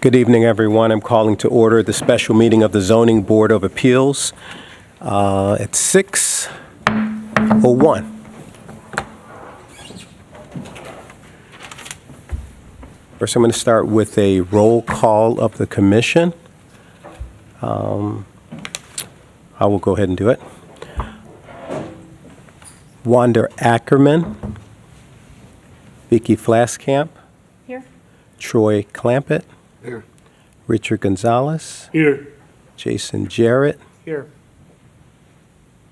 Good evening, everyone. I'm calling to order the special meeting of the Zoning Board of Appeals at 6:01. First, I'm going to start with a roll call of the commission. I will go ahead and do it. Wanda Ackerman, Vicki Flaskamp, Here. Troy Clampett, Here. Richard Gonzalez, Here. Jason Jarrett, Here.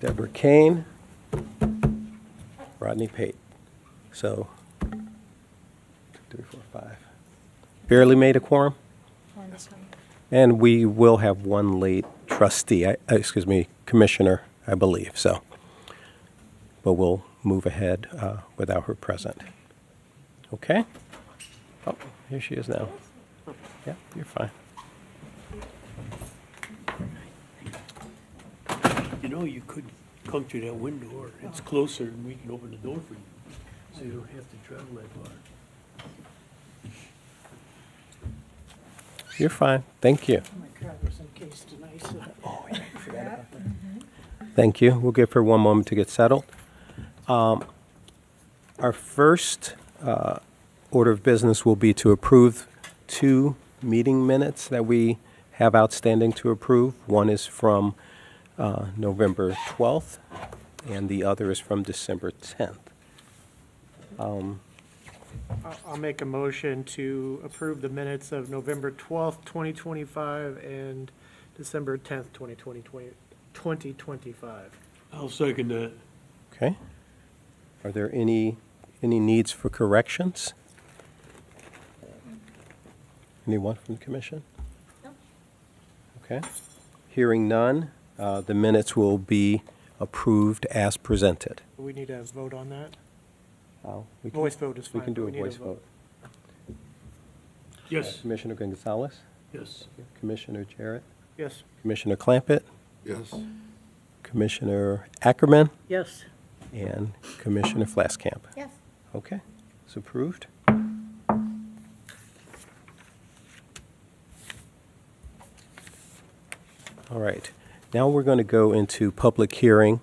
Deborah Kane, Rodney Pate. So, 2, 3, 4, 5. Barely made a quorum. And we will have one late trustee, commissioner, I believe, so. But we'll move ahead without her present. Okay? Oh, here she is now. Yeah, you're fine. You know, you could come through that window, or it's closer, and we can open the door for you, so you don't have to travel that far. You're fine. Thank you. My car was in case tonight, so. Oh, yeah, I forgot about that. Thank you. We'll give her one moment to get settled. Our first order of business will be to approve 2 meeting minutes that we have outstanding to approve. One is from November 12th, and the other is from December 10th. I'll make a motion to approve the minutes of November 12th, 2025, and December 10th, 2025. I'll second that. Okay. Are there any needs for corrections? Anyone from the commission? No. Okay. Hearing none, the minutes will be approved as presented. We need a vote on that? We can- Voice vote is fine. We can do but a need voice vote. Yes, Commissioner Gonzalez, yes. Commissioner Jarrett, Yes. Commissioner Clampett, Yes. Commissioner Ackerman, Yes. and Commissioner Flaskamp. Yes. Okay, it's approved. All right, now we're going to go into public hearing.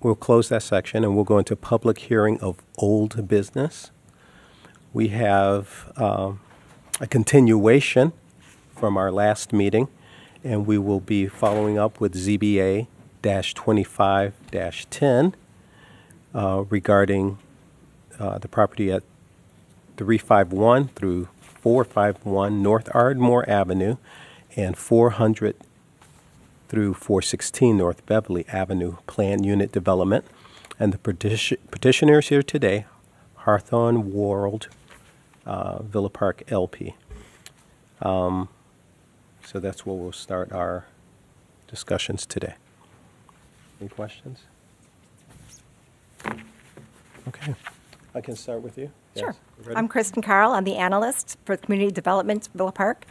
We'll close that section and we'll go into public hearing of old business. We have a continuation from our last meeting, and we will be following up with ZBA-25-10 regarding the property at 351 through 451 North Ardmore Avenue and 400 through 416 North Beverly Avenue Plan Unit Development. And the petitioners here today, Hawthorne World Villa Park LP. So that's where we'll start our discussions today. Any questions? Okay, I can start with you. Sure. Yes, ready? I'm Kristen Carl. I'm the analyst for Community Development Villa Park.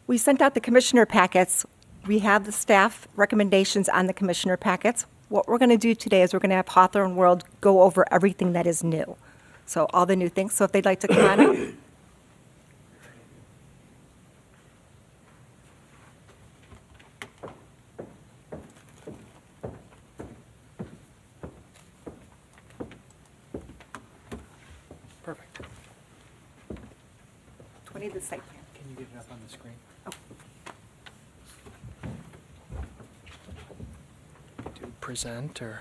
We sent out the commissioner packets. We have the staff recommendations on the commissioner packets. What we're going to do today is we're going to have Hawthorne World go over everything that is new. So all the new things. So if they'd like to come on up. Perfect. 20 the site plan. Can you get it up on the screen? To present or?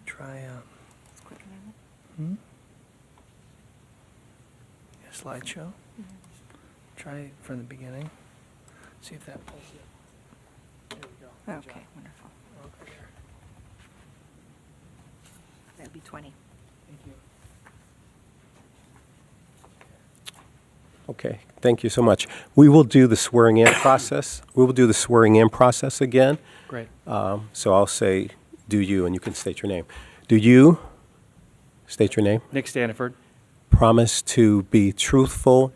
Try a slideshow. Try from the beginning. See if that pulls it. There we go. Good Okay, job. wonderful. Okay. That'd be 20. Thank you. Okay, thank you so much. We will do the swearing in process. We will do the swearing in process again. Great. So I'll say, do you, and you can state your name. Do you, state your name, Nick Staniford. promise to be truthful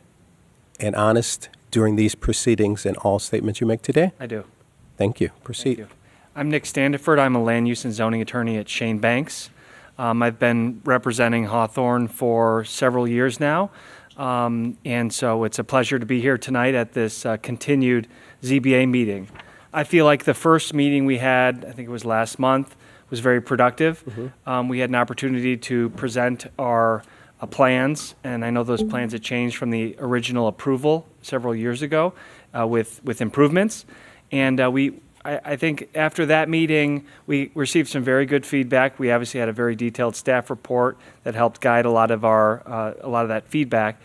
and honest during these proceedings and all statements you make today? I do. Thank you. Thank Proceed. you. I'm Nick Standiford. I'm a land use and zoning attorney at Shane Banks. I've been representing Hawthorne for several years now, and so it's a pleasure to be here tonight at this continued ZBA meeting. I feel like the first meeting we had, I think it was last month, was very productive. We had an opportunity to present our plans, and I know those plans had changed from the original approval several years ago with improvements. And I think after that meeting, we received some very good feedback. We obviously had a very detailed staff report that helped guide a lot of that feedback.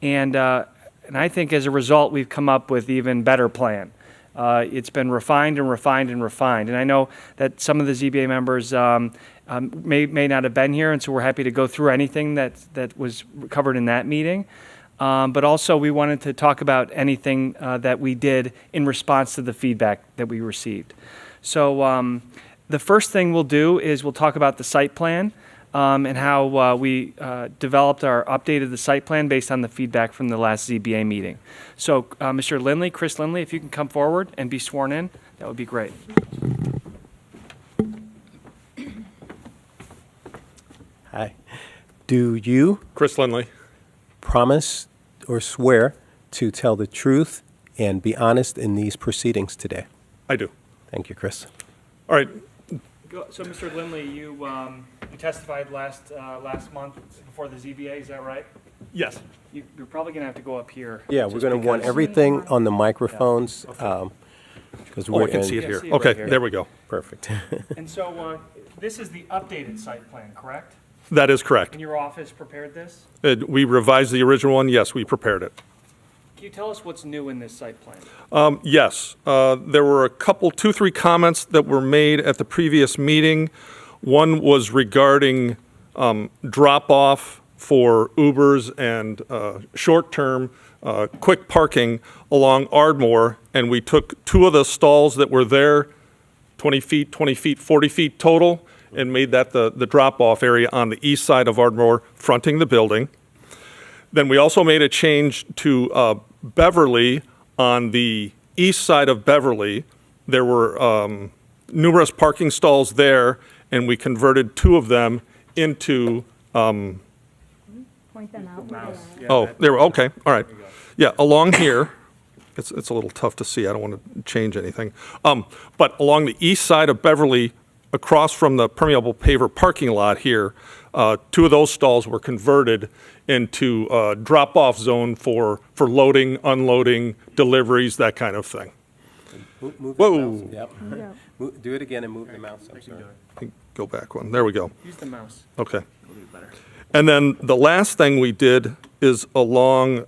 And I think as a result, we've come up with even better plan. It's been refined and refined and refined. And I know that some of the ZBA members may not have been here, and so we're happy to go through anything that was covered in that meeting. But also we wanted to talk about anything that we did in response to the feedback that we received. So the first thing we'll do is we'll talk about the site plan and how we updated the site plan based on the feedback from the last ZBA meeting. So Mr. Lindley, Chris Lindley, if you can come forward and be sworn in, that would be great. Hi. Do you Chris Lindley. promise or swear to tell the truth and be honest in these proceedings today? I do. Thank you, Chris. All right. So Mr. Lindley, you testified last month before the ZBA, is that right? Yes. You're probably going to have to go up here. Yeah, we're just going to want because- everything on the microphones. Because Oh, I can see it Yeah, here. see it right Okay, here. there we go. Perfect. And so this is the updated site plan, correct? That is correct. And your office prepared this? We revised the original one. Yes, we prepared it. Can you tell us what's new in this site plan? Yes, there were a couple, 2-3 comments that were made at the previous meeting. One was regarding drop-off for Ubers and short-term quick parking along Ardmore, and we took 2 of the stalls that were there, 20 feet, 40 feet total, and made that the drop-off area on the east side of Ardmore, fronting the building. Then we also made a change to Beverly. On the east side of Beverly, there were numerous parking stalls there, and we converted 2 of them into, Point them out. oh, there, okay, all right. Yeah, along here, it's a little tough to see, I don't want to change anything. But along the east side of Beverly, across from the permeable paver parking lot here, 2 of those stalls were converted into a drop-off zone for loading, unloading, deliveries, that kind of thing. Move Whoa. the mouse. Yep. Do it again and move the mouse. I'm sorry. I think Go back one, there we go. Use the mouse. Okay. And then the last thing we did is along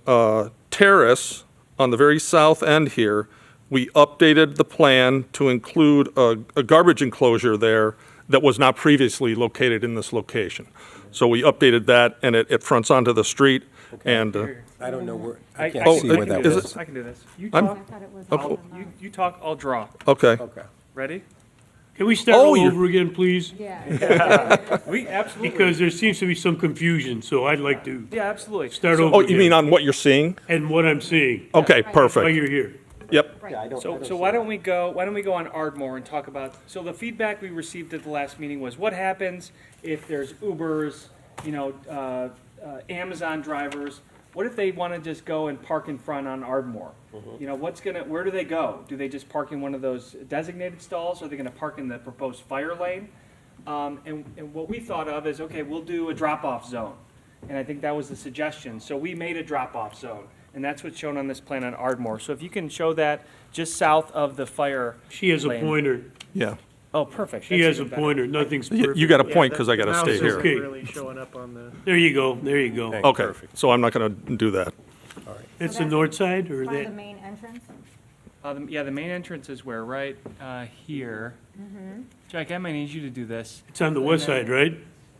Terrace, on the very south end here, we updated the plan to include a garbage enclosure there that was not previously located in this location. So we updated that, and it fronts onto the street, and, I don't know where, I I can't Oh, see it- where that is was. I can do this. You I'm- talk, I thought it was. Oh. you talk, I'll draw. okay. Okay. Ready? Can we start Oh, all you're- over again, please? Yeah. We absolutely. Because there seems to be some confusion, so I'd like to Yeah, absolutely. start Oh, over you mean again. on what you're seeing? And what I'm seeing, Okay, why perfect. you're here. Yep, So why don't we go on Ardmore and talk about, so the feedback we received at the last meeting was what happens if there's Ubers, Amazon drivers, what if they want to just go and park in front on Ardmore? Where do they go? Do they just park in one of those designated stalls? Are they going to park in the proposed fire lane? And what we thought of is, okay, we'll do a drop-off zone. And I think that was the suggestion. So we made a drop-off zone. And that's what's shown on this plan on Ardmore. So if you can show that just south of the fire. She has a lane. pointer. yeah. Oh, perfect. She That's has a even better. pointer. Nothing's You perfect. got a point, because I got to The stay mouse here. isn't Okay. really showing up on the. There you go, there you go. Okay, so I'm not going to do that. That's the north side, or By the that? main entrance? The main entrance is where, right here. Jack, I might need you to do this. It's on the west side, right?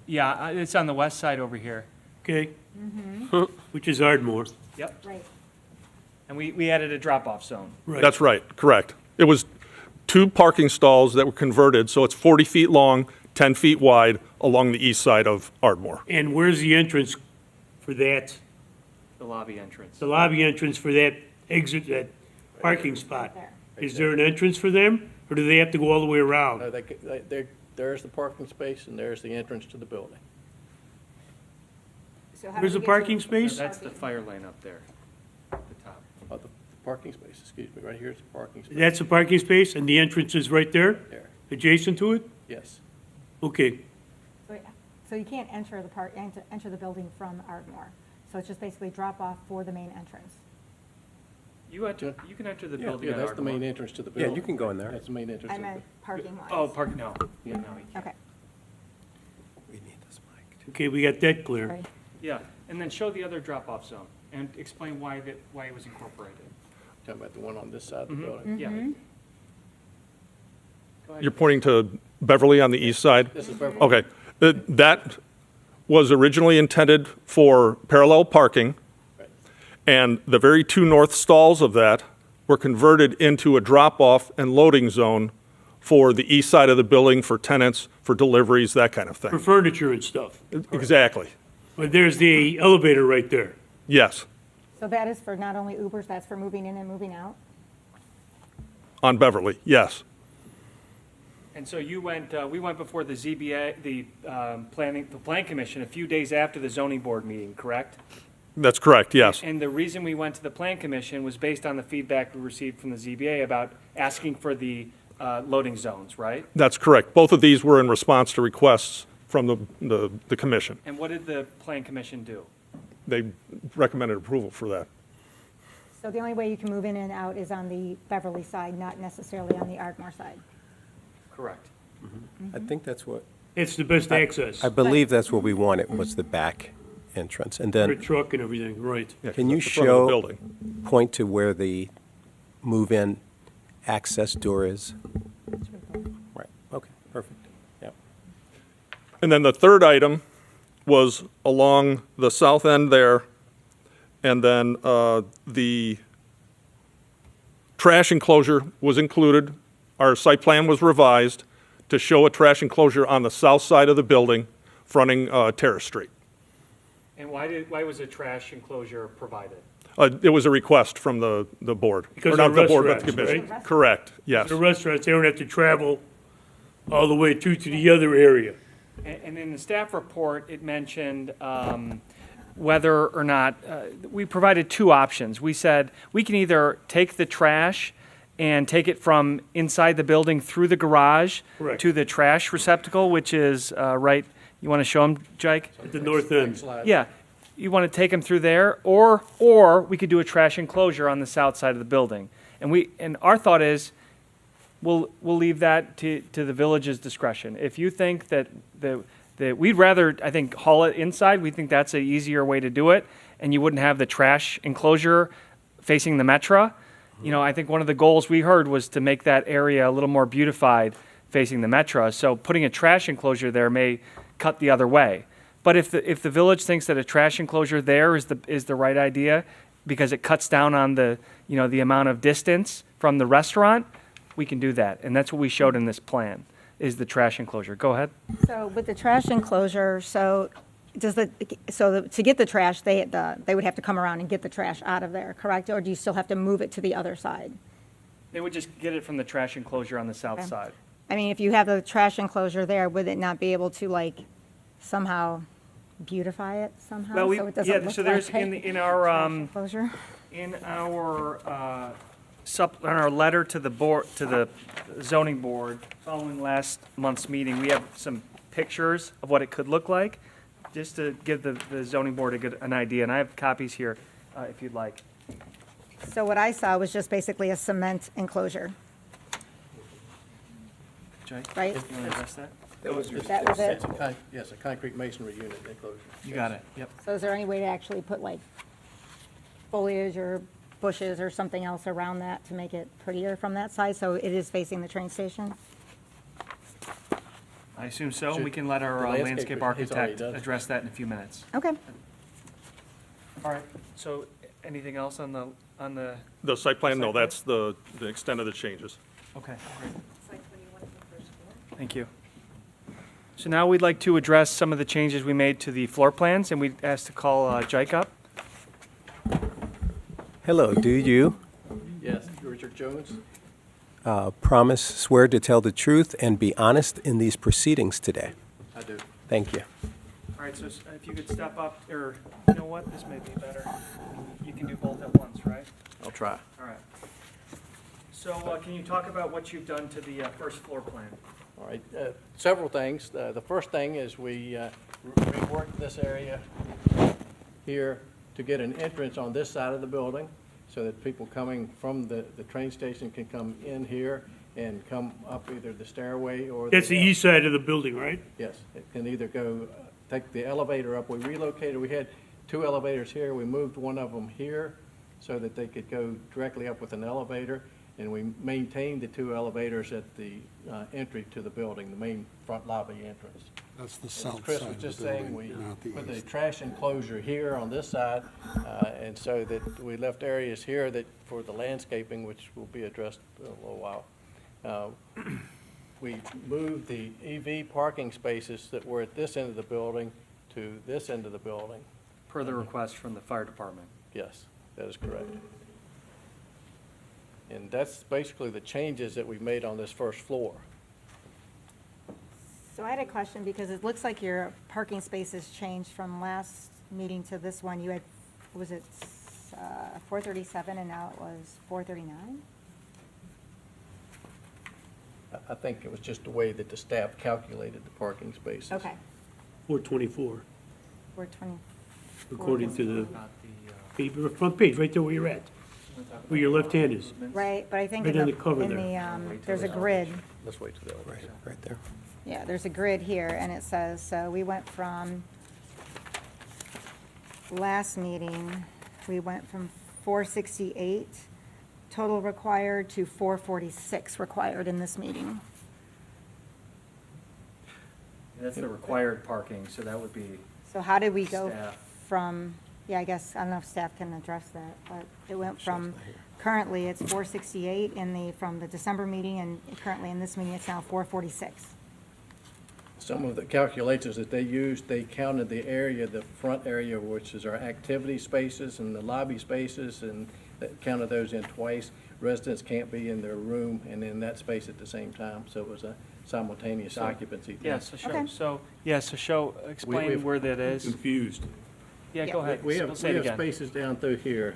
Yeah, it's on the west side over here. Okay. Which is Ardmore, Yep. Right. And we added a drop-off zone. right. That's right, correct. It was 2 parking stalls that were converted, so it's 40 feet long, 10 feet wide along the east side of Ardmore. And where's the entrance for that, The lobby entrance. the lobby entrance for that exit, that parking spot? There. Is there an entrance for them? Or do they have to go all the way around? There's the parking space and there's the entrance to the building. Where's the parking space? That's the fire lane up there, at the top. The parking space, excuse me, right here is the parking space. That's the parking space and the entrance is right there, There, adjacent to it? yes. Okay. So you can't enter the enter the building from Ardmore. So it's just basically drop off for the main entrance. You can enter the Yeah, building yeah, at that's the main Ardmore. entrance to the Yeah, building. you can go in there. That's the main entrance. I to the meant parking wise. Oh, no, yeah, no, you can't. Okay, We need this mic. Okay, we got that clear. right. Yeah, and then show the other drop-off zone and explain why it was incorporated. Talking about the one on this side of the building. Yeah. Go ahead. You're pointing to Beverly on the east side? This is Beverly. Okay. That was originally intended for parallel parking, Right. and the very two north stalls of that were converted into a drop-off and loading zone for the east side of the building, for tenants, for deliveries, that kind of For thing. furniture and stuff. Exactly. But there's the elevator right there. Yes, So that is for not only Ubers, that's for moving in and moving out? on Beverly, yes. And so we went before the ZBA, the Plan Commission, a few days after the zoning board meeting, correct? That's correct, yes. And the reason we went to the Plan Commission was based on the feedback we received from the ZBA about asking for the loading zones, right? That's correct. Both of these were in response to requests from the commission. And what did the Plan Commission do? They recommended approval for that. So the only way you can move in and out is on the Beverly side, not necessarily on the Ardmore side? Correct. I think that's what, It's the best access I believe that's what we wanted, was the back entrance. And for a then, truck and everything, right. Yeah, 'cause can you that's the front of the show, building. point to where the move-in access door is? Right, okay, perfect, yeah. And then the third item was along the south end there, and then the trash enclosure was included. Our site plan was revised to show a trash enclosure on the south side of the building fronting Terrace Street. And why was a trash enclosure provided? It was a request from the board. Because Or not they're the board, but the restaurants, commission. right? Correct, yes. The restaurants, they don't have to travel all the way to the other area. And in the staff report, it mentioned whether or not, we provided two options. We said, we can either take the trash and take it from inside the building through the garage Correct. to the trash receptacle, which is right, you want to show them, Jake? At the north end. Slide. Yeah, you want to take them through there, or we could do a trash enclosure on the south side of the building. And our thought is, we'll leave that to the village's discretion. If you think that we'd rather, I think, haul it inside, we think that's an easier way to do it, and you wouldn't have the trash enclosure facing the Metra. You know, I think one of the goals we heard was to make that area a little more beautified facing the Metra. So putting a trash enclosure there may cut the other way. But if the village thinks that a trash enclosure there is the right idea, because it cuts down on the amount of distance from the restaurant, we can do that. And that's what we showed in this plan, is the trash enclosure. Go ahead. So with the trash enclosure, to get the trash, they would have to come around and get the trash out of there, correct? Or do you still have to move it to the other side? They would just get it from the trash enclosure on the south Okay. side. I mean, if you have the trash enclosure there, would it not be able to somehow beautify it somehow? Well, So it doesn't look so there's like in a our trash enclosure? in our on our letter to the board, to the zoning board following last month's meeting, we have some pictures of what it could look like, just to give the zoning board an idea. And I have copies here, if you'd like. So what I saw was just basically a cement enclosure, Jay, right? you want to address that? That was it? It's yes, a concrete masonry unit enclosure. You got it. Yep. So is there any way to actually put foliage or bushes or something else around that to make it prettier from that side, so it is facing the train station? I assume so. Should- We can let our the landscaper, landscape he's already architect done it. address that in a few minutes. Okay. All right. So anything else on the? The site plan, no, Site plan? that's the extent of the changes. Okay, great. Thank you. So now we'd like to address some of the changes we made to the floor plans, and we'd ask to call Jake up. Hello, do you? Yes, Richard Jones. promise, swear to tell the truth and be honest in these proceedings today? I do. Thank you. All right, so if you could step up, or, you know what, this may be better. You can do both at once, right? I'll try. All right. So can you talk about what you've done to the first floor plan? All right, several things. The first thing is we reworked this area here to get an entrance on this side of the building so that people coming from the train station can come in here and come up either the stairway or. That's the east side of the building, right? Yes, it can either go, take the elevator up. We relocated, we had 2 elevators here. We moved one of them here so that they could go directly up with an elevator. And we maintained the 2 elevators at the entry to the building, the main front lobby entrance. That's the As south Chris side was of the just saying, we building, not the put the east. trash enclosure here on this side, and so that we left areas here that, for the landscaping, which will be addressed in a little while. We moved the EV parking spaces that were at this end of the building to this end of the building. Per the request from the fire department. Yes, that is correct. And that's basically the changes that we made on this first floor. So I had a question, because it looks like your parking spaces changed from last meeting to this one. You had, was it 437 and now it was 439? I think it was just the way that the staff calculated the parking spaces. Okay, 424, 420. according to the Not the, paper, front page, right there where you're at, where your left hand is. Right, but I think Right in on the, the cover in there. the, there's a grid. Let's wait till the elevator. Right there. Yeah, there's a grid here, and it says, so we went from, last meeting, we went from 468 total required to 446 required in this meeting. that's the required parking, so that would be So how did we go staff. from, yeah, I guess, I don't know if staff can address that, but it went from, currently, it's 468 in the, from the December meeting, and currently in this meeting, it's now 446. Some of the calculations that they used, they counted the area, the front area, which is our activity spaces and the lobby spaces, and that counted those in twice. Residents can't be in their room and in that space at the same time, so it was a simultaneous occupancy thing. Yeah, so Okay. explain we've- where that is. Confused. Yeah, go ahead. We We'll have, say we it have again. spaces down through here.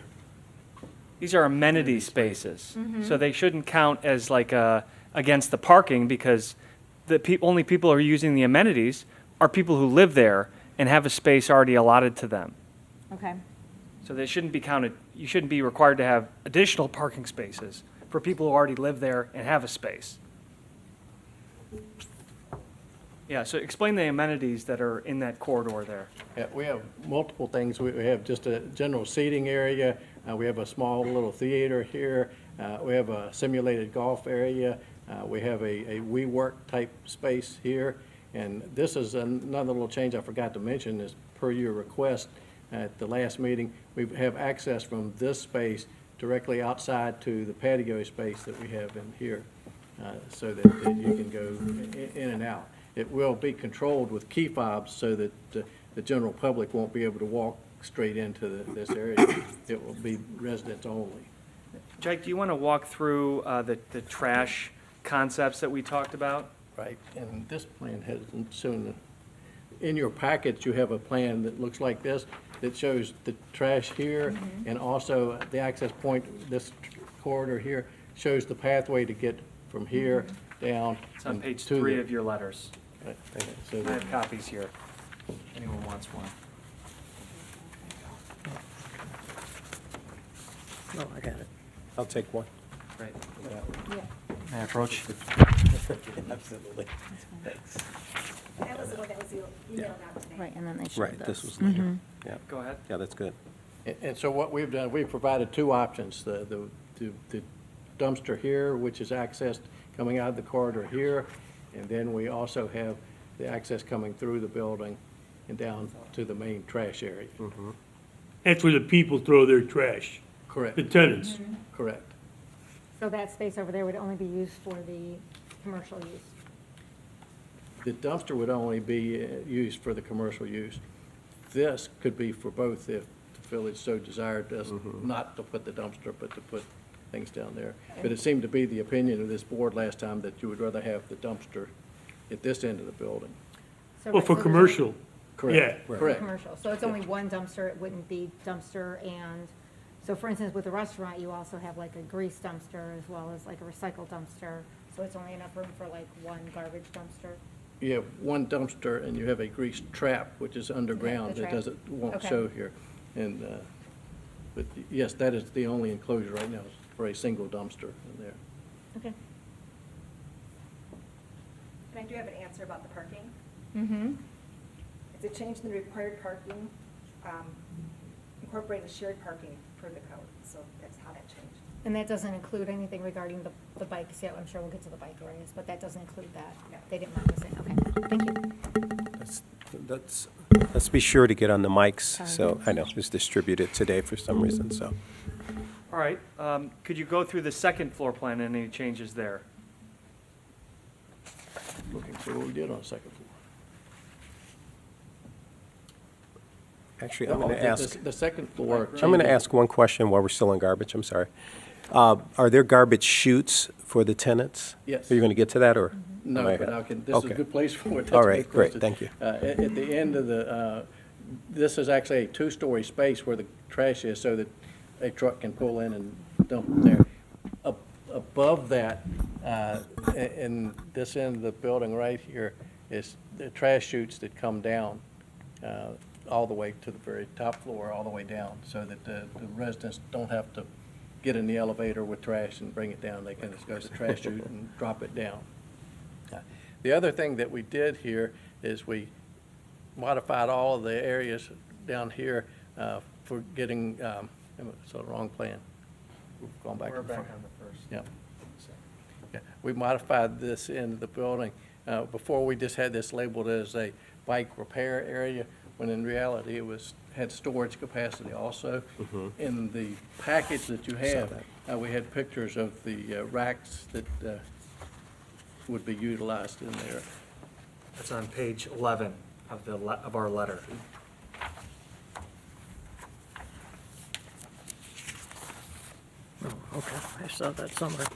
These are amenity spaces, so they shouldn't count as like against the parking, because the only people who are using the amenities are people who live there and have a space already allotted to them. Okay. So they shouldn't be counted, you shouldn't be required to have additional parking spaces for people who already live there and have a space. Yeah, so explain the amenities that are in that corridor there. Yeah, we have multiple things. We have just a general seating area. We have a small little theater here. We have a simulated golf area. We have a WeWork type space here. And this is another little change I forgot to mention is per your request at the last meeting. We have access from this space directly outside to the patio space that we have in here, so that you can go in and out. It will be controlled with key fobs so that the general public won't be able to walk straight into this area. It will be residents only. Jake, do you want to walk through the trash concepts that we talked about? Right, and this plan has shown, in your package, you have a plan that looks like this, that shows the trash here, and also the access point, this corridor here, shows the pathway to get from here down. It's on and page to 3 the- of your letters. Right, so I that- have copies here. Anyone wants one? No, I got it. I'll take one. Great. Yeah. May I approach? Absolutely. Thanks. That was the one that was emailed out today. Right, and then they showed Right, this this. was later. Yeah, Go ahead. yeah, that's good. And so what we've done, we've provided 2 options, the dumpster here, which is accessed coming out of the corridor here, and then we also have the access coming through the building and down to the main trash area. That's where the people throw their trash, Correct, the tenants. correct. So that space over there would only be used for the commercial use? The dumpster would only be used for the commercial use. This could be for both if the village so desired us not to put the dumpster, but to put things down there. But it seemed to be the opinion of this board last time that you would rather have the dumpster at this end of the building. So- Well, for so- commercial, Correct. Yeah. Correct. Commercial, so it's only one dumpster, it wouldn't be dumpster and, so for instance, with the restaurant, you also have like a grease dumpster as well as like a recycled dumpster, so it's only enough room for like one garbage dumpster? You have one dumpster and you have a grease trap, which is underground, the that trap. won't Okay. show here. And, but yes, that is the only enclosure right now is for a single dumpster in there. Okay. And I do have an answer about the parking. Mm-hmm. It's a change in the required parking, incorporating the shared parking per the code, so that's how that changed. And that doesn't include anything regarding the bikes, yeah, I'm sure we'll get to the bike areas, but that doesn't include that? No. They didn't mark this in, okay, thank you. Let's be sure to get on the mics, so, I know, it was distributed today for some reason, so. All right, could you go through the second floor plan and any changes there? Looking for what we did on the second floor. Actually, I'm going to ask, The second floor. I'm going to ask one question while we're still on garbage, I'm sorry. Are there garbage chutes for the tenants? Yes. Are you going to get to that, or? No, am I but ahead? this is a Okay. good place for it. That's All a right, good great, question. thank you. At the end of the, this is actually a two-story space where the trash is so that a truck can pull in and dump it there. Above that, in this end of the building right here, is the trash chutes that come down all the way to the very top floor, all the way down, so that the residents don't have to get in the elevator with trash and bring it down. They can just go to the trash chute and drop it down. The other thing that we did here is we modified all of the areas down here for getting, it's the wrong plan. We've gone back. We're to the back front. on the first. Yeah. Yeah, we modified this in the building. Before, we just had this labeled as a bike repair area, when in reality, it had storage capacity also. In the package that you have, we had pictures of the racks that would be utilized in there. That's on page 11 of our letter. Okay, I saw that somewhere.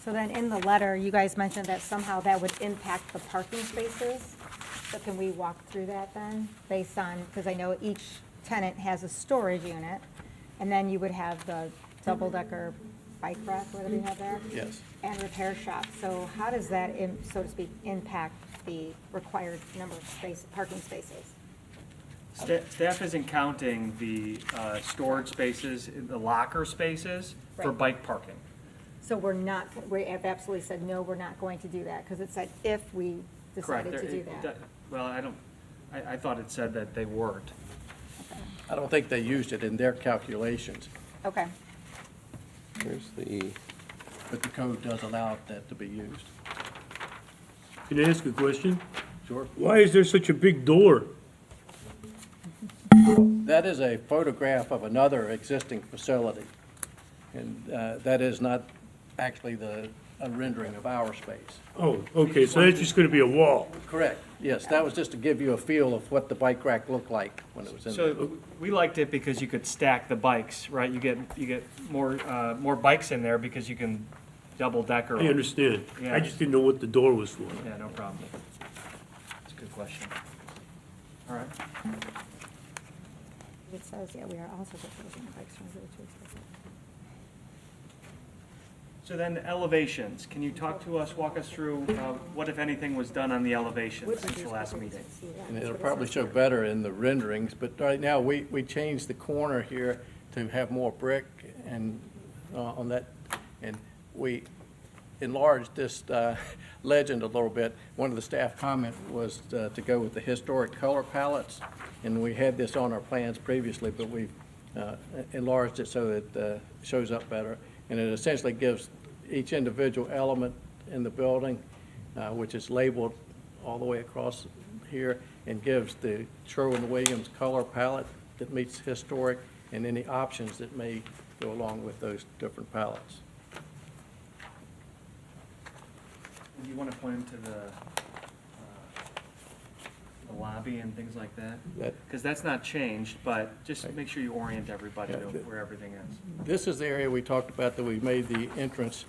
So then in the letter, you guys mentioned that somehow that would impact the parking spaces. So can we walk through that then, based on, because I know each tenant has a storage unit, and then you would have the double-decker bike rack, whatever you have there? Yes. And repair shop. So how does that, so to speak, impact the required number of parking spaces? Staff isn't counting the storage spaces, the locker spaces for Right. bike parking. So we have absolutely said, no, we're not going to do that, because it said if we Correct. decided to do that. Well, I thought it said that they weren't. I don't think they used it in their calculations, Okay. Here's the, but the code does allow that to be used. can I ask a question? Sure. Why is there such a big door? That is a photograph of another existing facility, and that is not actually a rendering of our space. Oh, okay, so that's just gonna be a wall. Correct, yes, that was just to give you a feel of what the bike rack looked like when it was in there. So we liked it because you could stack the bikes, right? You get more bikes in there because you can double decker. I understand. Yeah. I just didn't know what the door was for. Yeah, no problem. That's a good question. All right. It says, yeah, we are also proposing bikes from here to accessible. So then elevations, can you walk us through what, if anything, was done on the elevations since the last meeting? And it'll probably show better in the renderings, but right now, we changed the corner here to have more brick and, on that, and we enlarged this legend a little bit. One of the staff comment was to go with the historic color palettes, and we had this on our plans previously, but we've enlarged it so that it shows up better. And it essentially gives each individual element in the building, which is labeled all the way across here, and gives the Sherwin-Williams color palette that meets historic and any options that may go along with those different palettes. Do you want to point to the lobby and things like that? That- Because that's not changed, but just make sure you orient everybody to where everything is. This is the area we talked about that we made the entrance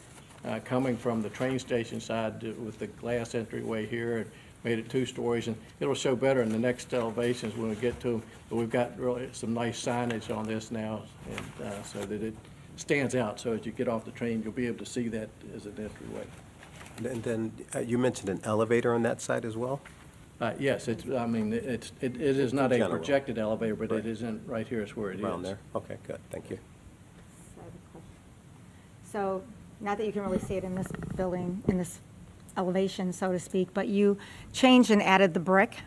coming from the train station side with the glass entryway here, and made it 2 stories, and it'll show better in the next elevations when we get to them. But we've got really some nice signage on this now, and so that it stands out. So as you get off the train, you'll be able to see that as an entryway. And then you mentioned an elevator on that side as well? Yes, it is not a General. projected elevator, but Right. it isn't, right here is where it is. Around there? Okay, good, thank you. So, not that you can really see it in this building, in this elevation, so to speak, but you changed and added the brick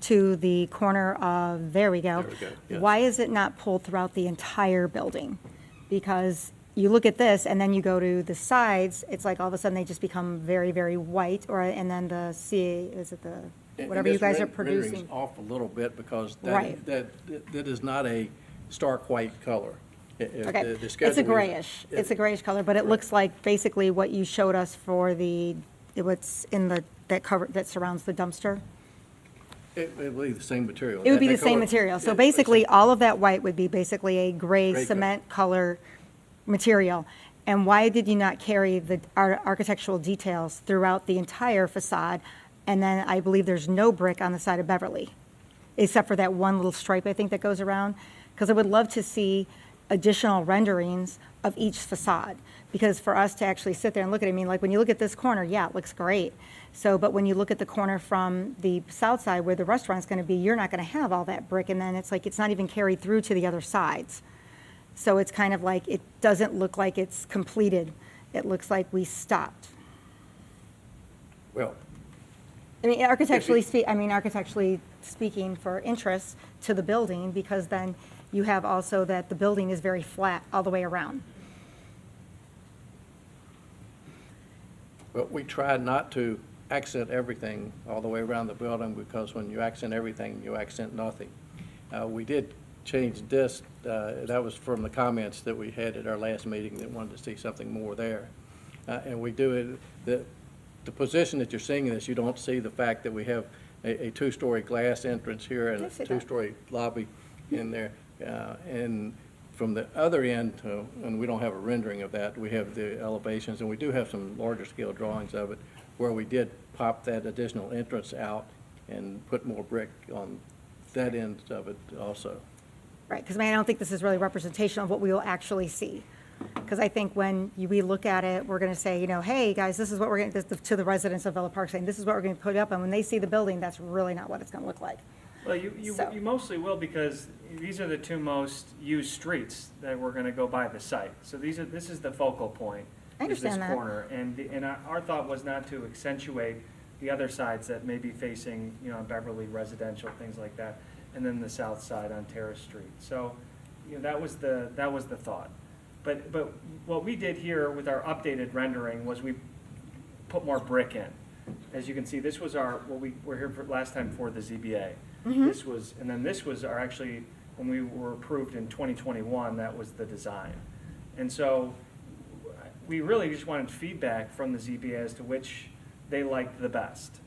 to the corner of, there we go. There we go, yes. Why is it not pulled throughout the entire building? Because you look at this, and then you go to the sides, it's like all of a sudden they just become very, very white, and then is it the, And whatever you this guys are rendering's producing? off a little bit because Right. that is not a stark white color. Okay, it's a grayish, it's a grayish color, but it Right. looks like basically what you showed us for what's in that cover, that surrounds the dumpster. It would be the same material. It would be That the same color- material. So yeah, basically, same. all of that white would be basically a gray Gray cement color material. And why did you not carry the architectural details throughout the entire facade? And then I believe there's no brick on the side of Beverly, except for that one little stripe, I think, that goes around. Because I would love to see additional renderings of each facade. Because for us to actually sit there and look at it, I mean, like, when you look at this corner, yeah, it looks great. So, but when you look at the corner from the south side where the restaurant's going to be, you're not going to have all that brick. And then it's like, it's not even carried through to the other sides. So it's kind of like, it doesn't look like it's completed. It looks like we stopped. Well, I mean, architecturally speaking, for interest to the building, because then you have also that the building is very flat all the way around. but we tried not to accent everything all the way around the building, because when you accent everything, you accent nothing. We did change this, that was from the comments that we had at our last meeting that wanted to see something more there. And we do it, the position that you're seeing in this, you don't see the fact that we have a 2-story glass entrance here and I a see that. 2-story lobby in there. And from the other end, and we don't have a rendering of that, we have the elevations, and we do have some larger scale drawings of it, where we did pop that additional entrance out and put more brick on that end of it also. Right, because I mean, I don't think this is really representation of what we will actually see. Because I think when we look at it, we're going to say, hey, guys, this is what we're going to the residents of Villa Park, saying, this is what we're going to put up. And when they see the building, that's really not what it's going to look like. Well, you So- mostly will, because these are the 2 most used streets that we're gonna go by the site. So this is the focal point. I understand is that. this corner. And our thought was not to accentuate the other sides that may be facing, Beverly residential, things like that, and then the south side on Terrace Street. So, that was the thought. But what we did here with our updated rendering was we put more brick in. As you can see, this was what we were here for last time for the ZBA. This was actually, when we were approved in 2021, that was the design. And so we really just wanted feedback from the ZBA as to which they liked the best.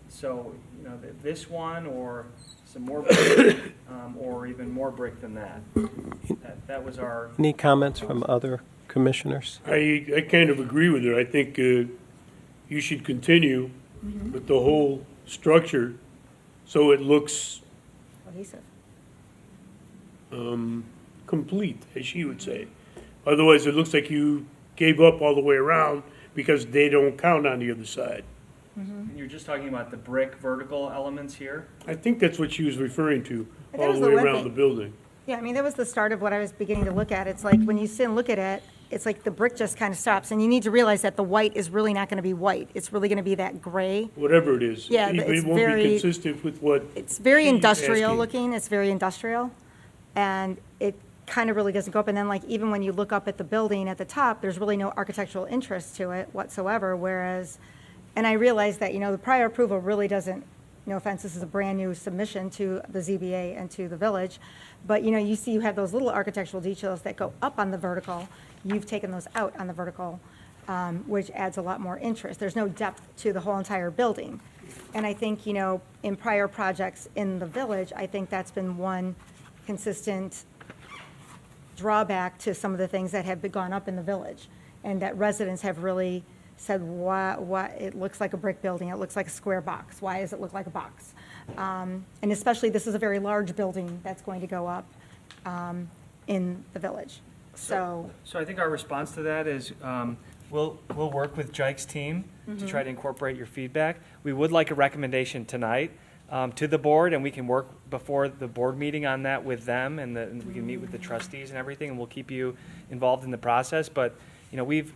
So, this one, or some more brick, or even more brick than that. That was our. Any comments from other commissioners? I kind of agree with her. I think you should continue with the whole structure so it looks Cohesive. complete, as she would say. Otherwise, it looks like you gave up all the way around because they don't count on the other side. And you're just talking about the brick vertical elements here? I think that's what she was referring to, That all was the the way one around thing. the building. Yeah, I mean, that was the start of what I was beginning to look at. It's like, when you sit and look at it, it's like the brick just kind of stops. And you need to realize that the white is really not going to be white. It's really going to be that gray. Whatever it is. Yeah, It it's won't be very- consistent with what. It's very she's industrial asking. looking, it's very industrial, and it kind of really doesn't go up. And then, like, even when you look up at the building at the top, there's really no architectural interest to it whatsoever, whereas, and I realize that, the prior approval really doesn't, no offense, this is a brand-new submission to the ZBA and to the village, but, you see you have those little architectural details that go up on the vertical, you've taken those out on the vertical, which adds a lot more interest. There's no depth to the whole entire building. And I think, you know, in prior projects in the village, I think that's been one consistent drawback to some of the things that have gone up in the village, and that residents have really said, why, it looks like a brick building, it looks like a square box, why does it look like a box? And especially, this is a very large building that's going to go up in the village, so. So I think our response to that is, we'll work with Jike's team to try to incorporate your feedback. We would like a recommendation tonight to the board, and we can work before the board meeting on that with them, and we can meet with the trustees and everything, and we'll keep you involved in the process. But, you know, we've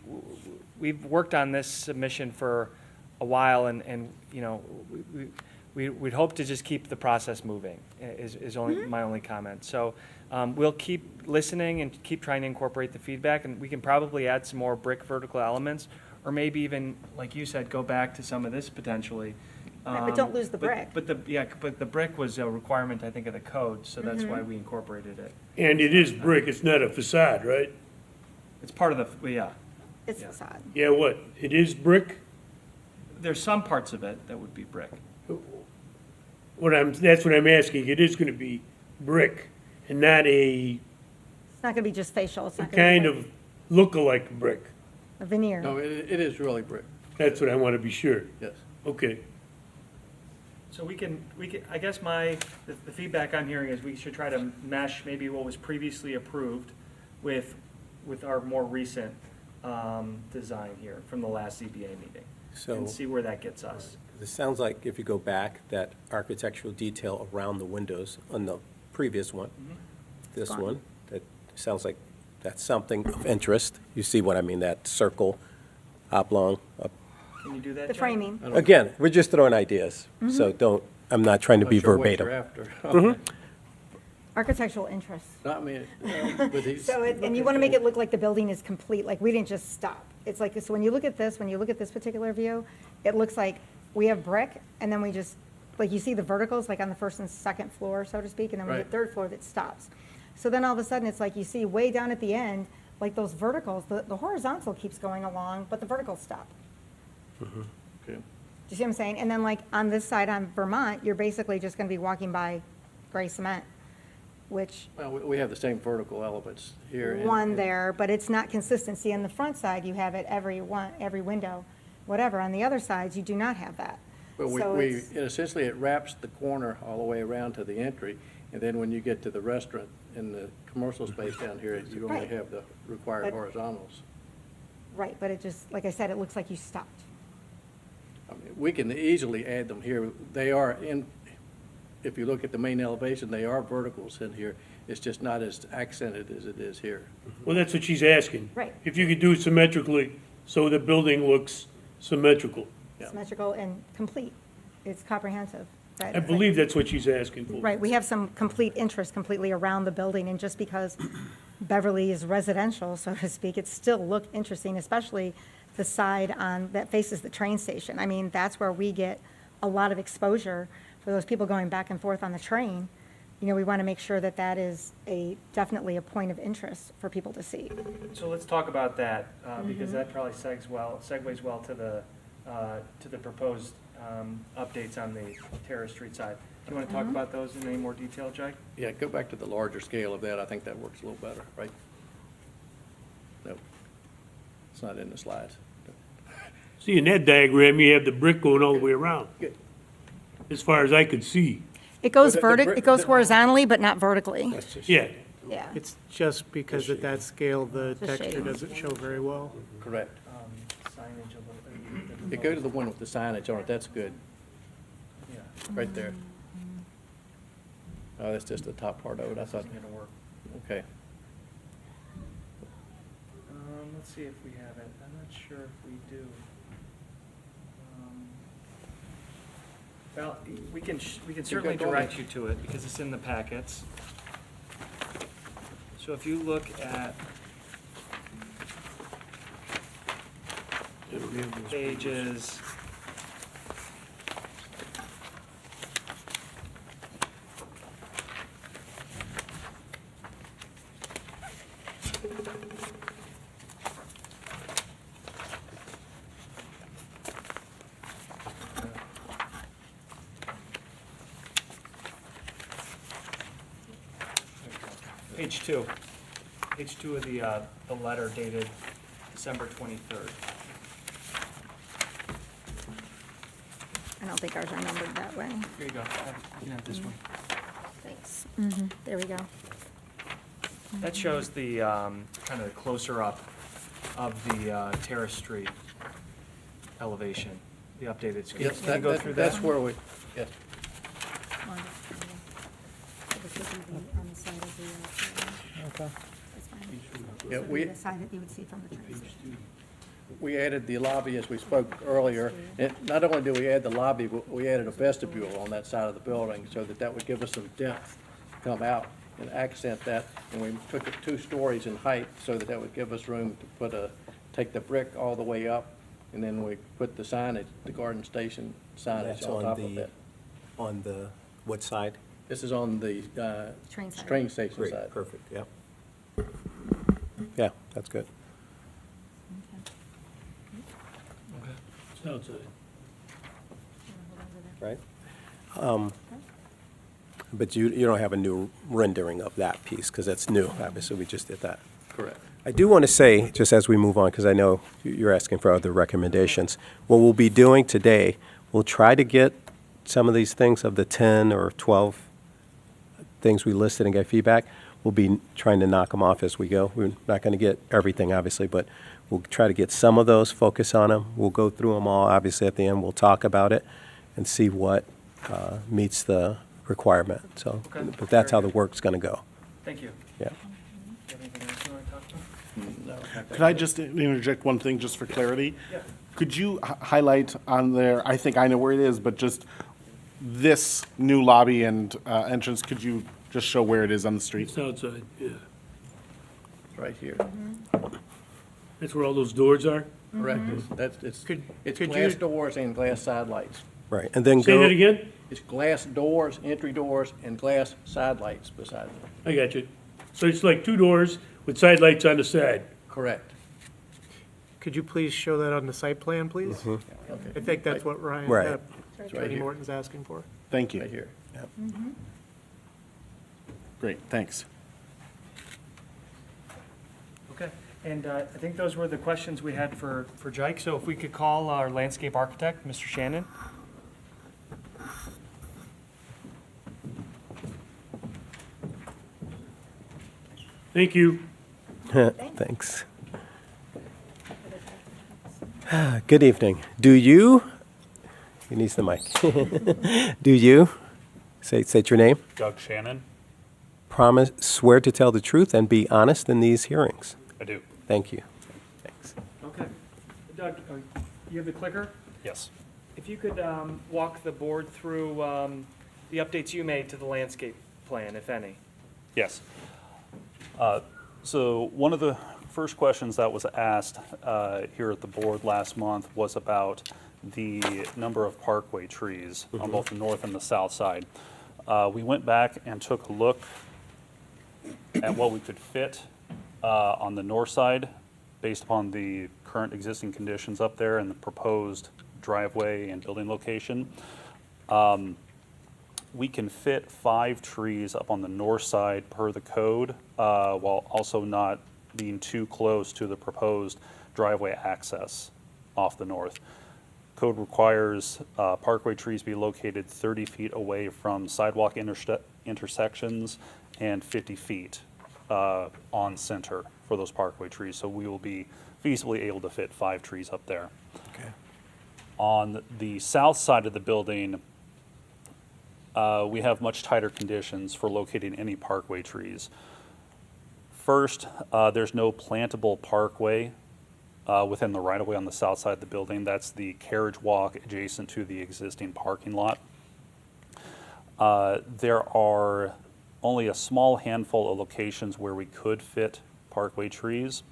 worked on this submission for a while, and you know, we'd hope to just keep the process moving, is only my only comment. So we'll keep listening and keep trying to incorporate the feedback, and we can probably add some more brick vertical elements, or maybe even, like you said, go back to some of this potentially. Right, but don't lose the brick. But the brick was a requirement, I think, of the code, so that's why we incorporated it. And it is brick, it's not a facade, right? It's part of the, yeah. It's Yeah. facade. Yeah, what, it is brick? There's some parts of it that would be brick. That's what I'm asking, it is gonna be brick, and not a It's not gonna be just facial, it's not gonna be kind like of look-alike brick. a veneer. No, it is really brick, That's what I wanna be sure. yes. Okay. So we can, I guess the feedback I'm hearing is we should try to mesh maybe what was previously approved with our more recent design here from the last ZBA meeting. So- And see where that gets us. It sounds like if you go back, that architectural detail around the windows on the previous one, this Gone. one, that sounds like that's something of interest. You see what I mean, that circle, oblong. Can you do that, The Joe? framing. Again, we're just throwing ideas, so I'm not trying to be Not sure what you're verbatim. after. Architectural interest. Not me, but he's, So, and you want to make it look like the building is complete, like we didn't just stop. It's like, so when you look at this particular view, it looks like we have brick, and then we just, like you see the verticals, like on the first and second floor, so to speak, and then we Right. get third floor that stops. So then all of a sudden, it's like you see way down at the end, like those verticals, the horizontal keeps going along, but the verticals stop. okay. Do you see what I'm saying? And then like on this side on Vermont, you're basically just going to be walking by gray cement, which Well, we have the same vertical elements here. and- one there, but it's not consistency. On the front side, you have it every window, whatever. On the other sides, you do not have that. But So we, it's- essentially, it wraps the corner all the way around to the entry, and then when you get to the restaurant and the commercial space down here, you only Right. have the required But- horizontals. Right, but it just, like I said, it looks like you stopped. I mean, we can easily add them here. They are in, if you look at the main elevation, they are verticals in here. It's just not as accented as it is here. Well, that's what she's asking. Right. If you could do it symmetrically, so the building looks symmetrical. Yeah. Symmetrical and complete. It's comprehensive. Right? I It's like- believe that's what she's asking for. Right, we have some complete interest completely around the building, and just because Beverly is residential, so to speak, it still look interesting, especially the side that faces the train station. I mean, that's where we get a lot of exposure for those people going back and forth on the train. You know, we want to make sure that that is definitely a point of interest for people to see. So let's talk about that, because that probably segues well to the proposed updates on the Terrace Street side. Do you want to talk about those in any more detail, Jake? Yeah, go back to the larger scale of that. I think that works a little better, right? Nope. It's not in the slides. See, in that diagram, you have the brick going all the way around, Good. as far as I could see. It goes But the it goes horizontally, but not vertically. That's just- Yeah, Yeah. It's just because at that scale, the The texture shading. doesn't show very well. Correct. Signage a little. Yeah, go to the one with the signage on it. That's good, Yeah, right there. Oh, that's just the top part of it. I thought, it's gonna work. okay. Let's see if we have it. I'm not sure if we do. Well, we can certainly go ahead. direct you to it because it's in the packets. So if you look at pages. page 2. Page 2 of the letter dated December 23rd. I don't think ours are numbered that way. Here you go. You can have this one. Thanks. There we go. That shows the, kind of the closer up of the Terrace Street elevation, the updated. Can you go through that? That's where we, yes. Okay. Yeah, we- The side that you would see from the train station. We added the lobby, as we spoke earlier. And not only did we add the lobby, but we added a vestibule on that side of the building so that that would give us some depth to come out and accent that. And we took it 2 stories in height so that that would give us room to take the brick all the way up. And then we put the signage, the garden station signage That's on top of it. on the, what side? This is on the Train side. train station Great, side. perfect, yep. Yeah, that's good. Sounds good. Right? But you don't have a new rendering of that piece, because that's new, obviously, we just did that. Correct. I do want to say, just as we move on, because I know you're asking for other recommendations, what we'll be doing today, we'll try to get some of these things of the 10 or 12 things we listed and get feedback. We'll be trying to knock them off as we go. We're not going to get everything, obviously, but we'll try to get some of those, focus on them. We'll go through them all. Obviously, at the end, we'll talk about it and see what meets the requirement. So, Okay. but that's how the work's going to go. Thank you. Yeah. Do you have anything else you want to talk about? Could I just interject one thing, just for clarity? Yeah. Could you highlight on there, I think I know where it is, but just this new lobby and entrance, could you just show where it is on the street? It's outside, yeah. Right here. That's where all those doors are? Correct. It's Could glass you- doors and glass side lights. Right, and then Say go. that again? It's glass doors, entry doors, and glass side lights beside them. I got you. So it's like 2 doors with side lights on the side. Correct. Could you please show that on the site plan, please? I think that's what Ryan, Right. right Attorney here. Morton's asking for. Thank Right you. here. Great, thanks. Okay, and I think those were the questions we had for Jike. So if we could call our landscape architect, Mr. Shannon. Thank you. Thanks. Good evening. Do you, he needs the mic. Do you, state your name, Doug Shannon, promise, swear to tell the truth and be honest in these hearings? I do. Thank you. Thanks. Okay. Doug, you have the clicker? Yes. If you could walk the board through the updates you made to the landscape plan, if any. Yes. So one of the first questions that was asked here at the board last month was about the number of parkway trees on both the north and the south side. We went back and took a look at what we could fit on the north side based upon the current existing conditions up there and the proposed driveway and building location. We can fit 5 trees up on the north side per the code, while also not being too close to the proposed driveway access off the north. Code requires parkway trees be located 30 feet away from sidewalk intersections and 50 feet on center for those parkway trees. So we will be feasibly able to fit 5 trees up there. Okay. On the south side of the building, we have much tighter conditions for locating any parkway trees. First, there's no plantable parkway within the right-of-way on the south side of the building. That's the carriage walk adjacent to the existing parking lot. There are only a small handful of locations where we could fit parkway trees.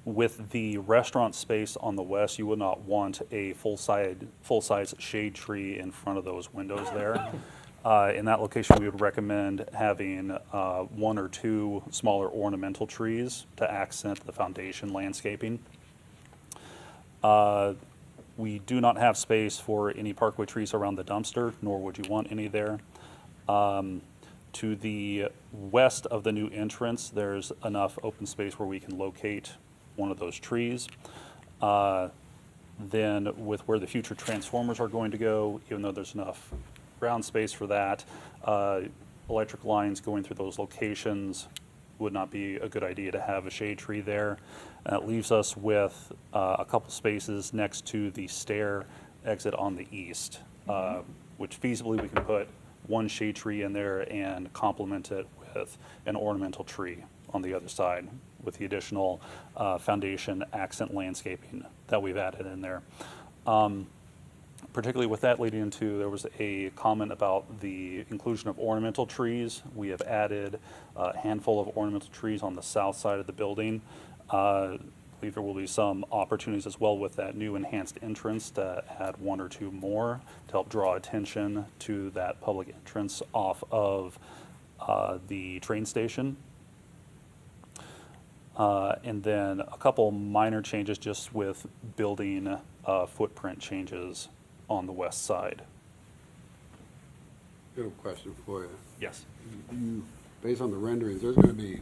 With the restaurant space on the west, you would not want a full-size shade tree in front of those windows there. In that location, we would recommend having 1 or 2 smaller ornamental trees to accent the foundation landscaping. We do not have space for any parkway trees around the dumpster, nor would you want any there. To the west of the new entrance, there's enough open space where we can locate one of those trees. Then with where the future transformers are going to go, even though there's enough ground space for that, electric lines going through those locations would not be a good idea to have a shade tree there. And that leaves us with a couple spaces next to the stair exit on the east, which feasibly we can put one shade tree in there and complement it with an ornamental tree on the other side with the additional foundation accent landscaping that we've added in there. Particularly with that leading into, there was a comment about the inclusion of ornamental trees. We have added a handful of ornamental trees on the south side of the building. I believe there will be some opportunities as well with that new enhanced entrance to add one or two more to help draw attention to that public entrance off of the train station. And then a couple minor changes just with building footprint changes on the west side. I have a question for you. Yes. Based on the renderings, there's going to be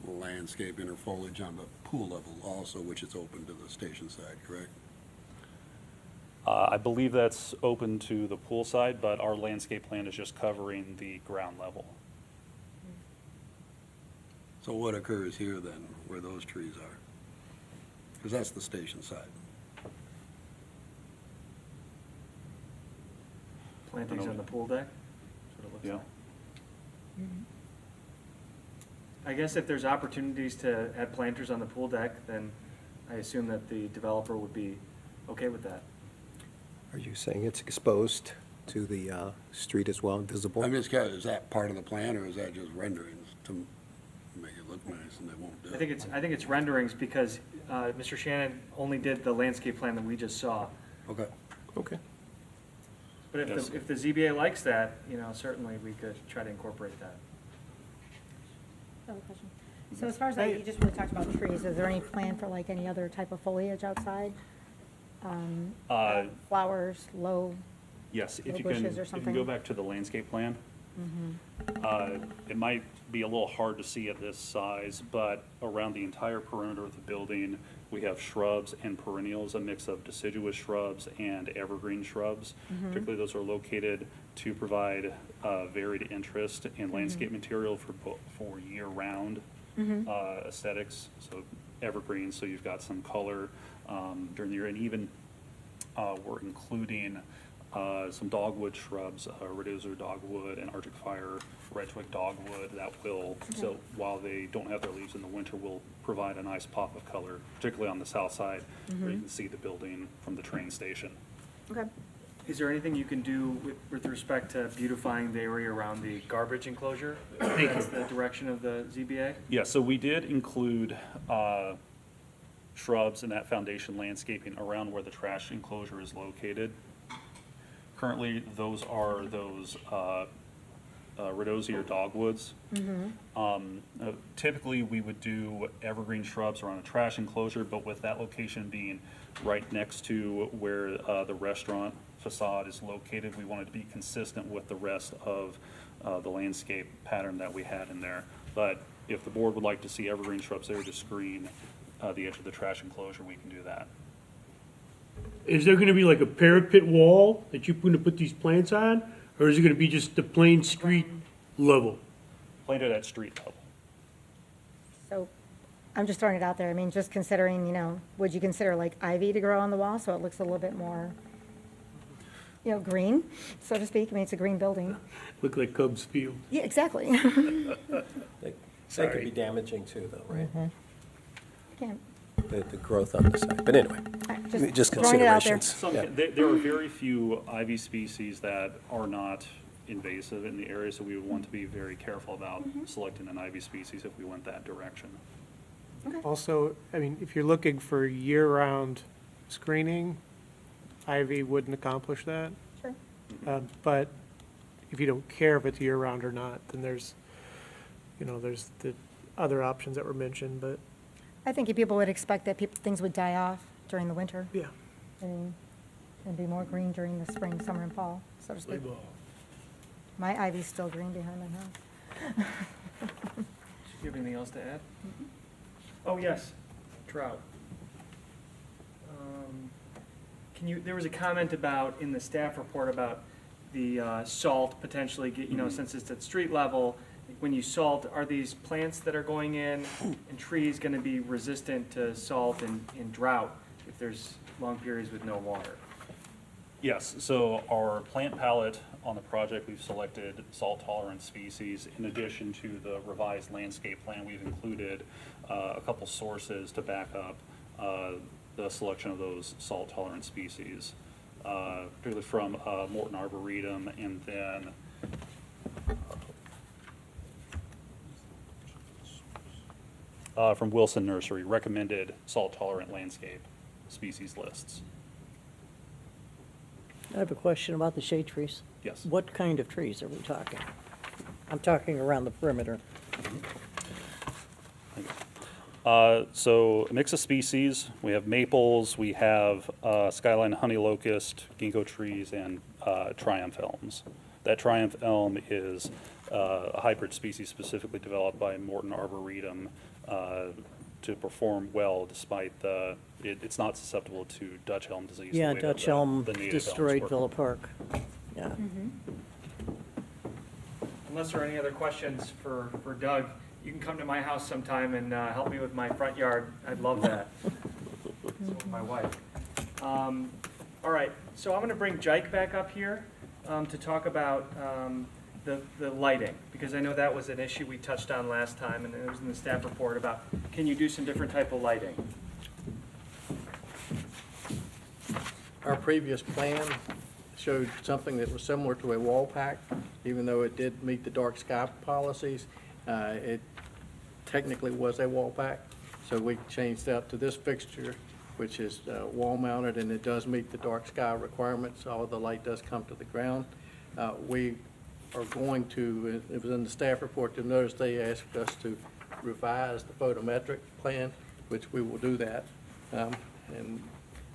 landscaping or foliage on the pool level also, which is open to the station side, correct? I believe that's open to the pool side, but our landscape plan is just covering the ground level. So what occurs here then, where those trees are? Because that's the station side. Plantings on the pool deck? That's what it looks Yeah. like. I guess if there's opportunities to add planters on the pool deck, then I assume that the developer would be okay with that. Are you saying it's exposed to the street as well, visible? I'm just curious, is that part of the plan, or is that just renderings to make it look nice and they won't do it? I think it's renderings because Mr. Shannon only did the landscape plan that we just saw. Okay. Okay. But Yes. if the ZBA likes that, certainly we could try to incorporate that. Another question. So as far as, you just really talked about trees, is there any plan for like any other type of foliage outside? Flowers, low, Yes, if Little you can, bushes or if you can something? go back to the landscape plan. It might be a little hard to see at this size, but around the entire perimeter of the building, we have shrubs and perennials, a mix of deciduous shrubs and evergreen shrubs. Particularly, those are located to provide varied interest in landscape material for year-round aesthetics. So evergreen, so you've got some color during the year, and even we're including some dogwood shrubs, rhodiosia dogwood and Arctic fire red twig dogwood that will, so while they don't have their leaves in the winter, will provide a nice pop of color, particularly on the south side where you can see the building from the train station. okay. Is there anything you can do with respect to beautifying the area around the garbage enclosure? That's the direction of the ZBA? Yeah, so we did include shrubs and that foundation landscaping around where the trash enclosure is located. Currently, those are rhodiosia or dogwoods. Typically, we would do evergreen shrubs around a trash enclosure, but with that location being right next to where the restaurant facade is located, we wanted to be consistent with the rest of the landscape pattern that we had in there. But if the board would like to see evergreen shrubs there to screen the edge of the trash enclosure, we can do that. Is there gonna be like a parapet wall that you're gonna put these plants on? Or is it gonna be just the plain street level? Planted at street level. So I'm just throwing it out there. I mean, just considering, would you consider like ivy to grow on the wall so it looks a little bit more, green, so to speak? I mean, it's a green building. Look like Cubs Field. Yeah, exactly. That could be damaging too, though, right? Can't- The growth on the side. But anyway, just throwing it out there. considerations. Yeah. There are very few ivy species that are not invasive in the area, so we would want to be very careful about selecting an ivy species if we went that direction. Also, I mean, if you're looking for year-round screening, ivy wouldn't accomplish that. Sure. But if you don't care if it's year-round or not, then there's the other options that were mentioned, but I think people would expect that things would die off during the winter yeah. and be more green during the spring, summer, and fall, so to speak. My ivy's still green behind my house. Do you have anything else to add? Oh, yes, trout. There was a comment about, in the staff report, about the salt potentially, since it's at street level, when you salt, are these plants that are going in and trees going to be resistant to salt and drought if there's long periods with no water? Yes, so our plant palette on the project, we've selected salt-tolerant species. In addition to the revised landscape plan, we've included a couple sources to back up the selection of those salt-tolerant species, particularly from Morton Arboretum, and then from Wilson Nursery, recommended salt-tolerant landscape species lists. I have a question about the shade trees. Yes. What kind of trees are we talking? I'm talking around the perimeter. So a mix of species. We have maples, we have skyline honey locust, ginkgo trees, and triumph elms. That triumph elm is a hybrid species specifically developed by Morton Arboretum to perform well despite it's not susceptible to Dutch elm disease. the Yeah, way that Dutch the elm native elms destroyed work. Villa Park. Yeah. Unless there are any other questions for Doug, you can come to my house sometime and help me with my front yard. I'd love that. So would my wife. All right, so I'm going to bring Jike back up here to talk about the lighting, because I know that was an issue we touched on last time, and it was in the staff report about, can you do some different type of lighting? Our previous plan showed something that was similar to a wall pack, even though it did meet the dark sky policies. It technically was a wall pack, so we changed that to this fixture, which is wall mounted, and it does meet the dark sky requirements. All of the light does come to the ground. We are going to, it was in the staff report, you'll notice they asked us to revise the photometric plan, which we will do that, and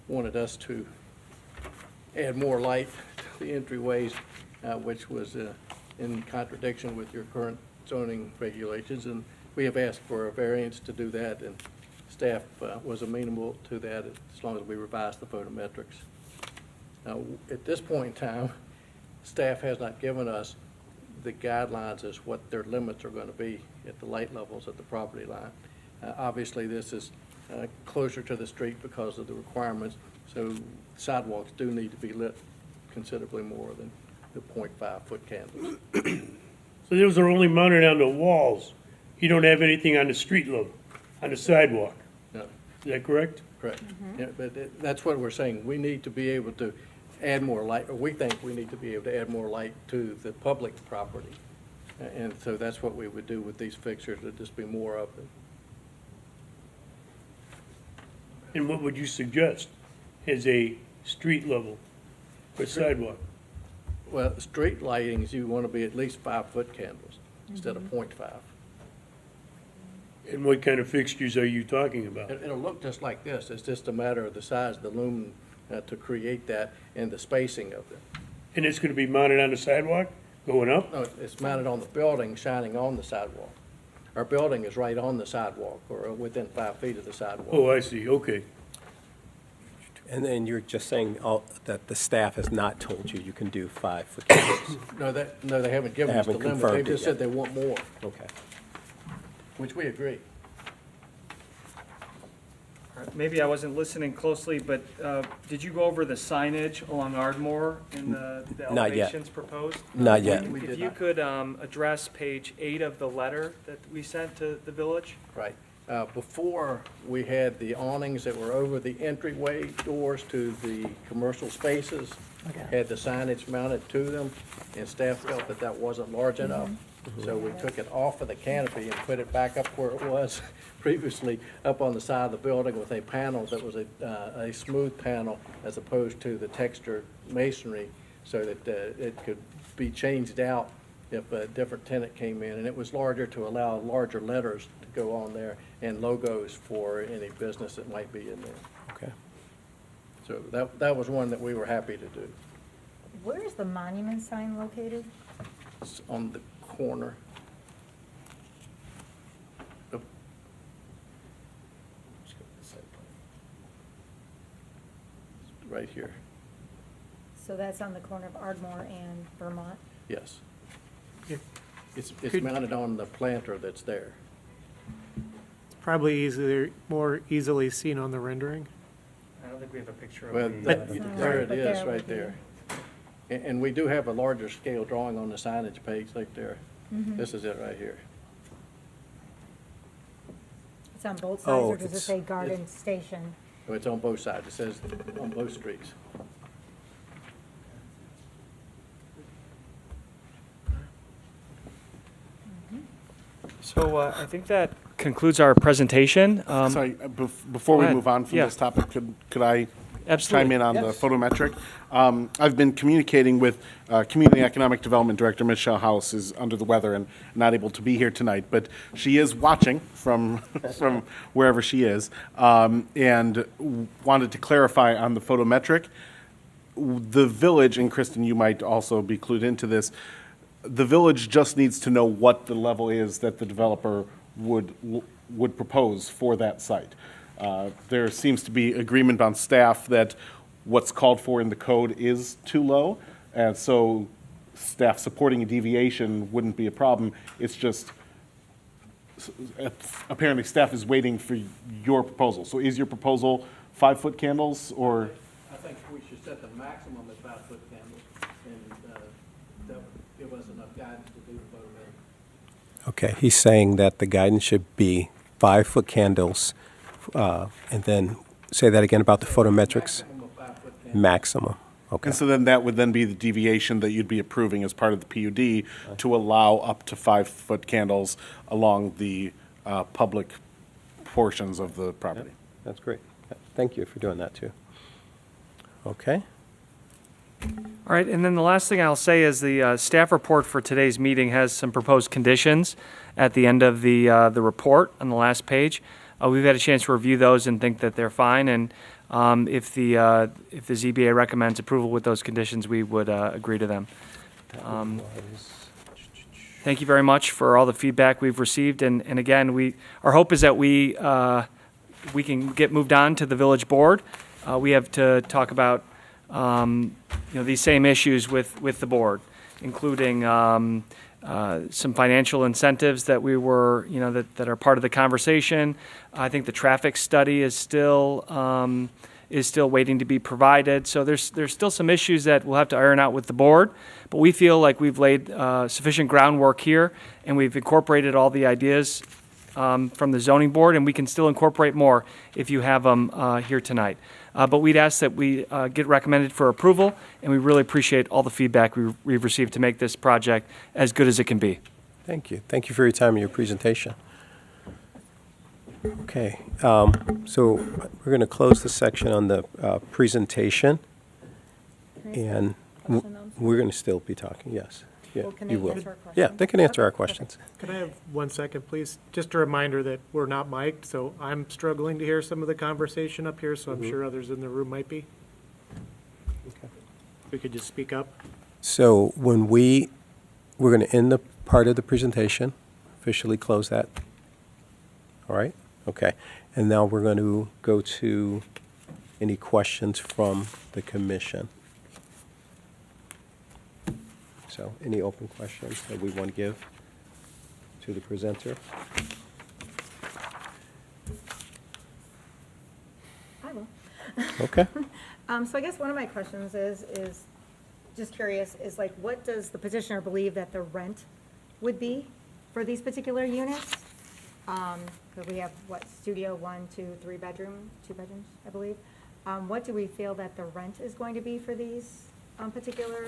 wanted us to add more light to the entryways, which was in contradiction with your current zoning regulations, and we have asked for a variance to do that, and staff was amenable to that as long as we revised the photometrics. Now, at this point in time, staff has not given us the guidelines as what their limits are going to be at the light levels at the property line. Obviously, this is closer to the street because of the requirements, so sidewalks do need to be lit considerably more than the 0.5-foot candles. So those are only mounted on the walls. You don't have anything on the street level, on the sidewalk. No, Is that correct? correct. Yeah, but that's what we're saying. We need to be able to add more light, or we think we need to be able to add more light to the public property. And so that's what we would do with these fixtures, there'd just be more of them. And what would you suggest as a street level for sidewalk? Well, street lightings, you want to be at least 5-foot candles instead of 0.5. And what kind of fixtures are you talking about? It'll look just like this. It's just a matter of the size of the lumen to create that and the spacing of them. And it's gonna be mounted on the sidewalk, going up? No, it's mounted on the building, shining on the sidewalk. Our building is right on the sidewalk, or within 5 feet of the sidewalk. Oh, I see, okay. And then you're just saying that the staff has not told you you can do 5-foot candles? No, they haven't given They us the haven't limit. confirmed They it just said yet. they want more, Okay. which we agree. All right, maybe I wasn't listening closely, but did you go over the signage along Ardmore and the Not yet. elevations proposed? Not yet. We If did you not. could address page 8 of the letter that we sent to the village? Right. Before, we had the awnings that were over the entryway doors to the commercial spaces, had the signage mounted to them, and staff felt that that wasn't large enough. So we took it off of the canopy and put it back up where it was previously, up on the side of the building with a panel that was a smooth panel as opposed to the textured masonry, so that it could be changed out if a different tenant came in. And it was larger to allow larger letters to go on there and logos for any business that might be in there. Okay. So that was one that we were happy to do. Where is the monument sign located? It's on the corner. of- let's go to the site plan. It's right here, So that's on the corner of Ardmore and Vermont? yes. Yeah. It's Could- mounted on the planter that's there. Probably more easily seen on the rendering. I don't think we have a picture of Well, the. there it But is, there it right would be. there. And we do have a larger scale drawing on the signage page right there. Mm-hmm. This is it right here. It's on both sides, Oh, or does it it's- say Garden Station? So it's on both sides. It says on both streets. So I think that concludes our presentation. Sorry, before we ahead. move on from Yeah. this topic, could I Absolutely. chime in on the Yes. photometric? I've been communicating with Community Economic Development Director Michelle House, is under the weather and not able to be here tonight, but she is watching from from wherever she is, and wanted to clarify on the photometric. The village, and Kristen, you might also be clued into this, the village just needs to know what the level is that the developer would propose for that site. There seems to be agreement on staff that what's called for in the code is too low, and so staff supporting a deviation wouldn't be a problem. It's just, apparently staff is waiting for your proposal. So is your proposal 5-foot candles, or? I think we should set the maximum at 5-foot candles, and that would give us enough guidance to do the photometric. Okay, he's saying that the guidance should be 5-foot candles, and then say that again about the photometrics. Maximum of 5-foot candles. Maximum, okay. And so then that would then be the deviation that you'd be approving as part of the PUD to allow up to 5-foot candles along the public portions of the property. That's great. Thank you for doing that, too. Okay, All right, and then the last thing I'll say is the staff report for today's meeting has some proposed conditions at the end of the report on the last page. We've had a chance to review those and think that they're fine, and if the ZBA recommends approval with those conditions, we would agree to them. Thank you very much for all the feedback we've received, and again, our hope is that we can get moved on to the village board. We have to talk about these same issues with the board, including some financial incentives that we were, that are part of the conversation. I think the traffic study is still waiting to be provided. So there's still some issues that we'll have to iron out with the board. But we feel like we've laid sufficient groundwork here, and we've incorporated all the ideas from the zoning board, and we can still incorporate more if you have them here tonight. But we'd ask that we get recommended for approval, and we really appreciate all the feedback we've received to make this project as good as it can be. thank you. Thank you for your time and your presentation. Okay, so we're going to close the section on the presentation, and we're going to still be talking, yes. Yeah, Well, can you they will. answer our Yeah, questions? they can answer our Okay, questions. Can I have 1 second, please? Just a reminder that we're not mic'd, so I'm struggling to hear some of the conversation up here, so I'm sure others in the room might be. If we could just speak up. So when we're going to end the part of the presentation, officially close that. All right? Okay. And now we're going to go to any questions from the commission. So any open questions that we want to give to the presenter? I will. Okay. So I guess one of my questions is just curious, is like, what does the petitioner believe that the rent would be for these particular units? Because we have, studio, 1, 2, 3 bedroom, 2 bedrooms, I believe. What do we feel that the rent is going to be for these particular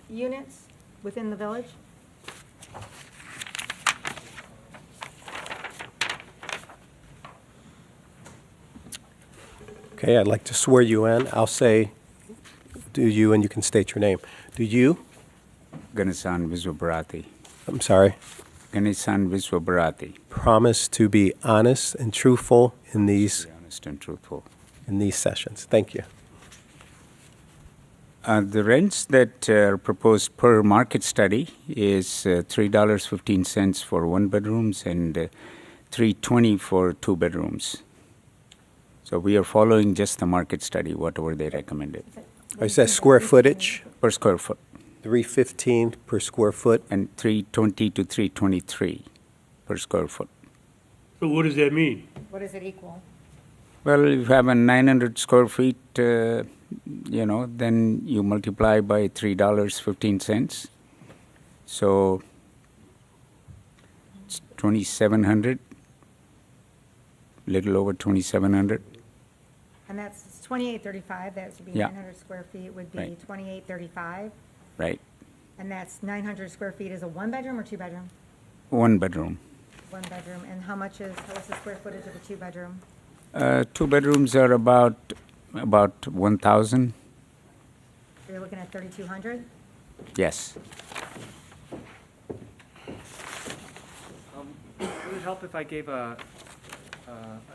units within the village? Okay, I'd like to swear you in. I'll say, do you, and you can state your name. Do you, Ganesan Viswabharati. I'm sorry, Ganesan Viswabharati. promise to be honest and truthful in these Be honest and truthful. sessions? Thank you. The rents that are proposed per market study is $3.15 for one bedrooms and $3.20 for two bedrooms. So we are following just the market study, whatever they recommended, Is that square footage? per square foot, $3.15 per square foot? and $3.20 to $3.23 per square foot. So what does that mean? What does it equal? Well, if you have a 900 square feet, then you multiply by $3.15. So it's 2,700, little over 2,700. And that's 2835, that would be Yeah. 900 square feet would be Right. 2835. Right, And that's 900 square feet is a one-bedroom or two-bedroom? one bedroom. One bedroom. And what's the square footage of a two-bedroom? Two bedrooms are about 1,000. You're looking at 3,200? Yes. Would it help if I gave a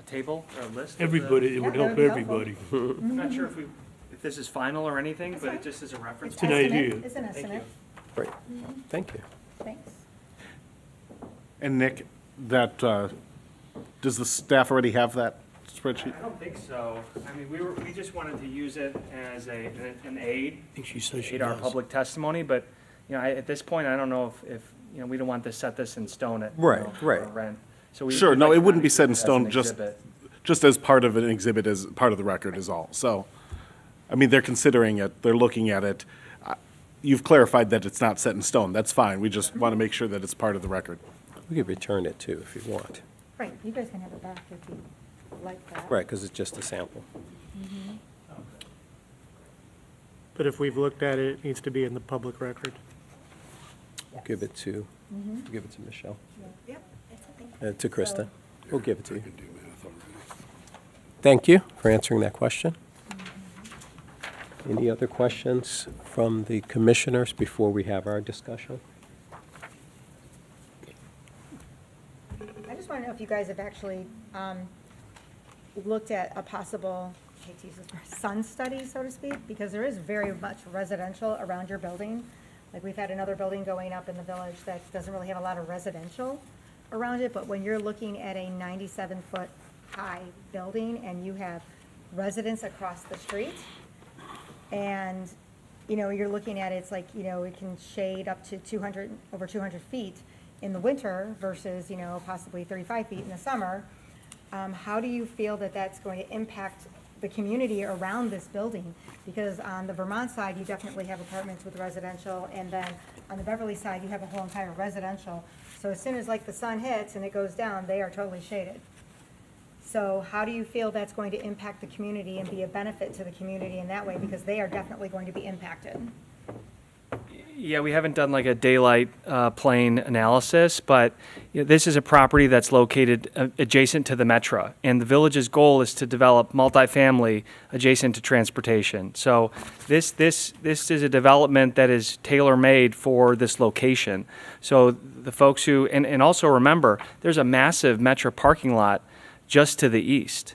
table or a list? of the- Everybody, it would Yeah, help that would be helpful. everybody. I'm not sure if this is final or anything, but it just is a reference. It's an idea. It's an estimate. Great, thank you. Thanks. And Nick, does the staff already have that spreadsheet? I don't think so. I mean, we just wanted to use it as an aid, I think she says she aid our does. public testimony, but, at this point, I don't know if we don't want to set this in stone at, Right, for right. rent. So we- Sure, we'd no, like it to wouldn't be use set in it as stone, an just exhibit. as part of an exhibit, as part of the record is all. So, I mean, they're considering it, they're looking at it. You've clarified that it's not set in stone, that's fine. We just want to make sure that it's part of the record. We could return it too if you want. Right, you guys can have it back if you like that. Right, because it's just a sample. But if we've looked at it, it needs to be in the public record. Give it to, give it to Michelle, Yep, it's okay. to Krista. We'll give it to you. Can do math already. Thank you for answering that question. Any other questions from the commissioners before we have our discussion? I just want to know if you guys have actually looked at a possible, I hate to use this word, sun study, so to speak, because there is very much residential around your building. Like, we've had another building going up in the village that doesn't really have a lot of residential around it, but when you're looking at a 97-foot high building and you have residents across the street, and, you're looking at it's like, it can shade up to over 200 feet in the winter versus, possibly 35 feet in the summer. How do you feel that that's going to impact the community around this building? Because on the Vermont side, you definitely have apartments with residential, and then on the Beverly side, you have a whole entire residential. So as soon as like the sun hits and it goes down, they are totally shaded. So how do you feel that's going to impact the community and be a benefit to the community in that way? Because they are definitely going to be impacted. Yeah, we haven't done like a daylight plane analysis, but this is a property that's located adjacent to the Metro, and the village's goal is to develop multifamily adjacent to transportation. So this is a development that is tailor-made for this location. So the folks who, and also remember, there's a massive Metro parking lot just to the east,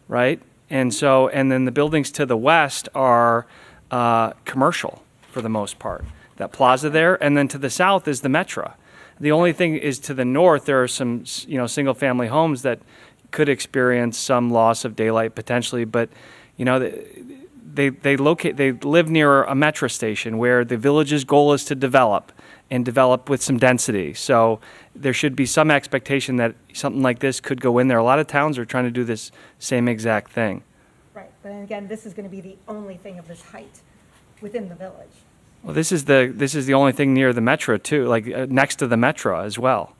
right? And then the buildings to the west are commercial for the most part. That plaza there, and then to the south is the Metro. The only thing is to the north, there are some, single-family homes that could experience some loss of daylight potentially, but, they live near a metro station where the village's goal is to develop with some density. So there should be some expectation that something like this could go in there. A lot of towns are trying to do this same exact thing. Right, but then again, this is going to be the only thing of this height within the village. Well, this is the only thing near the Metro too, like next to the Metro as well.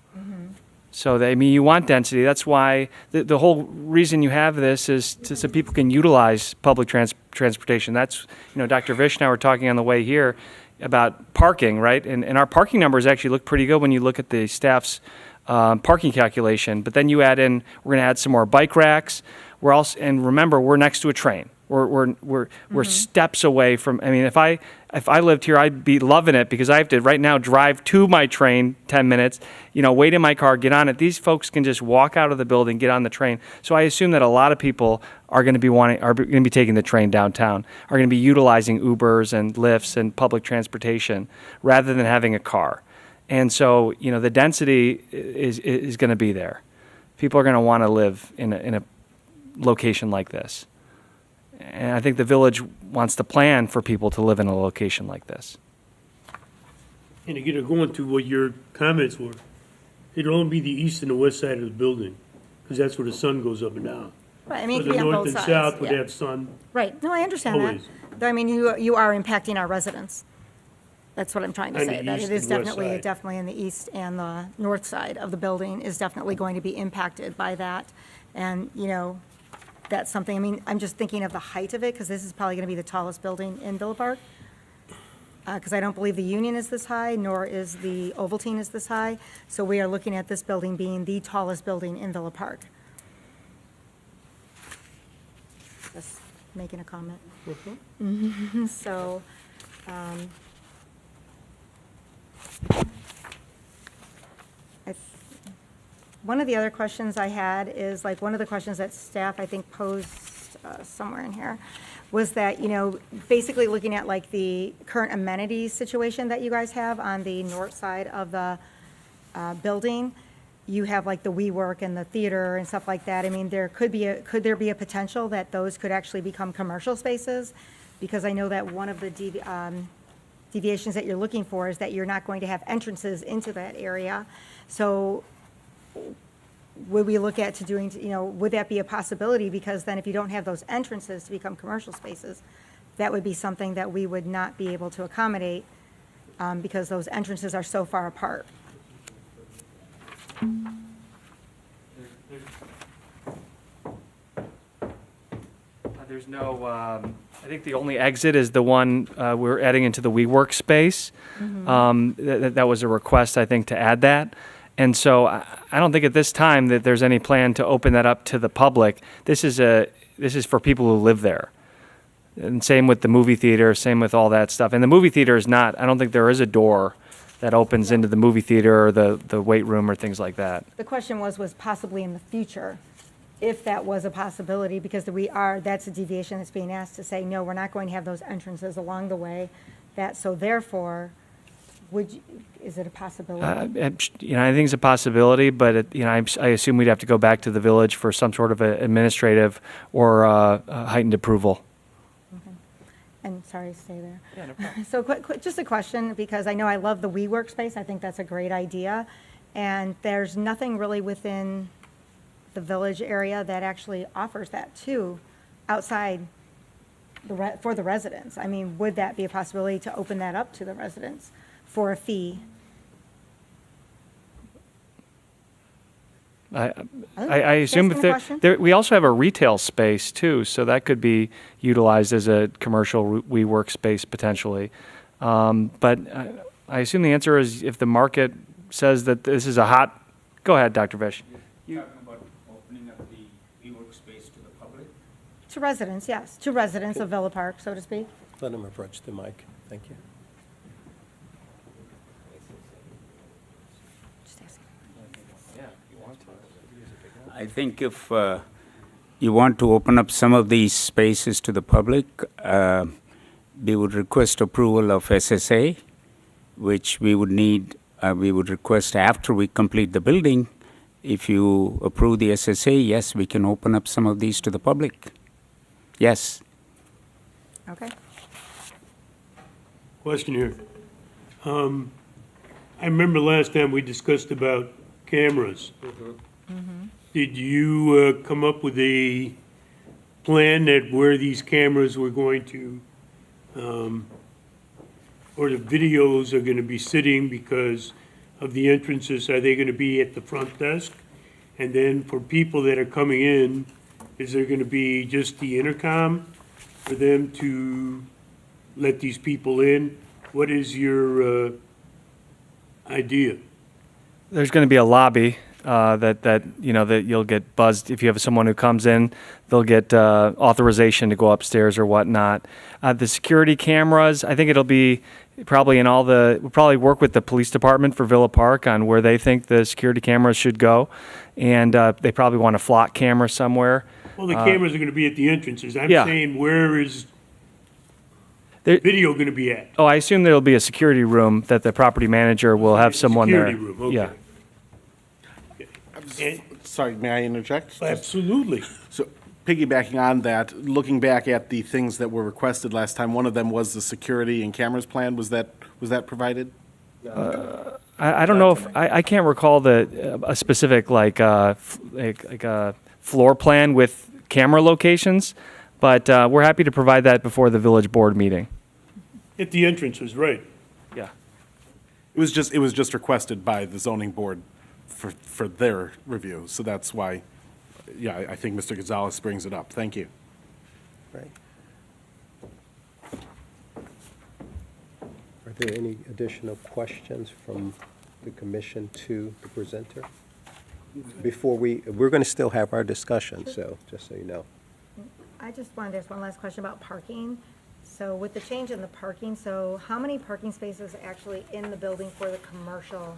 So you want density. That's why the whole reason you have this is so people can utilize public transportation. That's Dr. Vish and I were talking on the way here about parking, right? And our parking numbers actually look pretty good when you look at the staff's parking calculation. But then you add in, we're going to add some more bike racks. And remember, we're next to a train. We're steps away from. I mean, if I lived here, I'd be loving it because I have to right now drive to my train 10 minutes. Wait in my car, get on it. These folks can just walk out of the building, get on the train. So I assume that a lot of people are going to be taking the train downtown, are going to be utilizing Ubers and Lyfts and public transportation rather than having a car. And so, the density is going to be there. People are going to want to live in a location like this. And I think the village wants to plan for people to live in a location like this. And again, going to what your comments were, it'll only be the east and the west side of the building, because that's where the sun goes up and down. Right, I mean, it So could be the on north both and sides. south would yeah. have sun. Right, no, I understand that. Always. Though, I mean, you are impacting our residents. That's what I'm trying to On the say, that east it is and west side. definitely in the east and the north side of the building is definitely going to be impacted by that. And, that's something, I mean, I'm just thinking of the height of it, because this is probably going to be the tallest building in Villa Park. Because I don't believe the Union is this high, nor is the Ovaltine is this high. So we are looking at this building being the tallest building in Villa Park. Just making a comment. So, one of the other questions I had is, like, one of the questions that staff, I think, posed somewhere in here, was that, basically looking at, like, the current amenities situation that you guys have on the north side of the building. You have, like, the WeWork and the theater and stuff like that. I mean, could there be a potential that those could actually become commercial spaces? Because I know that one of the deviations that you're looking for is that you're not going to have entrances into that area. So would we look at doing, would that be a possibility? Because then if you don't have those entrances to become commercial spaces, that would be something that we would not be able to accommodate because those entrances are so far apart. There's no, I think the only exit is the one we're adding into the WeWork space. That was a request, I think, to add that. And so I don't think at this time that there's any plan to open that up to the public. This is for people who live there. And same with the movie theater, same with all that stuff. And the movie theater is not, I don't think there is a door that opens into the movie theater or the weight room or things like that. The question was possibly in the future, if that was a possibility, because that's a deviation that's being asked to say, no, we're not going to have those entrances along the way. So therefore, is it a possibility? I think it's a possibility, but I assume we'd have to go back to the village for some sort of administrative or heightened approval. Okay. And sorry, stay there. Yeah, no problem. So just a question, because I know I love the WeWork space. I think that's a great idea. And there's nothing really within the village area that actually offers that too, outside for the residents. I mean, would that be a possibility to open that up to the residents for a fee? I assume Asking a question? we also have a retail space too, so that could be utilized as a commercial WeWork space potentially. But I assume the answer is if the market says that this is a hot. Go ahead, Dr. Vish. Talking about opening up the WeWork space to the public? To residents, yes, to residents of Villa Park, so to speak. Let him approach the mic. Thank you. Just asking. I think if you want to open up some of these spaces to the public, we would request approval of SSA, which we would request after we complete the building. If you approve the SSA, yes, we can open up some of these to the public. Yes. Okay. Question here. I remember last time we discussed about cameras. Did you come up with a plan that where these cameras were going to, or the videos are going to be sitting because of the entrances? Are they going to be at the front desk? And then for people that are coming in, is there going to be just the intercom for them to let these people in? What is your idea? There's going to be a lobby that you'll get buzzed. If you have someone who comes in, they'll get authorization to go upstairs or whatnot. The security cameras, I think it'll be probably we'll probably work with the police department for Villa Park on where they think the security cameras should go. And they probably want a flock camera somewhere. Well, the cameras are gonna be at the entrances. I'm Yeah. saying, where is There- video gonna be at? Oh, I assume there'll be a security room that the property manager will have someone there. Security room, okay. Yeah. And- Sorry, may I interject? Absolutely. So piggybacking on that, looking back at the things that were requested last time, one of them was the security and cameras plan. Was that provided? I don't know if I can't recall a specific like a floor plan with camera locations, but we're happy to provide that before the village board meeting. At the entrances, right. Yeah. It was just requested by the zoning board for their review. So that's why, yeah, I think Mr. Gonzalez brings it up. Thank you. Right. Are there any additional questions from the commission to the presenter? Before we're going to still have our discussion, so just so you know. I just wanted to ask one last question about parking. So with the change in the parking, so how many parking spaces are actually in the building for the commercial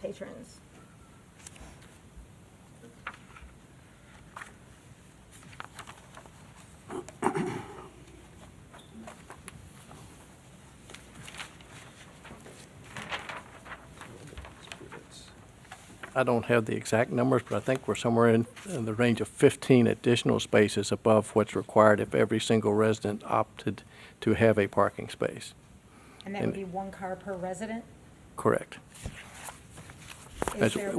patrons? I don't have the exact numbers, but I think we're somewhere in the range of 15 additional spaces above what's required if every single resident opted to have a parking space. And that would be one car per resident? Correct. Is That's there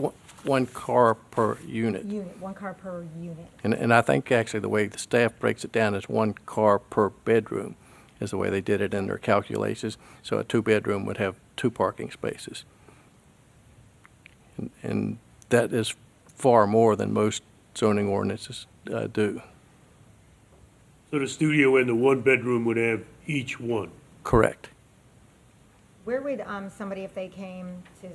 one car per unit. one car per unit? And I think actually the way the staff breaks it down is one car per bedroom is the way they did it in their calculations. So a two-bedroom would have 2 parking spaces. And that is far more than most zoning ordinances do. So the studio and the one-bedroom would have each one. Correct. Where would somebody, if they came to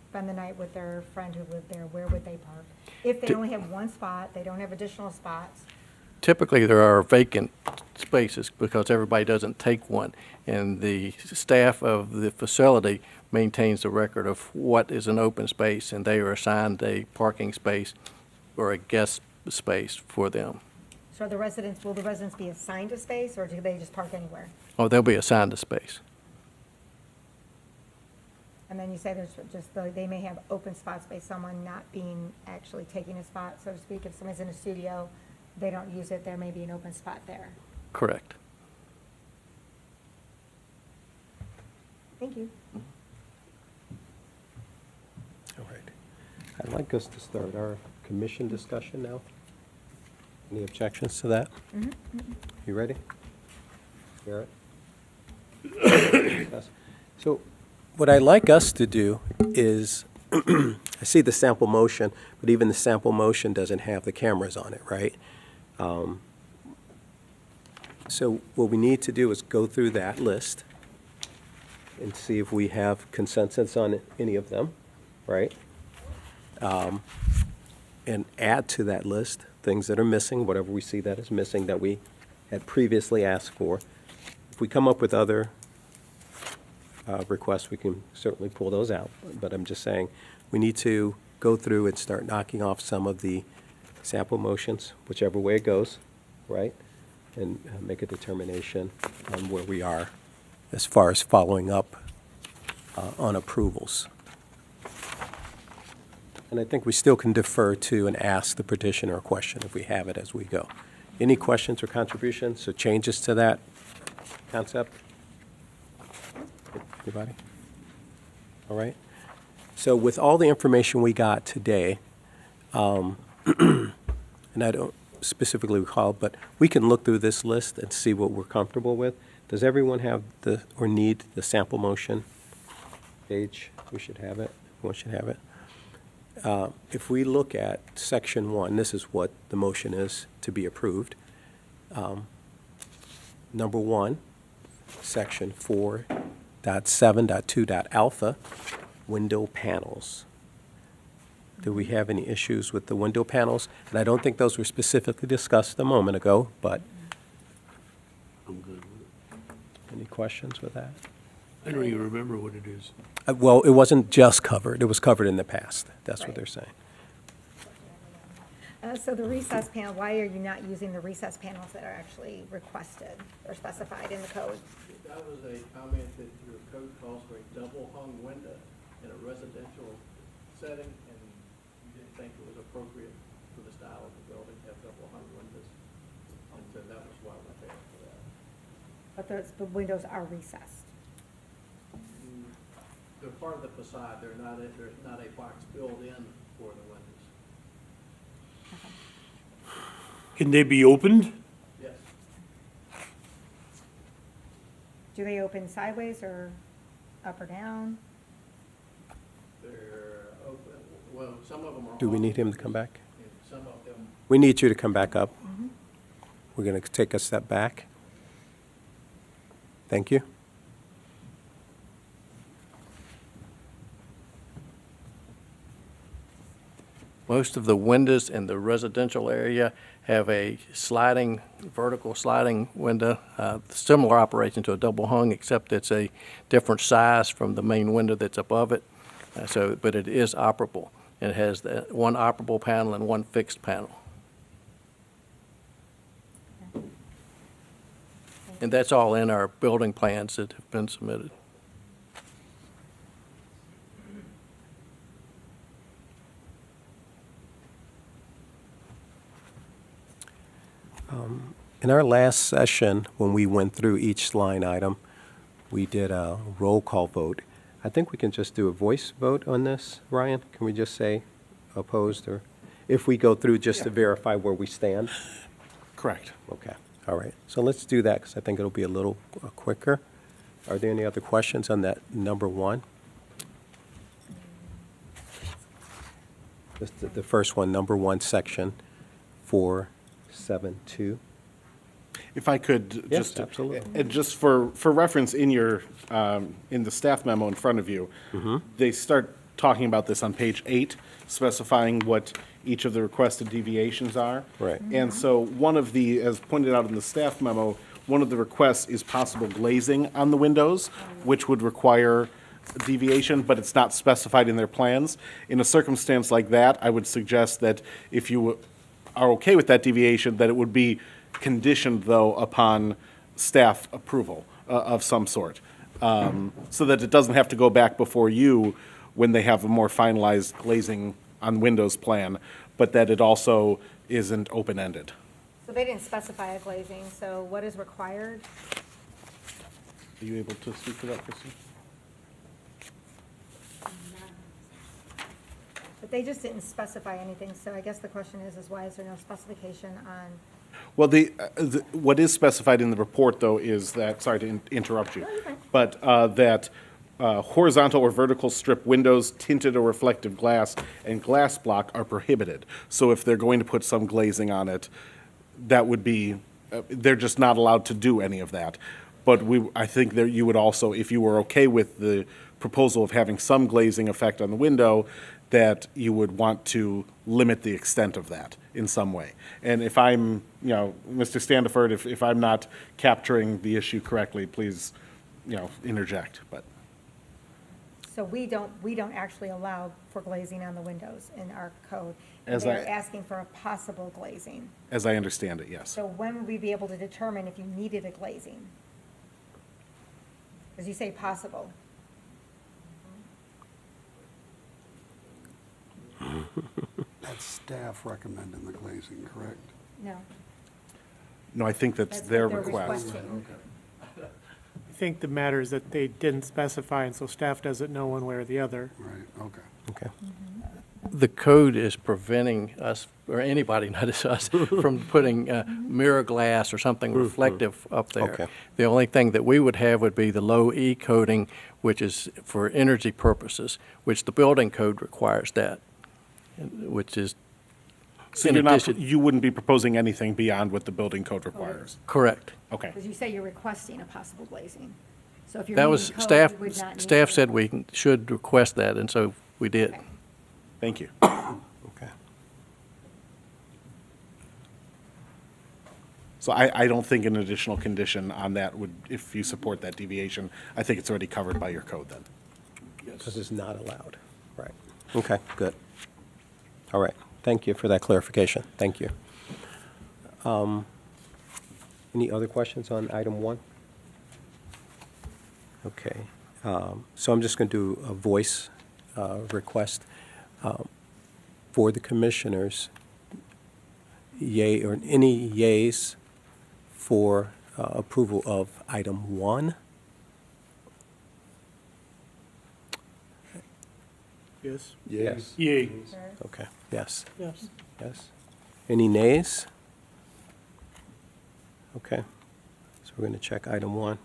spend the night with their friend who lived there, where would they park? If they only have one spot, they don't have additional spots, Typically, there are vacant spaces because everybody doesn't take one. And the staff of the facility maintains the record of what is an open space, and they are assigned a parking space or a guest space for them. so will the residents be assigned a space, or do they just park anywhere? Oh, they'll be assigned a space. And then you say they may have open spots by someone not actually taking a spot, so to speak. If someone's in a studio, they don't use it, there may be an open spot there. Correct. Thank you. All right. I'd like us to start our commission discussion now. Any objections to that? You ready? Garrett? Yes. So what I'd like us to do is, I see the sample motion, but even the sample motion doesn't have the cameras on it, right? So what we need to do is go through that list and see if we have consensus on any of them, right? And add to that list things that are missing, whatever we see that is missing that we had previously asked for. If we come up with other requests, we can certainly pull those out. But I'm just saying, we need to go through and start knocking off some of the sample motions, whichever way it goes, right? And make a determination on where we are as far as following up on approvals. And I think we still can defer to and ask the petitioner a question if we have it as we go. Any questions or contributions or changes to that concept? Anybody? All right. So with all the information we got today, and I don't specifically recall, but we can look through this list and see what we're comfortable with. Does everyone have or need the sample motion page? We should have it. Everyone should have it. If we look at section 1, this is what the motion is to be approved. Number 1, section 4.7.2.alpha, window panels. Do we have any issues with the window panels? And I don't think those were specifically discussed a moment ago, but I'm good with it. any questions with that? I don't even remember what it is. Well, it wasn't just covered, it was covered in the past. That's what Right. they're saying. So the recess panel, why are you not using the recess panels that are actually requested or specified in the code? That was a comment that your code calls for a double hung window in a residential setting, and you didn't think it was appropriate for the style of the building to have double hung windows. And so that was why we failed for that. But the windows are recessed. They're part of the facade, there's not a box built in for the windows. Can they be opened? Yes. Do they open sideways or up or down? They're open, well, some of them are. Do we off need him to windows, come back? and some of them, We need you to come back up. We're going to take a step back. Thank you. most of the windows in the residential area have a vertical sliding window, similar operation to a double hung, except it's a different size from the main window that's above it. But it is operable. It has one operable panel and one fixed panel. And that's all in our building plans that have been submitted. In our last session, when we went through each line item, we did a roll call vote. I think we can just do a voice vote on this, Ryan? Can we just say opposed, or if we go through just to verify where we stand? Correct. Okay, all right. So let's do that, because I think it'll be a little quicker. Are there any other questions on that number one? Just the first one, number one, section 472. If I could Yes, just, absolutely. and just for reference in your, in the staff memo in front of you, they start talking about this on page 8, specifying what each of the requested deviations are. Right. And so one of the, as pointed out in the staff memo, one of the requests is possible glazing on the windows, which would require deviation, but it's not specified in their plans. In a circumstance like that, I would suggest that if you are okay with that deviation, that it would be conditioned, though, upon staff approval of some sort, so that it doesn't have to go back before you when they have a more finalized glazing on windows plan, but that it also isn't open-ended. So they didn't specify a glazing, so what is required? Are you able to speak to that, Christine? But they just didn't specify anything, so I guess the question is why is there no specification on? Well, what is specified in the report, though, is that, sorry to interrupt you, but that horizontal or vertical strip windows, tinted or reflective glass, and glass block are prohibited. So if they're going to put some glazing on it, that would be, they're just not allowed to do any of that. But I think that you would also, if you were okay with the proposal of having some glazing effect on the window, that you would want to limit the extent of that in some way. And if I'm, Mr. Standiford, if I'm not capturing the issue correctly, please, interject, but. So we don't actually allow for glazing on the windows in our code. As They're I- asking for a possible glazing. As I understand it, yes. So when would we be able to determine if you needed a glazing? Because you say possible. That's staff recommending the glazing, correct? No. No, I think that's That's their what they're request. requesting. I think the matter is that they didn't specify, and so staff doesn't know one way or the other. Right, okay. Okay. The code is preventing us, or anybody, not just us, from putting mirror glass or something reflective up there. Okay. The only thing that we would have would be the low E coating, which is for energy purposes, which the building code requires that, which is So in you're not, addition. you wouldn't be proposing anything beyond what the building code requires? Correct. Okay. Because you say you're requesting a possible glazing. So if you're That meeting was, code, staff, you would not need staff to- said we should request that, and so we did. Okay. Thank you. Okay. So I don't think an additional condition on that would, if you support that deviation, I think it's already covered by your code then. Because it's not allowed. Right. Okay, good. All right. Thank you for that clarification. Thank you. Any other questions on item 1? Okay. So I'm just going to do a voice request for the commissioners. Yay, or any yays for approval of item 1? Yes? Yes. Yay. Okay, yes. Yes. Yes. Any nays? Okay, so we're going to check item 1.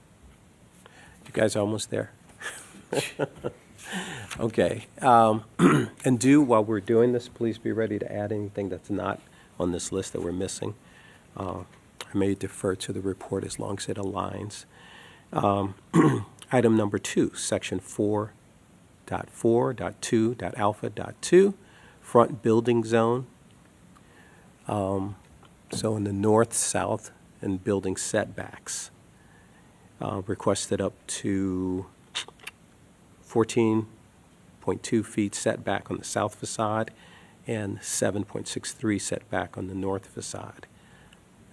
You guys are almost there. Okay, and while we're doing this, please be ready to add anything that's not on this list that we're missing. I may defer to the report as long as it aligns. Item number 2, section 4.4.2.alpha.2, front building zone. So in the north, south, and building setbacks, requested up to 14.2 feet setback on the south facade and 7.63 setback on the north facade.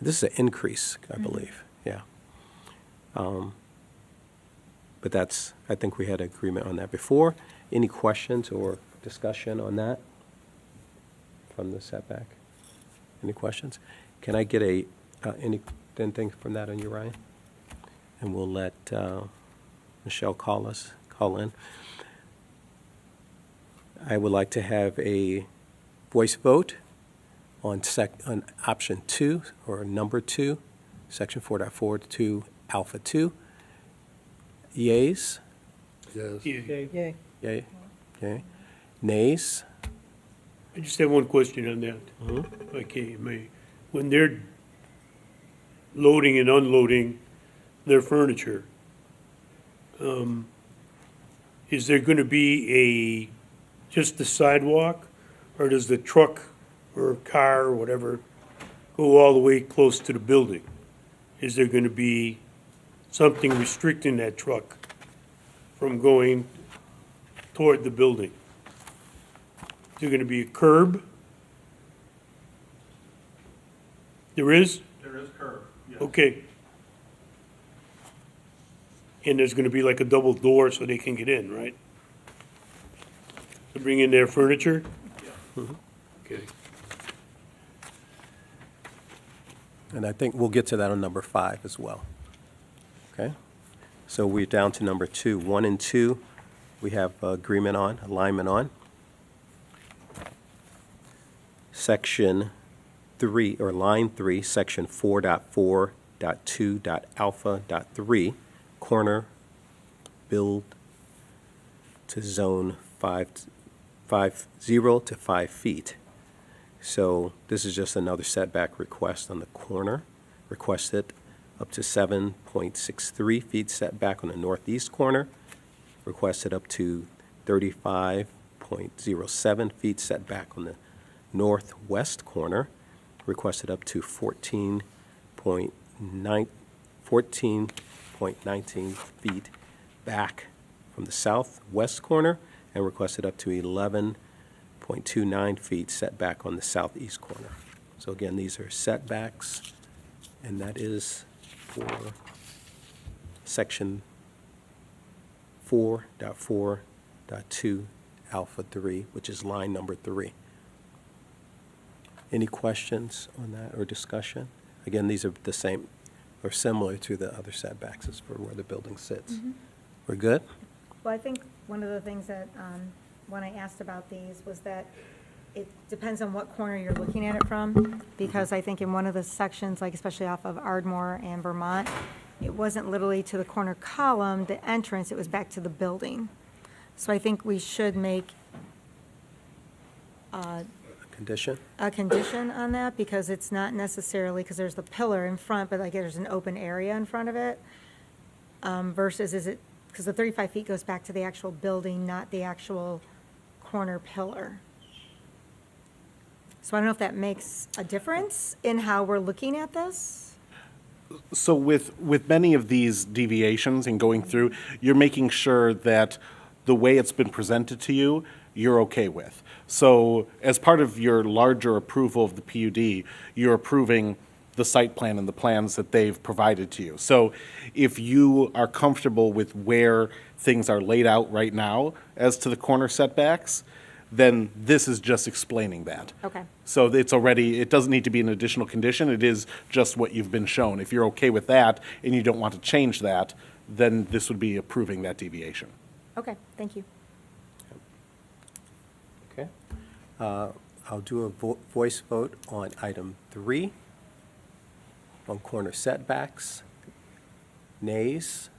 This is an increase, I believe, yeah. But that's, I think we had agreement on that before. Any questions or discussion on that from the setback? Any questions? Can I get anything from that on you, Ryan? And we'll let Michelle call in. I would like to have a voice vote on option 2, or number 2, section 4.4.2 alpha 2. Yeas? Yes. Yay. Yay. Yay? Okay. Nays? I just have one question on that. Okay, when they're loading and unloading their furniture, is there going to be just the sidewalk, or does the truck or car or whatever go all the way close to the building? Is there going to be something restricting that truck from going toward the building? Is there going to be a curb? There is? There is curb, yes. Okay. And there's going to be like a double door so they can get in, right? To bring in their furniture? Okay. And I think we'll get to that on number 5 as well. Okay? So we're down to number 2. 1 and 2, we have agreement on, alignment on. Section 3, or line 3, section 4.4.2.alpha.3, corner build to zone 50 to 5 feet. So this is just another setback request on the corner. Requested up to 7.63 feet setback on the northeast corner. Requested up to 35.07 feet setback on the northwest corner. Requested up to 14.19 feet back from the southwest corner, and requested up to 11.29 feet setback on the southeast corner. So again, these are setbacks, and that is for section 4.4.2 alpha 3, which is line number 3. Any questions on that or discussion? Again, these are the same or similar to the other setbacks as for where the building sits. We're good? Well, I think one of the things that, when I asked about these, was that it depends on what corner you're looking at it from, because I think in one of the sections, like especially off of Ardmore and Vermont, it wasn't literally to the corner column, the entrance, it was back to the building. So I think we should make Condition? a condition on that, because it's not necessarily, because there's the pillar in front, but like there's an open area in front of it, versus because the 35 feet goes back to the actual building, not the actual corner pillar. So I don't know if that makes a difference in how we're looking at this? So with many of these deviations and going through, you're making sure that the way it's been presented to you, you're okay with. So as part of your larger approval of the PUD, you're approving the site plan and the plans that they've provided to you. So if you are comfortable with where things are laid out right now as to the corner setbacks, then this is just explaining that. Okay. So it's already, it doesn't need to be an additional condition, it is just what you've been shown. If you're okay with that and you don't want to change that, then this would be approving that deviation. Okay, thank you. Okay. I'll do a voice vote on item 3, on corner setbacks. Nays?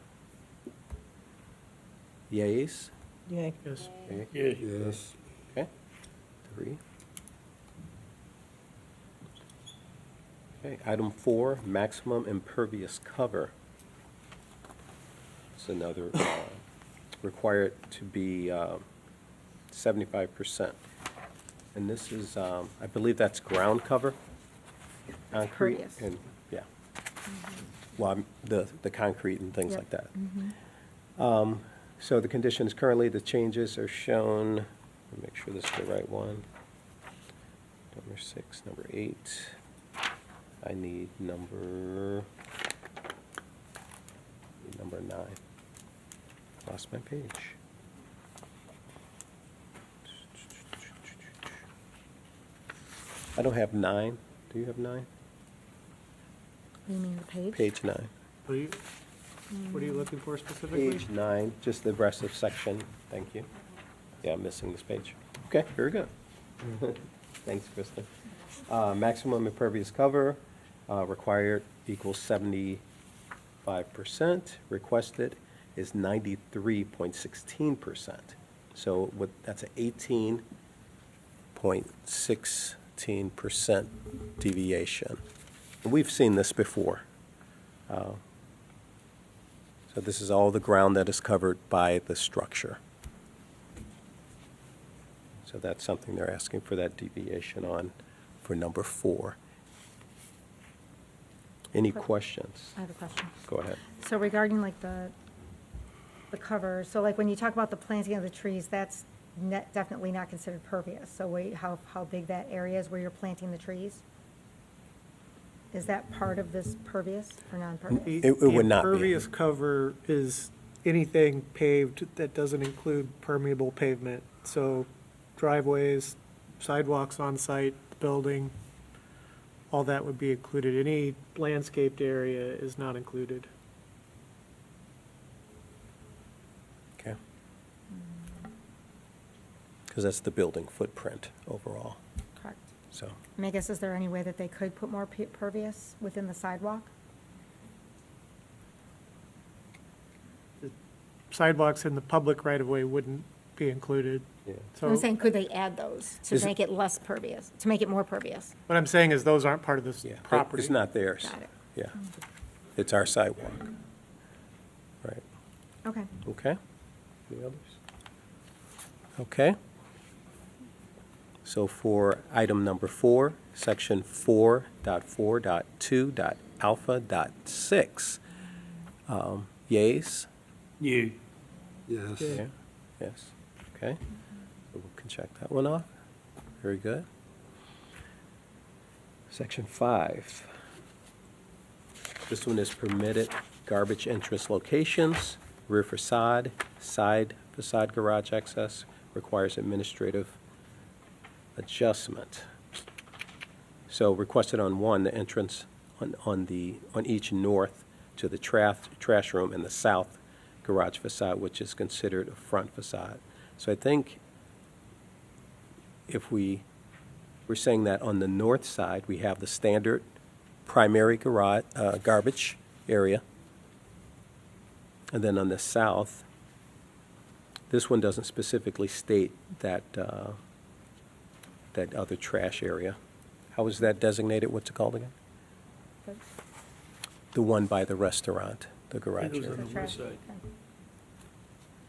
Yays? Yay. Yes. Yeah. Yes. Okay, 3. Okay, item 4, maximum impervious cover. It's another, require it to be 75%. And this is, I believe that's ground cover? Concrete Impervious. and, yeah. Well, the concrete and things Yep. like that. So the conditions currently, the changes are shown, let me make sure this is the right one. Number 6, number 8. I need number 9. Lost my page. I don't have 9. Do you have 9? You mean the page? Page 9. What are you looking for specifically? Page 9, just the rest of section, thank you. Yeah, I'm missing this page. Okay, very good. Thanks, Kristen. Maximum impervious cover, required equals 75%. Requested is 93.16%. So that's an 18.16% deviation. And we've seen this before. So this is all the ground that is covered by the structure. So that's something they're asking for that deviation on for number 4. Any questions? I have a question. Go ahead. So regarding like the cover, so like when you talk about the planting of the trees, that's definitely not considered pervious. So wait, how big that area is where you're planting the trees? Is that part of this pervious or non-pervious? It would not be. The impervious cover is anything paved that doesn't include permeable pavement. So driveways, sidewalks on site, building, all that would be included. Any landscaped area is not included. Okay. Because that's the building footprint overall, Correct. so. I mean, I guess, is there any way that they could put more pervious within the sidewalk? Sidewalks in the public right-of-way wouldn't be included. Yeah. So I'm saying, could they add those to Is it- make it less pervious, to make it more pervious? what I'm saying is those aren't part of this Yeah, but property. it's not theirs. Got it. Yeah. It's our sidewalk. Right. Okay. Okay. Any others? Okay. So for item number 4, section 4.4.2.alpha.6, yays? Yeah. Yes. Yeah. Yes. Okay. So we can check that one off. Very good. Section 5. This one is permitted garbage entrance locations, rear facade, side facade garage access, requires administrative adjustment. So requested on 1, the entrance on each north to the trash room and the south garage facade, which is considered a front facade. So I think if we're saying that on the north side, we have the standard primary garage, garbage area. And then on the south, this one doesn't specifically state that, that other trash area. How is that designated? What's it called again? The one by the restaurant, the garage It was area. on the west side.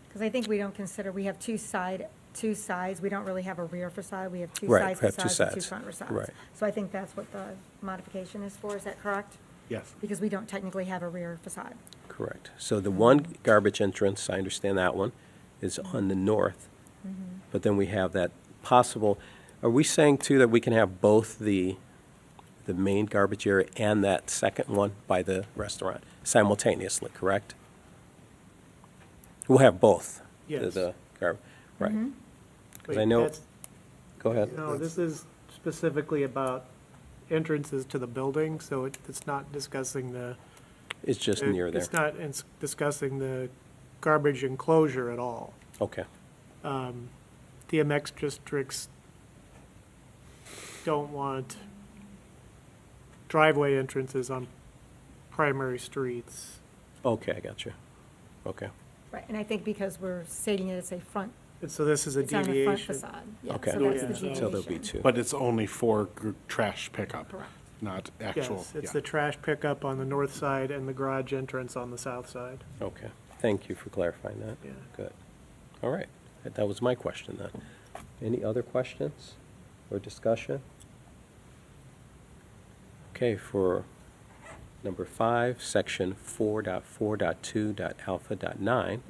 Because I think we don't consider, we have 2 side two sides. We don't really have a rear facade. We have two Right, sides we have two facades and two sides. front facades. Right. So I think that's what the modification is for. Is that correct? Yes. Because we don't technically have a rear facade. Correct. So the one garbage entrance, I understand that one, is on the north. But then we have that possible, are we saying too that we can have both the main garbage area and that second one by the restaurant simultaneously, correct? We'll have both. Yes. Right. Because I Wait, know, that's- go ahead. No, this is specifically about entrances to the building, so it's not discussing the. It's just near there. It's not discussing the garbage enclosure at all. Okay. DMX districts don't want driveway entrances on primary streets. Okay, I got you. Okay. Right, and I think because we're stating it as a front, And so this is a it's on the front deviation. facade. Yeah, Okay. So that's Yeah. the So deviation. So there'll be two. But it's only for trash pickup, Correct. not actual. Yes, it's yeah. the trash pickup on the north side and the garage entrance on the south side. Okay. Thank you for clarifying that. Yeah. Good. All right. That was my question then. Any other questions or discussion? Okay, for number 5, section 4.4.2.alpha.9,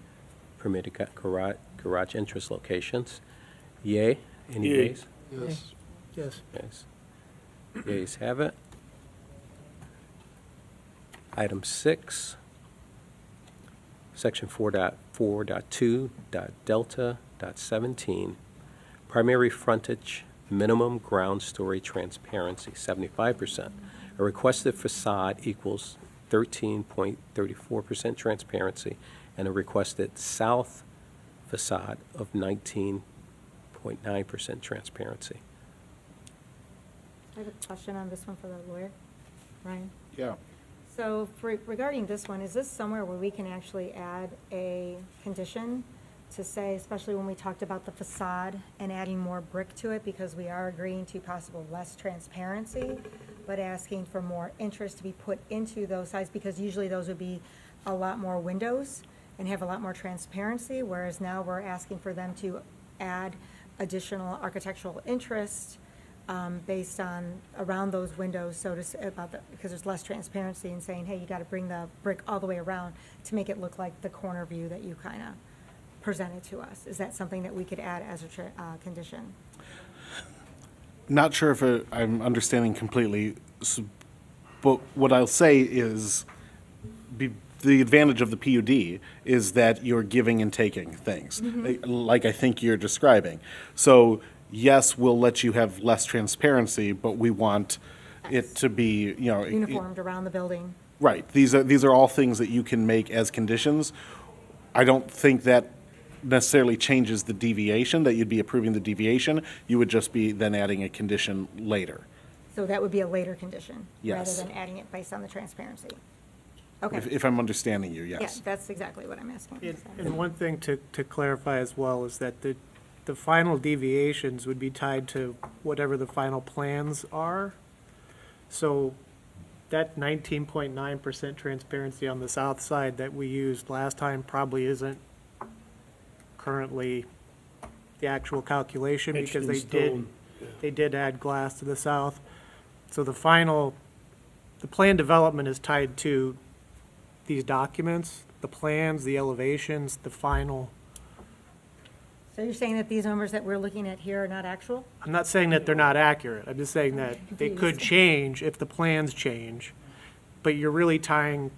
permitted garage entrance locations. Yay? Any Yay. yays? Yes. Yes. Yes. Yeas have it. Item 6, section 4.4.2.delta.17, primary frontage, minimum ground story transparency, 75%. A requested facade equals 13.34% transparency, and a requested south facade of 19.9% transparency. I have a question on this one for the lawyer, Ryan. Yeah. So regarding this one, is this somewhere where we can actually add a condition to say, especially when we talked about the facade and adding more brick to it, because we are agreeing to possible less transparency, but asking for more interest to be put into those sides, because usually those would be a lot more windows and have a lot more transparency, whereas now we're asking for them to add additional architectural interest based on, around those windows, so to say, because there's less transparency, and saying, hey, you got to bring the brick all the way around to make it look like the corner view that you kind of presented to us. Is that something that we could add as a condition? Not sure if I'm understanding completely, but what I'll say is the advantage of the PUD is that you're giving and taking things, like I think you're describing. So yes, we'll let you have less transparency, but we want it to be, Uniformed around the building? Right. These are all things that you can make as conditions. I don't think that necessarily changes the deviation, that you'd be approving the deviation. You would just be then adding a condition later. So that would be a later condition? Yes. Rather than adding it based on the transparency? Okay. If I'm understanding you, Yeah, yes. that's exactly what I'm asking. And one thing to clarify as well is that the final deviations would be tied to whatever the final plans are. So that 19.9% transparency on the south side that we used last time probably isn't currently the actual calculation, Etched because in stone. they did add glass to the south. So the plan development is tied to these documents, the plans, the elevations, the final. So you're saying that these numbers that we're looking at here are not actual? I'm not saying that they're not accurate. I'm just saying that they could change if the plans change. But you're really tying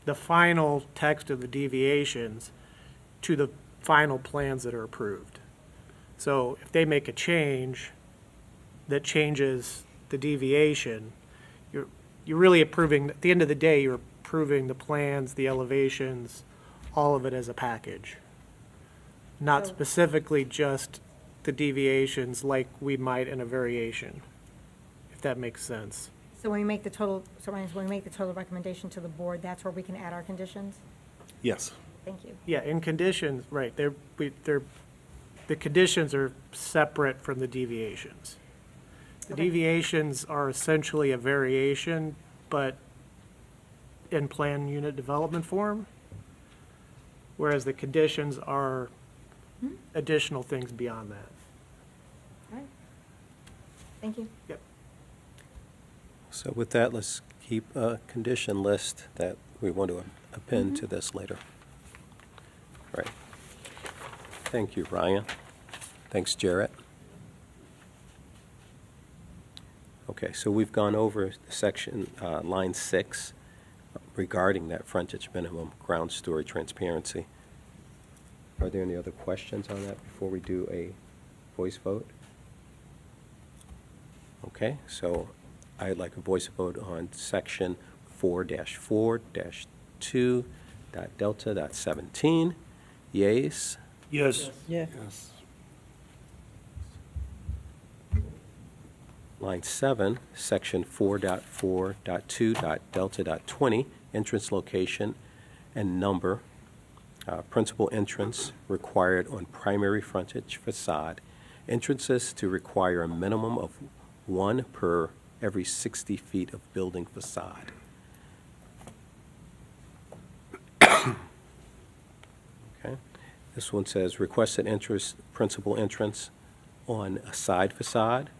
the final text of the deviations to the final plans that are approved. So if they make a change that changes the deviation, you're really approving, at the end of the day, you're approving the plans, the elevations, all of it as a package. Not So- specifically just the deviations like we might in a variation, if that makes sense. So when we make the total, when we make the total recommendation to the board, that's where we can add our conditions? Yes. Thank you. Yeah, in conditions, right, the conditions are separate from the deviations. The Okay. deviations are essentially a variation, but in plan unit development form, whereas the conditions are additional things beyond that. All right. Thank you. Yep. So with that, let's keep a condition list that we want to append to this later. Right. Thank you, Ryan. Thanks, Jarrett. Okay, so we've gone over section, line 6, regarding that frontage minimum ground story transparency. Are there any other questions on that before we do a voice vote? Okay, so I'd like a voice vote on section 4-4-2.delta.17. Yeas? Yes. Yeah. Yes. Line 7, section 4.4.2.delta.20, entrance location and number, principal entrance required on primary frontage facade, entrances to require a minimum of 1 per every 60 feet of building facade. Okay, this one says requested entrance, principal entrance on a side facade,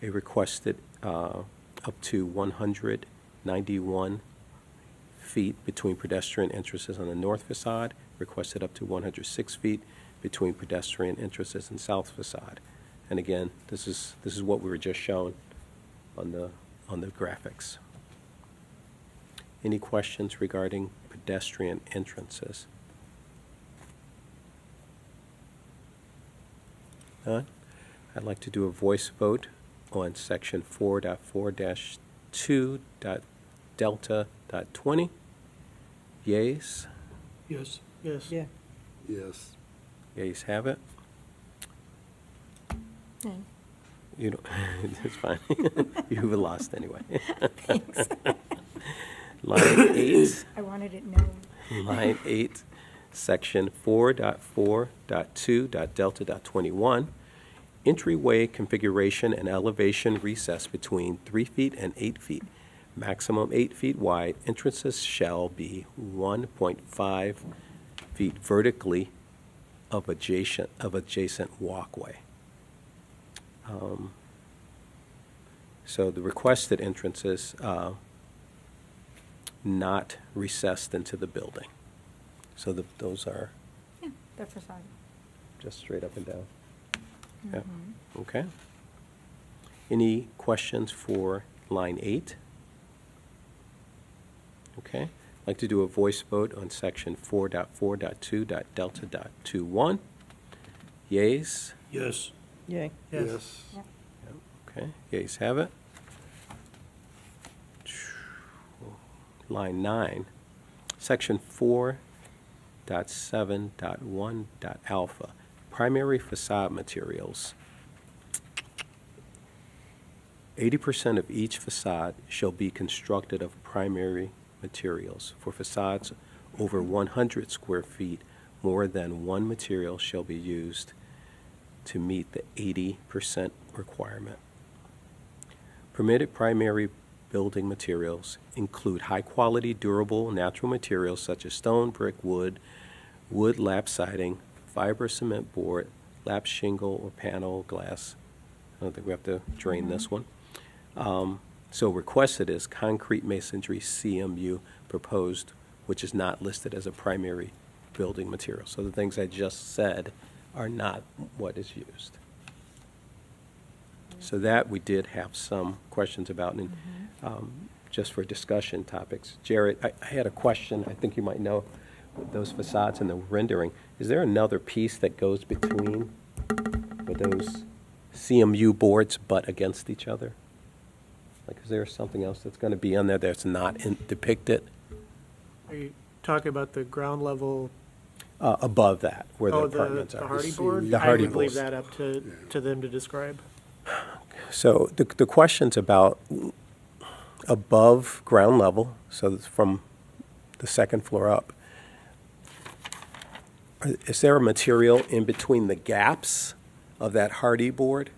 a requested up to 191 feet between pedestrian entrances on the north facade, requested up to 106 feet between pedestrian entrances and south facade. And again, this is what we were just shown on the graphics. Any questions regarding pedestrian entrances? None? I'd like to do a voice vote on section 4.4-2.delta.20. Yeas? Yes. Yes. Yeah. Yes. Yeas have it. You don't, it's fine. You've lost anyway. Thanks. Line 8. I wanted it known. Line 8, section 4.4.2.delta.21, entryway configuration and elevation recess between 3 feet and 8 feet, maximum 8 feet wide. Entrances shall be 1.5 feet vertically of adjacent walkway. So the requested entrances not recessed into the building. So those are Yeah, they're facade. just straight up and down. Yeah, okay. Any questions for line 8? Okay, I'd like to do a voice vote on section 4.4.2.delta.21. Yeas? Yes. Yay. Yes. Yep. Okay, yeas have it. Line 9, section 4.7.1.alpha, primary facade materials. 80% of each facade shall be constructed of primary materials. For facades over 100 square feet, more than one material shall be used to meet the 80% requirement. Permitted primary building materials include high-quality, durable, natural materials such as stone, brick, wood lap siding, fiber cement board, lap shingle or panel glass. I don't think we have to drain this one. So requested is concrete masonry CMU proposed, which is not listed as a primary building material. So the things I just said are not what is used. So that we did have some questions about, and just for discussion topics. Jared, I had a question, I think you might know, with those facades and the rendering. Is there another piece that goes between with those CMU boards but against each other? Like, is there something else that's going to be on there that's not depicted Are you talking about the ground level? above that, where the Oh, apartments the are? hardy board? The hardy I would leave boards. that up to them to describe. So the question's about above ground level, so it's from the second floor up. Is there a material in between the gaps of that hardy board?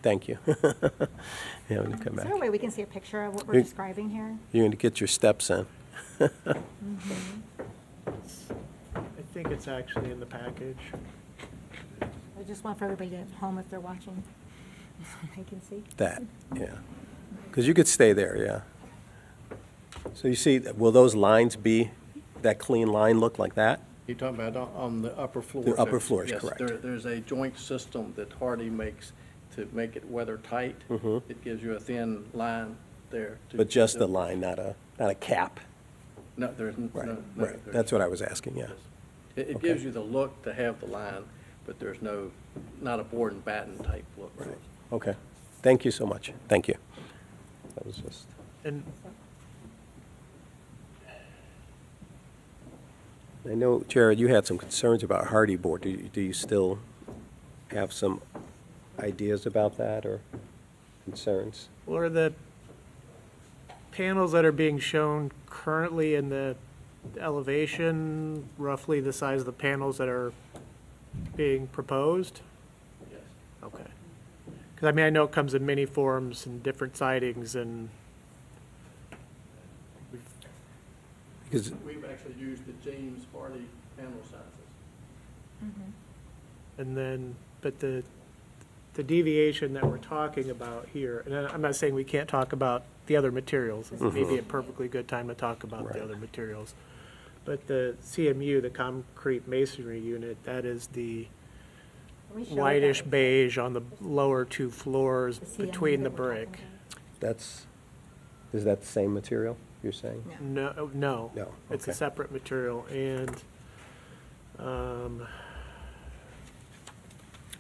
Thank you. Yeah, when you come Is back. there a way we can see a picture of what we're You- describing here? You're going to get your steps in. I think it's actually in the package. I just want for everybody to home if they're watching, they can see. That, yeah. Because you could stay there, yeah. So you see, will those lines be, that clean line look like that? You're talking about on the upper floors? The upper floors, Yes, correct. there's a joint system that Hardy makes to make it weather tight. It gives you a thin line there. But just the line, not a cap? No, there's no. Right, no, right. there's- That's what I was asking, yeah. It Okay. gives you the look to have the line, but there's not a board and batten type look. Right. Okay. Thank you so much. Thank you. That was just, And I know, Jared, you had some concerns about hardy board. Do you still have some ideas about that or concerns? what are the panels that are being shown currently in the elevation, roughly the size of the panels that are being proposed? Yes. Okay. Because, I mean, I know it comes in many forms and different sidings, and Because, We've actually used the James Hardy panel sizes. and then, but the deviation that we're talking about here, and I'm not saying we can't talk about the other materials. This may be a perfectly good time to talk about Right. the other materials. But the CMU, the concrete masonry unit, that is the Can we show what whitish that- beige on the lower two floors the CMU between the that we're talking brick. is that the same material you're saying? about? No, no. No, It's a okay. separate material, and,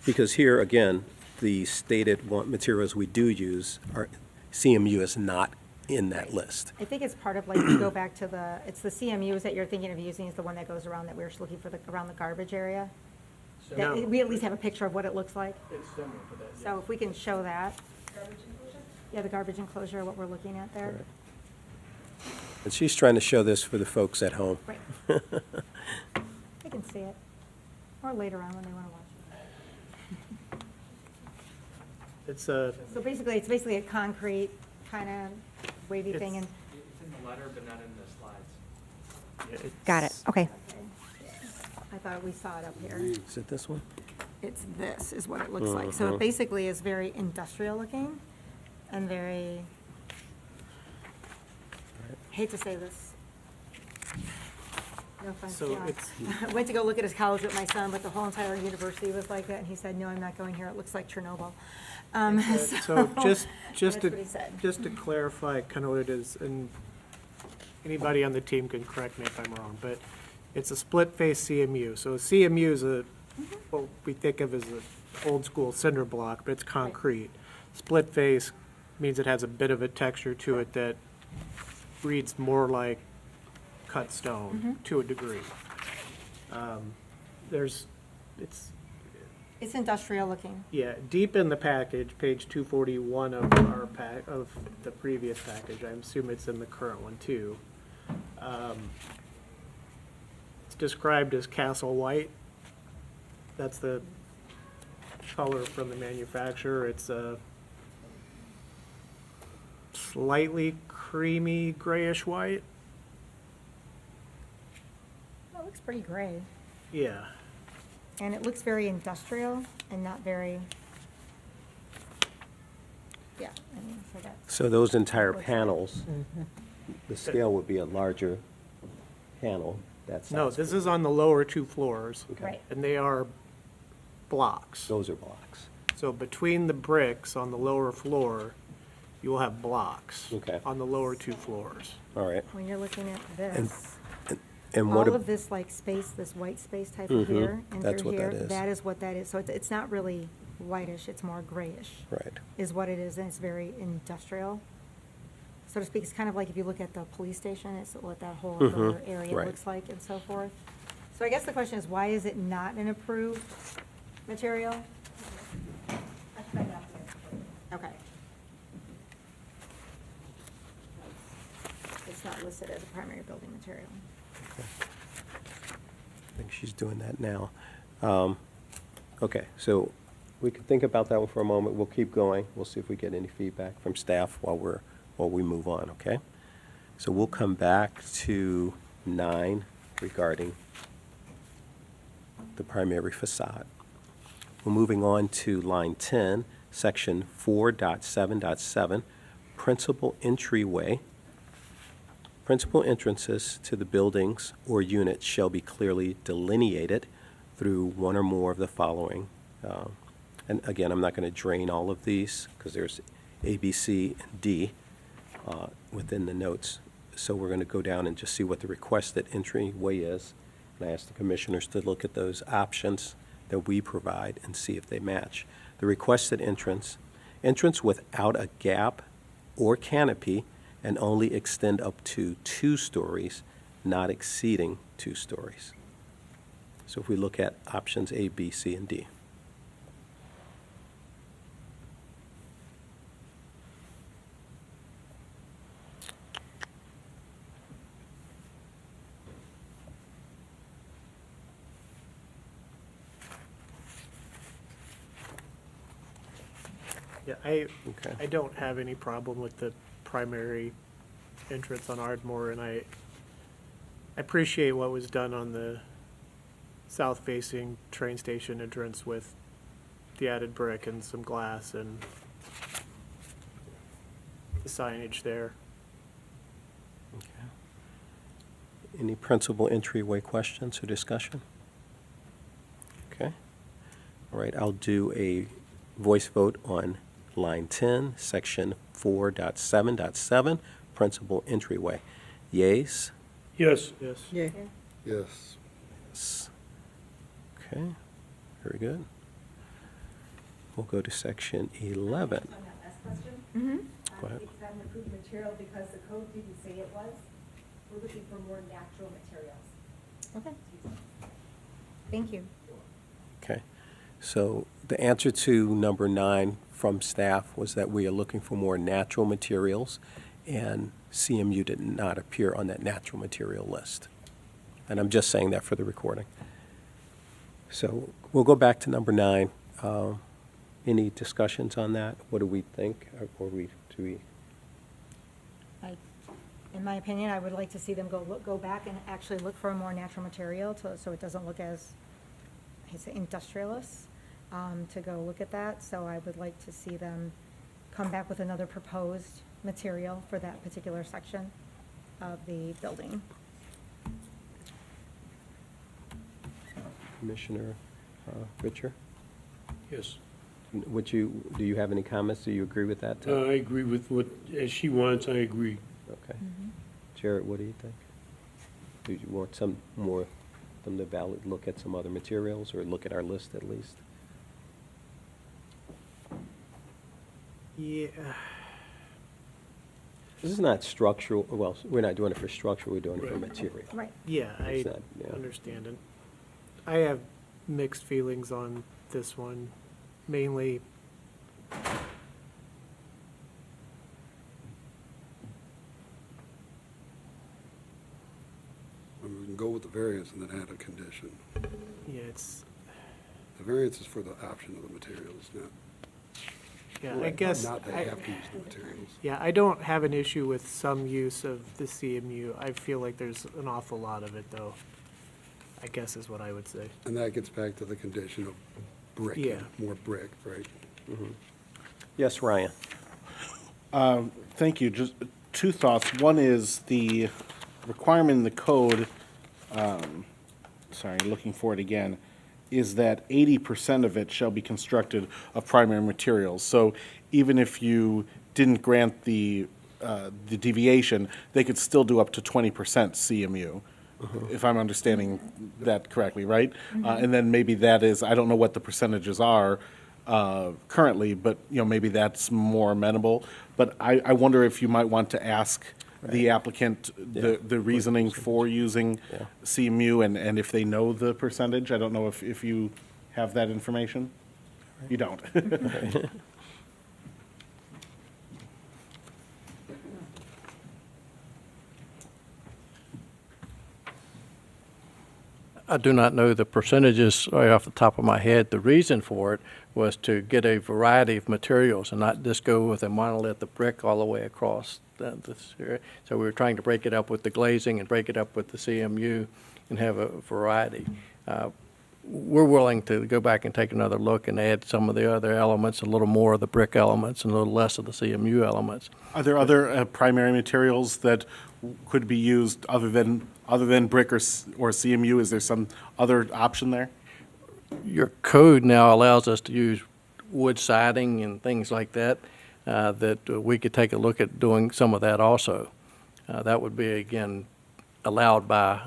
Because here, again, the stated materials we do use are, CMU is not in that list. I think it's part of, like, you go back to it's the CMUs that you're thinking of using is the one that goes around that we were just looking for around the garbage area. That- No. We at least have a picture of what it looks like. It's similar to that, yes. So if we can show that. Yeah, the garbage enclosure, what we're looking at there. And she's trying to show this for the folks at home. Right. They can see it, or later on when they want to watch it's a, it. So basically, it's basically a concrete kind of wavy thing, and, It's in the letter, but not in the slides. Got it, okay. I thought we saw it up here. Is it this one? It's this is what it looks like. So it basically is very industrial looking and very, hate to say this. No offense, So John. it's- I went to go look at his college with my son, but the whole entire university was like that, and he said, no, I'm not going here, it looks like Chernobyl. so just That's to, what he said. just to clarify kind of what it is, and anybody on the team can correct me if I'm wrong, but it's a split-face CMU. So a CMU is what we think of as an old-school cinder block, but it's concrete. Split-face means it has a bit of a texture to it that reads more like cut stone to a degree. It's industrial looking. Yeah, deep in the package, page 241 of our of the previous package, I assume it's in the current one too. It's described as Castle White. That's the color from the manufacturer. It's a slightly creamy grayish white. Oh, it looks pretty gray. Yeah. And it looks very industrial and not very, yeah, I mean, so that, So those entire panels, the scale would be a larger panel, that's. No, this is on the lower two floors. right. And they are blocks. Those are blocks. So between the bricks on the lower floor, you will have blocks. Okay. On the lower two floors. All right. When you're looking at this, And what, all of this like space, this white space type of here and That's through what here, that is. that is what that is. So it's not really whitish, it's more grayish. right, Is what it is, and it's very industrial, so to speak. It's kind of like if you look at the police station, it's what that whole upper area right. looks like and so forth. So I guess the question is, why is it not an approved material? Okay. It's not listed as a primary building material. I think she's doing that now. Okay, so we could think about that one for a moment. We'll keep going. We'll see if we get any feedback from staff while we move on, okay? So we'll come back to 9 regarding the primary facade. We're moving on to line 10, section 4.7.7, principal entryway. Principal entrances to the buildings or units shall be clearly delineated through one or more of the following. And again, I'm not going to drain all of these because there's A, B, C, and D within the notes. So we're going to go down and just see what the requested entryway is. And I ask the commissioners to look at those options that we provide and see if they match. The requested entrance without a gap or canopy and only extend up to 2 stories, not exceeding 2 stories. So if we look at options A, B, C, and D. Yeah, Okay. I don't have any problem with the primary entrance on Ardmore, and I appreciate what was done on the south-facing train station entrance with the added brick and some glass and the signage there. Any principal entryway questions or discussion? Okay. All right, I'll do a voice vote on line 10, section 4.7.7, principal entryway. Yeas? Yes. Yes. Yeah. Yes. Yes. Okay, very good. We'll go to section 11. On that last question? Go ahead. It's not an approved material because the code didn't say it was. We're looking for more natural materials. Okay. Thank you. Okay, so the answer to number 9 from staff was that we are looking for more natural materials, and CMU did not appear on that natural material list. And I'm just saying that for the recording. So we'll go back to number 9. Any discussions on that? What do we think? Or do we? In my opinion, I would like to see them go back and actually look for a more natural material so it doesn't look as, I say, industrialist, to go look at that. So I would like to see them come back with another proposed material for that particular section of the building. Commissioner Richer? Yes. Do you have any comments? Do you agree with that? I agree with what, as she wants, I agree. Okay. Jared, what do you think? Do you want some more, them to look at some other materials or look at our list at least? Yeah, This is not structural, well, we're not doing it for structure, we're doing it for Right. material. Right. yeah, I It's not, yeah. understand it. I have mixed feelings on this one, mainly We can go with the variance and then add a condition. yeah, it's, The variance is for the option of the materials, yeah, I guess, not they I- have to use the materials. yeah, I don't have an issue with some use of the CMU. I feel like there's an awful lot of it, though, I guess is what I would say. And that gets back to the condition of brick, Yeah. more brick, right? Yes, Ryan? Thank you. Just 2 thoughts. One is the requirement in the code, sorry, looking for it again, is that 80% of it shall be constructed of primary materials. So even if you didn't grant the deviation, they could still do up to 20% CMU, if I'm understanding that correctly, right? And then maybe that is, I don't know what the percentages are currently, but, maybe that's more amenable. But I wonder if you might want to ask the applicant the reasoning for using Yeah. CMU and if they know the percentage. I don't know if you have that information? You don't? I do not know the percentages right off the top of my head. The reason for it was to get a variety of materials and not just go with a monolith of brick all the way across this area. So we were trying to break it up with the glazing and break it up with the CMU and have a variety. we're willing to go back and take another look and add some of the other elements, a little more of the brick elements and a little less of the CMU elements. Are there other primary materials that could be used other than brick or CMU? Is there some other option there? Your code now allows us to use wood siding and things like that, that we could take a look at doing some of that also. That would be, again, allowed by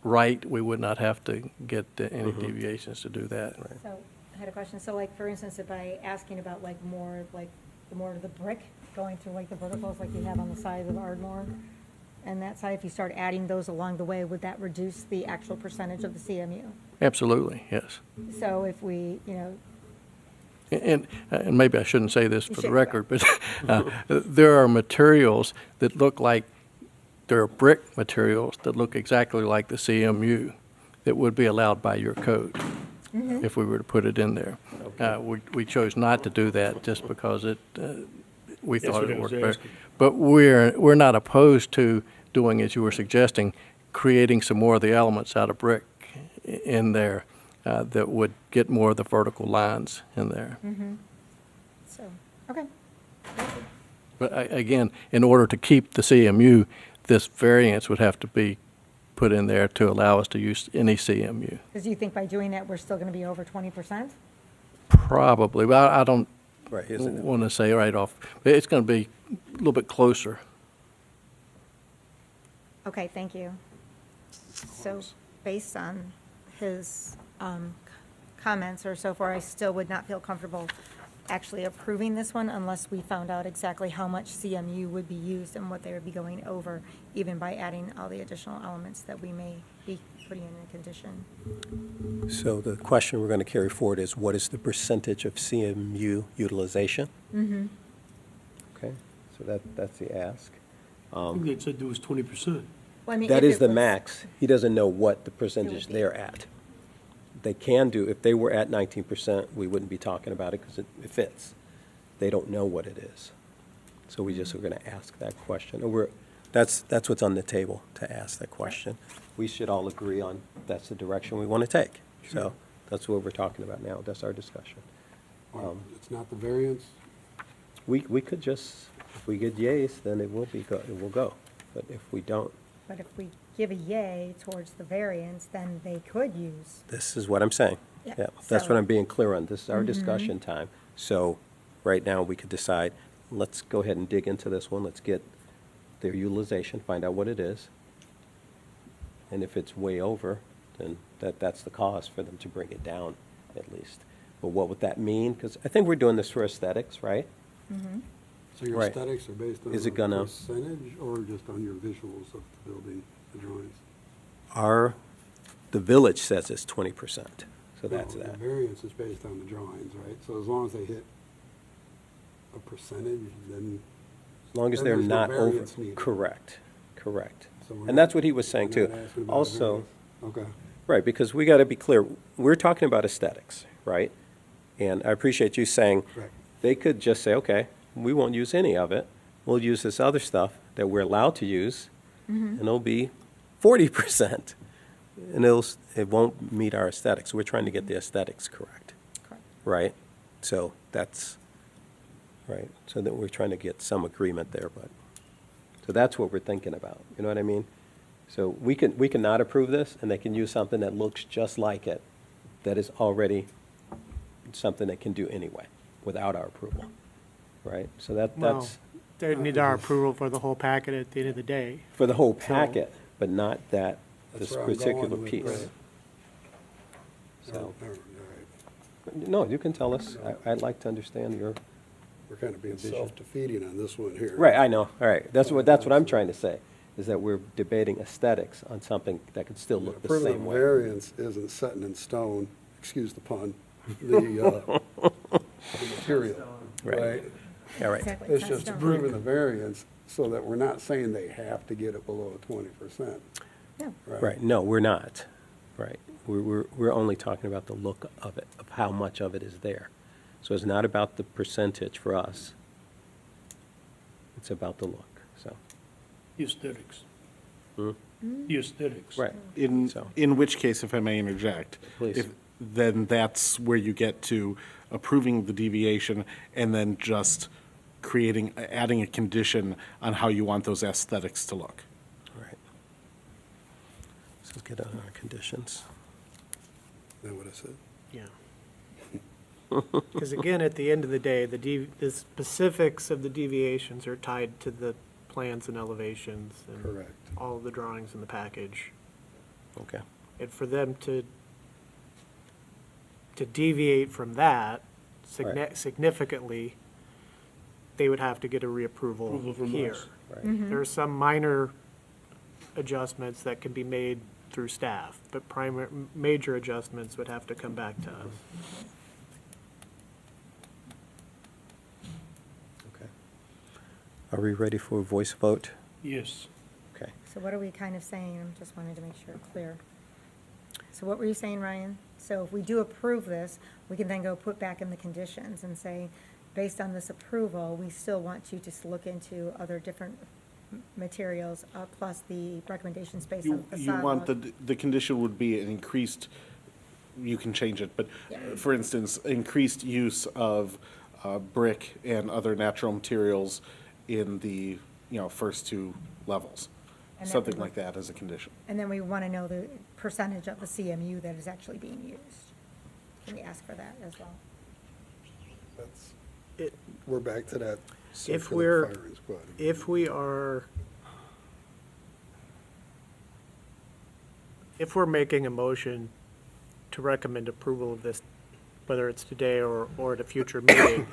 right. We would not have to get any deviations to do that. So I had a question. So like, for instance, if I asking about like more of the brick going through like the verticals like you have on the side of Ardmore and that side, if you start adding those along the way, would that reduce the actual percentage of the CMU? Absolutely, yes. So if we, And maybe I shouldn't say this for the should, record, but there are materials that look like, there are brick materials that look exactly like the CMU that would be allowed by your code if we were to put it in there. We chose not to do that just because we That's thought what it I was worked better. asking. But we're not opposed to doing, as you were suggesting, creating some more of the elements out of brick in there that would get more of the vertical lines in there. so, okay. But again, in order to keep the CMU, this variance would have to be put in there to allow us to use any CMU. Because you think by doing that, we're still going to be over 20%? Probably, but I don't Right, isn't it? want to say right off. But it's going to be a little bit closer. Okay, thank you. So based on his comments or so far, I still would not feel comfortable actually approving this one unless we found out exactly how much CMU would be used and what they would be going over, even by adding all the additional elements that we may be putting in a condition. So the question we're going to carry forward is, what is the percentage of CMU utilization? Okay, so that's the ask. I think they said it was 20%. Well, I mean, That if is it the was- max. He doesn't know what the percentage be. they're at. They can do, if they were at 19%, we wouldn't be talking about it because it fits. They don't know what it is. So we just are going to ask that question. And that's what's on the table, to ask that question. We should all agree on that's the direction we want to take. So that's what we're talking about now. That's our discussion. It's not the variance? We could just, if we get yays, then it will go. But if we don't, But if we give a yay towards the variance, then they could use. this is what I'm saying. Yeah, Yeah, that's so- what I'm being clear on. This is our discussion time. So right now, we could decide, let's go ahead and dig into this one. Let's get their utilization, find out what it is. And if it's way over, then that's the cause for them to bring it down, at least. But what would that mean? Because I think we're doing this for aesthetics, right? So your Right. aesthetics are based on Is it a gonna- percentage or just on your visuals of the building, the drawings? The village says it's 20%, so that's No, that. The variance is based on the drawings, right? So as long as they hit a percentage, then, As long as Then they're there's no not over. variance needed. Correct. so we're And not- that's what he was saying, we're too. not asking about a Also, variance. Okay. right, because we got to be clear, we're talking about aesthetics, right? And I appreciate you saying, Correct. they could just say, okay, we won't use any of it. We'll use this other stuff that we're allowed to use, and it'll be 40%. And it won't meet our aesthetics. We're trying to get the aesthetics correct, Correct. right? So that's, right, so that we're trying to get some agreement there, but, so that's what we're thinking about, you know what I mean? So we can not approve this, and they can use something that looks just like it, that is already something they can do anyway, without our approval, right? So Well, that's they need our approval for the whole packet at the end of the day. for the whole packet, but not this That's where I'm going particular with piece. this. So, All right. no, you can tell us. I'd like to understand your, We're kind of being self-defeating on this one here. right, I know, all right. That's what I'm trying to say, is that we're debating aesthetics on something that could still look the Approving same a way. variance isn't setting in stone, excuse the pun, the material, Right. right? All right, Exactly. It's That's just done. approving the variance so that we're not saying they have to get it below 20%. Yeah. right, no, we're not, right. We're only talking about the look of it, of how much of it is there. So it's not about the percentage for us. It's about the look, so. Aesthetics. the aesthetics. Right. In, So- in which case, if I may interject, Please. then that's where you get to approving the deviation and then just adding a condition on how you want those aesthetics to look. Right. So let's get on our conditions. Is that what I said? Yeah. Because again, at the end of the day, the specifics of the deviations are tied to the plans and elevations and Correct. all of the drawings in the package. Okay. And for them to deviate from that Right. significantly, they would have to get a Approval reapproval from here. us. Right. There are some minor adjustments that can be made through staff, but major adjustments would have to come back to us. Okay. Are we ready for a voice vote? Yes. Okay. So what are we kind of saying? I just wanted to make sure it's clear. So what were you saying, Ryan? So if we do approve this, we can then go put back in the conditions and say, based on this approval, we still want you to look into other different materials, plus the recommendations based on You facade. want look. the condition would be an increased, you can change it, but Yeah. for instance, increased use of brick and other natural materials in the, first two levels. And that Something would like that as a condition. And then we want to know the percentage of the CMU that is actually being used. Can we ask for that as well? That's, It- we're back to that If circular we're, firing squad. if we are, if we're making a motion to recommend approval of this, whether it's today or at a future meeting,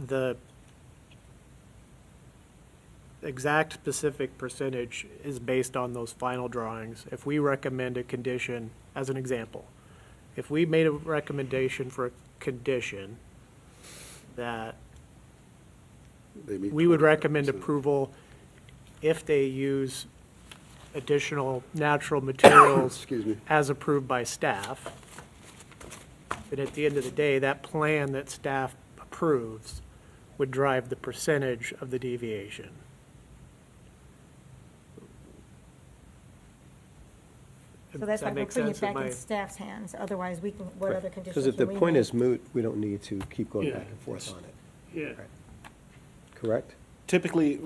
the exact specific percentage is based on those final drawings. If we recommend a condition, as an example, if we made a recommendation for a condition that They meet we would recommend 25%. approval if they use additional natural materials Excuse me. as approved by staff. And at the end of the day, that plan that staff approves would drive the percentage of the deviation. So that's Does why that we're make putting it sense? back in staff's hands. Otherwise, we can, what other conditions Because if the can we point make? is moot, we don't need to keep going Yeah. back and forth on it. Yeah. Correct? Typically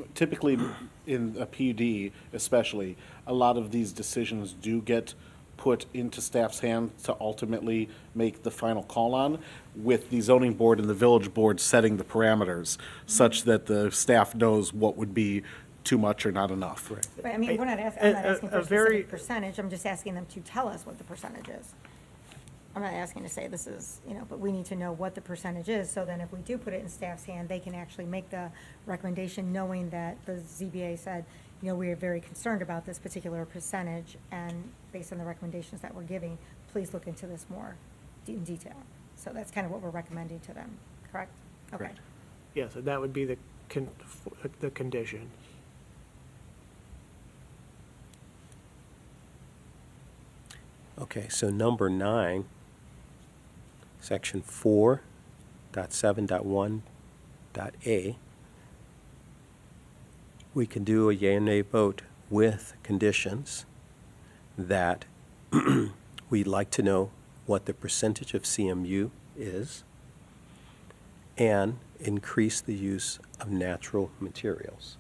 in a PUD especially, a lot of these decisions do get put into staff's hands to ultimately make the final call on, with the zoning board and the village board setting the parameters such that the staff knows what would be too much or not enough. Right. But I mean, I'm not asking for a a very- specific percentage, I'm just asking them to tell us what the percentage is. I'm not asking to say this is, but we need to know what the percentage is, so then if we do put it in staff's hand, they can actually make the recommendation knowing that the ZBA said, we are very concerned about this particular percentage, and based on the recommendations that we're giving, please look into this more in detail. So that's kind of what we're recommending to them, correct? Okay. Correct. Yes, and that would be the condition. Okay, so number 9, section 4.7.1.a, we can do a yea or nay vote with conditions that we'd like to know what the percentage of CMU is and increase the use of natural materials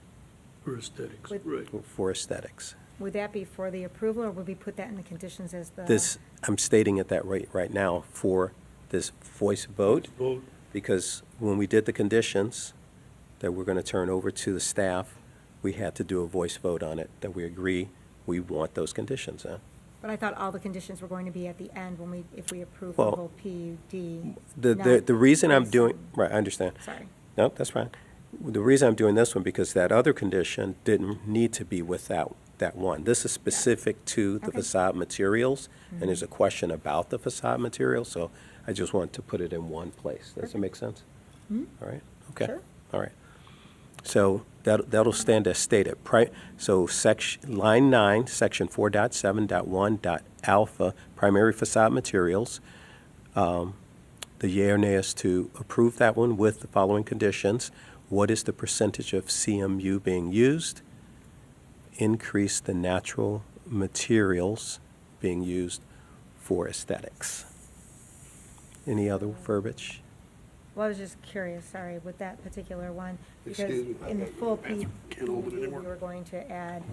For aesthetics, With- right. for aesthetics. Would that be for the approval, or would we put that in the conditions as the? This, I'm stating it that right now for this voice vote, Vote. because when we did the conditions that we're going to turn over to the staff, we had to do a voice vote on it, that we agree we want those conditions, huh? But I thought all the conditions were going to be at the end when if we approve the Well, whole PUD. The reason I'm based doing, on- right, I understand. Sorry. No, that's fine. The reason I'm doing this one, because that other condition didn't need to be with that one. This is specific to the Okay. facade materials, and there's a question about the facade materials, so I just want to put it in one place. Does it make sense? All right, okay. Sure. All right. So that'll stand as stated. So line 9, section 4.7.1.alpha, primary facade materials. The yea or nay is to approve that one with the following conditions. What is the percentage of CMU being used? increase the natural materials being used for aesthetics. Any other verbiage? Well, I was just curious, sorry, with that particular one, because Excuse me. in the full Can't open it PUD, we anymore. were going to add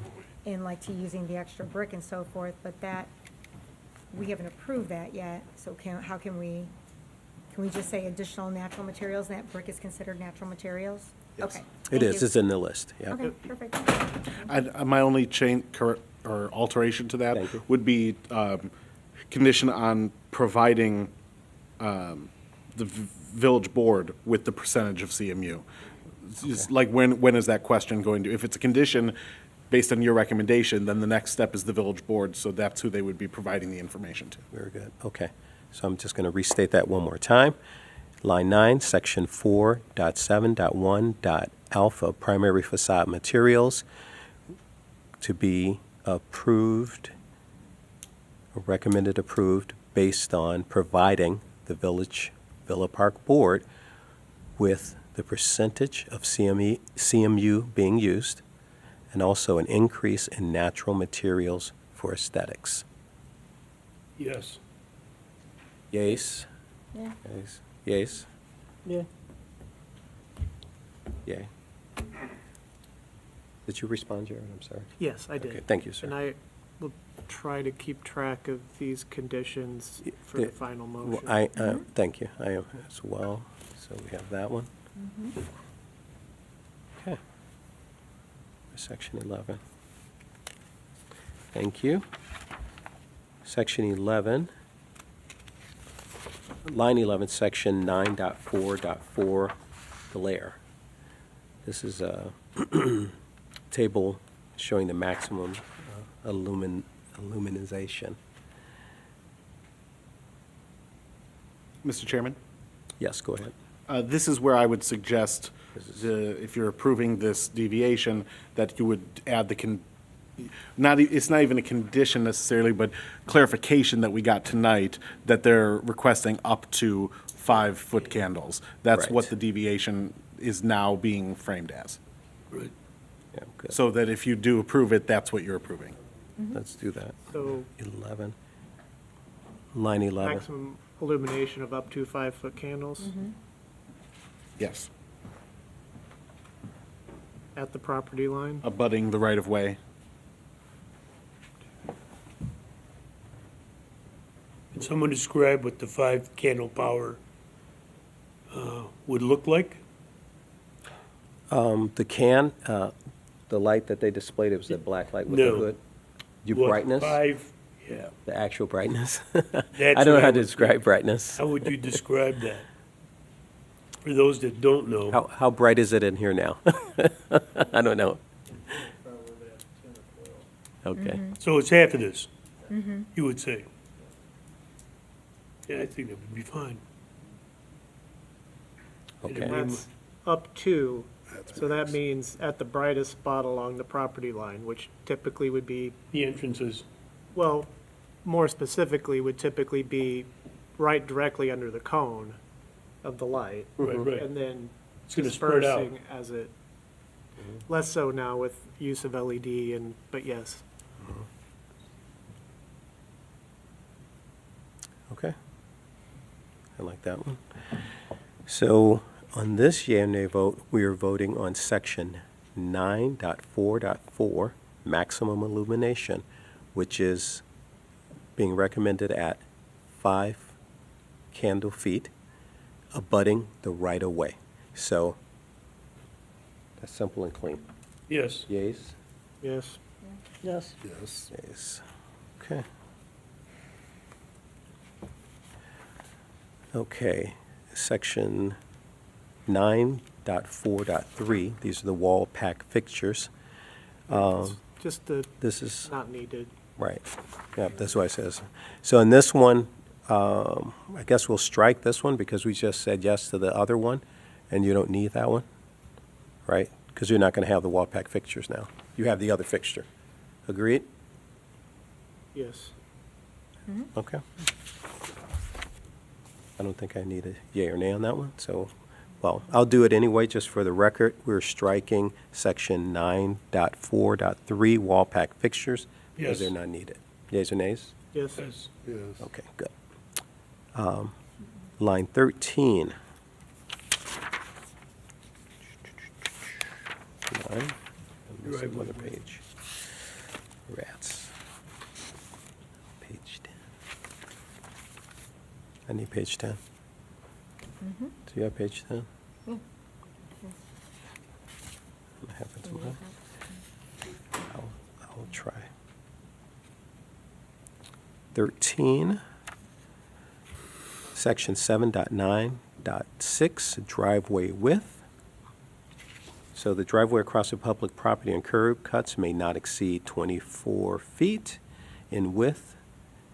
in like to using the extra brick and so forth, but that, we haven't approved that yet, so how can we just say additional natural materials, and that brick is considered natural materials? Okay. It thank is, you. it's in the list, yeah. Okay, perfect. My only or alteration to that Thank you. would be condition on providing the village board with the percentage of CMU. It's just like, when is that question going to, if it's a condition based on your recommendation, then the next step is the village board, so that's who they would be providing the information to. Very good, okay. So I'm just going to restate that one more time. Line 9, section 4.7.1.alpha, primary facade materials to be approved, or recommended approved, based on providing the Villa Park Board with the percentage of CMU being used, and also an increase in natural materials for aesthetics. Yes. Yeas? Yeah. Yeas? Yeas? Yeah. Yay. Did you respond, Jared? I'm sorry. Yes, I did. Okay, thank you, sir. And I will try to keep track of these conditions for the final motion. Thank you, I am as well. So we have that one. Okay. Section 11. Thank you. Section 11, line 11, section 9.4.4, glare. This is a table showing the maximum illuminization. Mr. Chairman? Yes, go ahead. This is where I would suggest, if you're approving this deviation, that you would add it's not even a condition necessarily, but clarification that we got tonight, that they're requesting up to 5-foot candles. That's what Right. the deviation is now being framed as. Right. Yeah, good. So that if you do approve it, that's what you're approving. Let's do that. So 11. Line 11. maximum illumination of up to 5-foot candles Yes. at the property line. Abutting the right-of-way. Can someone describe what the 5 candle power would look like? The light that they displayed, it was that black light with the No. hood? Your What, brightness? 5, yeah. The actual brightness? I That's don't know what how I to would describe brightness. How would you describe that? For those that don't know, How bright is it in here now? I don't know. Okay. so it's half of this, you would say? Yeah, I think that would be fine. And Okay. That's up to, so that means at the brightest spot along the property line, which typically would be, The entrances, well, more specifically, would typically be right directly under the cone of the light. right, right. And then It's gonna spread out. dispersing as it, less so now with use of LED but yes. Okay. I like that one. So on this yea or nay vote, we are voting on section 9.4.4, maximum illumination, which is being recommended at 5 candle feet, abutting the right-of-way. So that's simple and clean. Yes, Yeas? Yes. Yes. Yes. Yeas. Okay. Okay, section 9.4.3, these are the wall pack fixtures. Just the This is, not needed. right, yeah, that's what it says. So in this one, I guess we'll strike this one because we just said yes to the other one, and you don't need that one, right? Because you're not going to have the wall pack fixtures now. You have the other fixture. Agreed? Yes. Okay. I don't think I need a yea or nay on that one, so well, I'll do it anyway, just for the record. We're striking section 9.4.3, wall pack fixtures, because Yes. they're not needed. Yeas or nays? Yes. Yes. Yes. Okay, good. Line 13. Line, and this is another page. Rats. Page 10. I need page 10. Do you have page 10? I have it somewhere. I'll try. 13, section 7.9.6, driveway width. So the driveway across the public property and curb cuts may not exceed 24 feet in width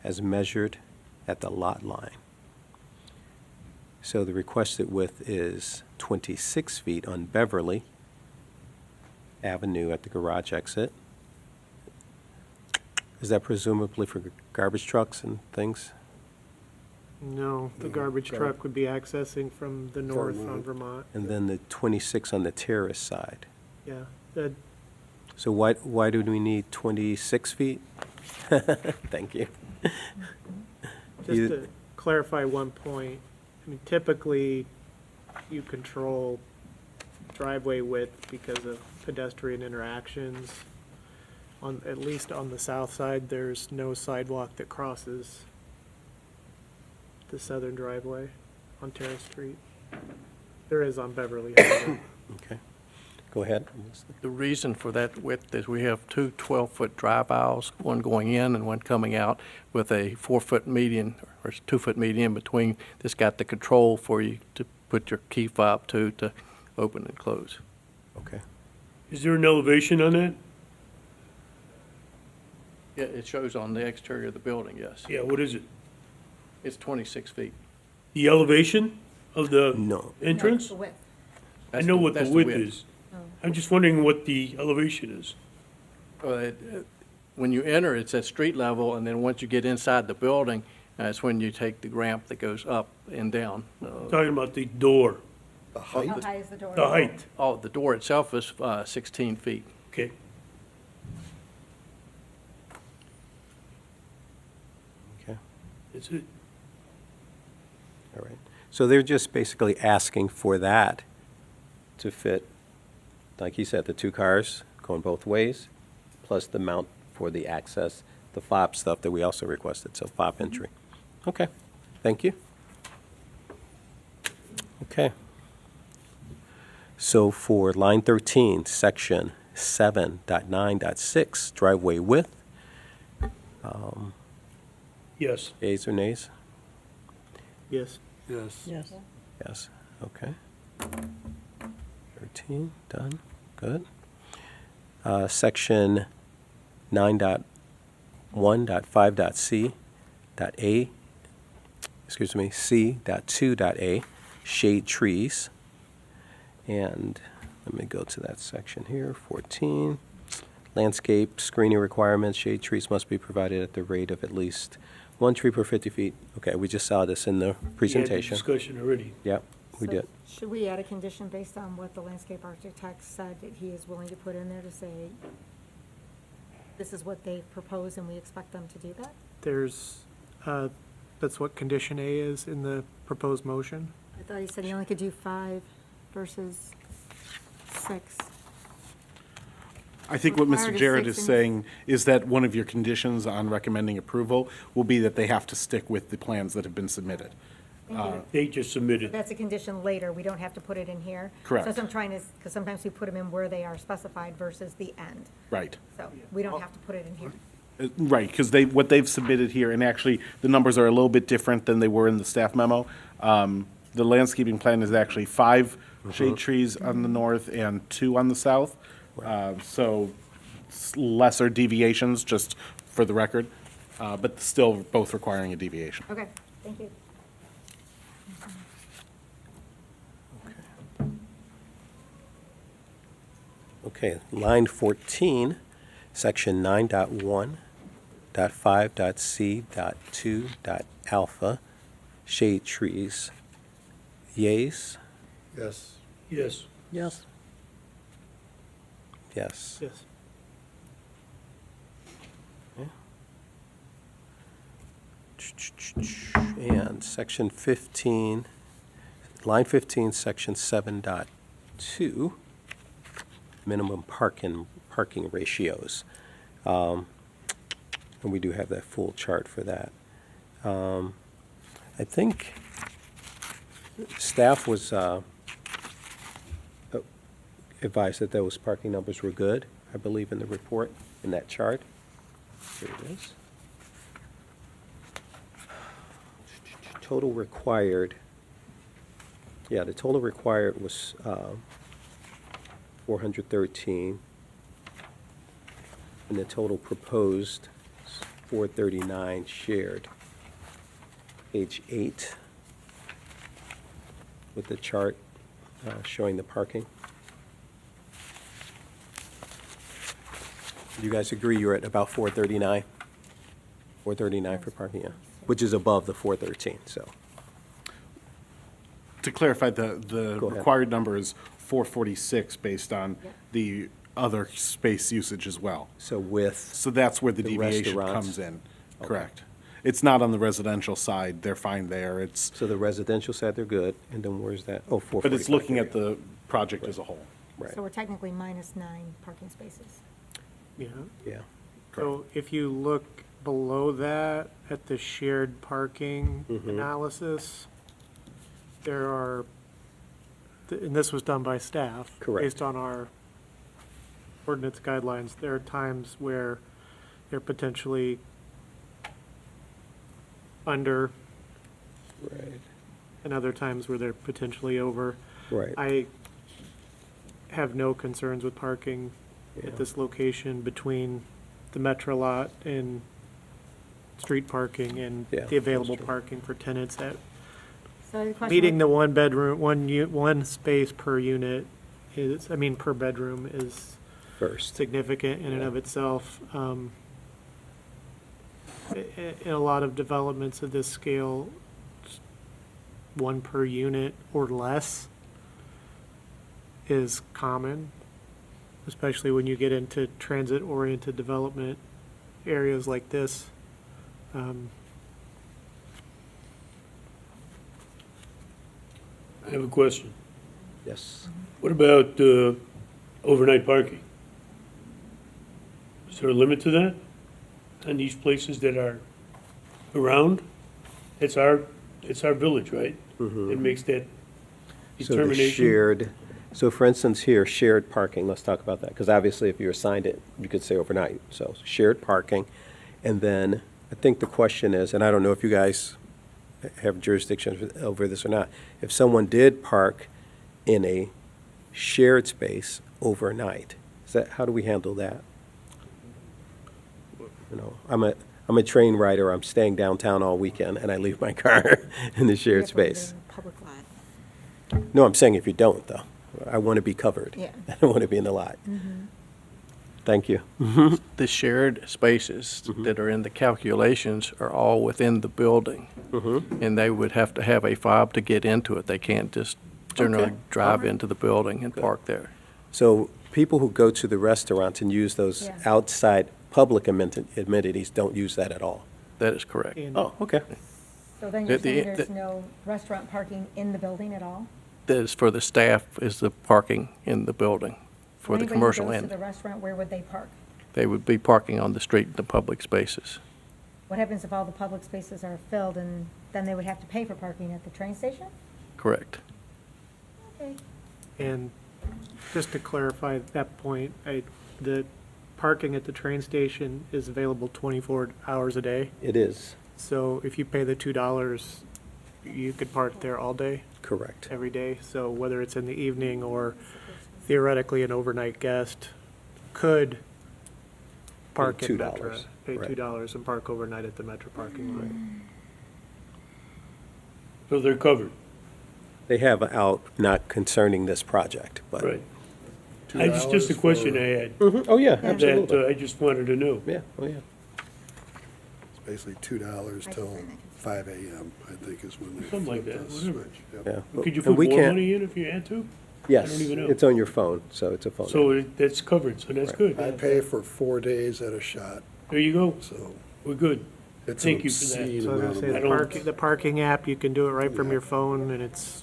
as measured at the lot line. So the requested width is 26 feet on Beverly Avenue at the garage exit. Is that presumably for garbage trucks and things? No, the garbage truck would be accessing from the north on north. Vermont. And then the 26 on the terrace side. Yeah, that, So why do we need 26 feet? Thank you. just You- to clarify one point, I mean, typically, you control driveway width because of pedestrian interactions. At least on the south side, there's no sidewalk that crosses the southern driveway on Terrace Street. There is on Beverly. however. Okay, go ahead. The reason for that width is we have two 12-foot drive aisles, one going in and one coming out, with a 4-foot median, or 2-foot median between. That's got the control for you to put your key fob to open and close. Okay, Is there an elevation on that? Yeah, it shows on the exterior of the building, yes. Yeah, what is it? It's 26 feet. The elevation of the no, entrance? The width. I That's know what the that's width is. I'm just wondering what the elevation is. When you enter, it's at street level, and then once you get inside the building, that's when you take the ramp that goes up and down. Talking about the door, The How height, high is the door? the height, Oh, the door itself is 16 feet. okay? okay, That's it. all right. So they're just basically asking for that to fit, like you said, the two cars going both ways, plus the mount for the access, the fob stuff that we also requested, so fob entry. Okay, thank you. Okay. So for line 13, section 7.9.6, driveway width, Yes. yeas or nays? Yes. yes. Yes. Yes, okay. 13, done, good. Section 9.1.5.c, .a, excuse me, C.2.a, shade trees. And let me go to that section here, 14. Landscape screening requirements, shade trees must be provided at the rate of at least one tree per 50 feet. Okay, we just saw this in the We had the presentation. discussion already. Yep, we So did. Should we add a condition based on what the landscape architect said that he is willing to put in there to say, this is what they propose and we expect them to do that? There's, that's what condition A is in the proposed motion. I thought he said he only could do 5 versus 6. I think what Required Mr. is Jarrett 6 is and- saying is that one of your conditions on recommending approval will be that they have to stick with the plans that have been submitted. They just submitted. That's a condition later, we don't have to put it in here. Correct. So that's what I'm trying to, because sometimes we put them in where they are specified versus the end. Right. So we don't have to put it in here. Right, because what they've submitted here, and actually, the numbers are a little bit different than they were in the staff memo. The landscaping plan is actually 5 shade trees on the north and 2 on the south. So lesser deviations, just for the record, but still both requiring a deviation. Okay, thank you. Okay, line 14, section 9.1.5.c.2.alpha, shade trees. Yays? Yes. Yes. Yes. Yes. Yes. And section 15, line 15, section 7.2, minimum parking ratios. And we do have that full chart for that. I think staff was advised that those parking numbers were good, I believe, in the report, in that chart. Here it is. Total required, yeah, the total required was 413, and the total proposed is 439 shared. Page 8, with the chart showing the parking. You guys agree you're at about 439? 439 for parking, yeah, which is above the 413, so. To clarify, the Go ahead. required number is 446 based on the other space usage as well. So with, So that's where the The deviation restaurants. comes in, Okay. correct. It's not on the residential side, they're fine there, it's, so the residential side, they're good, and then where's that? Oh, 445. but it's looking at the project as a whole. Right, So we're technically minus 9 parking spaces. Yeah. yeah. So if you look below that at the shared parking analysis, there are, and this was done by staff. Correct. Based on our ordinance guidelines, there are times where they're potentially under, Right, and other times where they're potentially over. right. I have no concerns with parking Yeah. at this location between the Metro lot and street parking and Yeah, the available that's true. parking for tenants at So the question meeting would- the one bedroom, one space per unit is, I mean, per bedroom is First, significant in and of itself. In a lot of developments of this scale, one per unit or less is common, especially when you get into transit-oriented development areas like this. I have a question. yes. What about overnight parking? Is there a limit to that? On these places that are around? It's our village, right? It makes that So the determination. shared, so for instance here, shared parking, let's talk about that, because obviously if you assigned it, you could say overnight. So shared parking, and then I think the question is, and I don't know if you guys have jurisdiction over this or not, if someone did park in a shared space overnight, is that, how do we handle that? You know, I'm a train rider, I'm staying downtown all weekend, and I leave my car in the shared space. Public lot. No, I'm saying if you don't, though. I want to be covered. Yeah. I don't want to be in the lot. Thank you. The shared spaces that are in the calculations are all within the building. And they would have to have a fob to get into it. They can't just generally Okay. drive into the building and park there. So people who go to the restaurants and use those Yeah. outside public amenities don't use that at all? That is correct. And Oh, okay. So then you're The- saying the- there's no restaurant parking in the building at all? That is for the staff, is the parking in the building for the commercial Anybody who goes to end. the restaurant, where would they park? They would be parking on the street in the public spaces. What happens if all the public spaces are filled and then they would have to pay for parking at the train station? Correct. Okay. And just to clarify that point, the parking at the train station is available 24 hours a day. It is, So if you pay the $2, you could park there all day, correct. every day. So whether it's in the evening or theoretically an overnight guest could park Pay at Metro. $2, Pay right. $2 and park overnight at the Metro parking lot. So they're covered, They have out, not concerning this project, but. right? It's just a question I had, Mhm. Oh, yeah, that absolutely. I just wanted to know. Yeah, oh, yeah. basically $2 till 5 AM, I think is when they. Something like flip that, the whatever. switch. Yep. Yeah. Could you And put we more can't- money in if you had to? Yes, I don't even know. it's on your phone, so it's a phone. So that's covered, so that's good. I pay for 4 days at a shot, There you go, so we're good. it's an Thank you for that. obscene So I was amount gonna of say, money. the don't- parking, the parking app, you can do it right from your phone, and it's,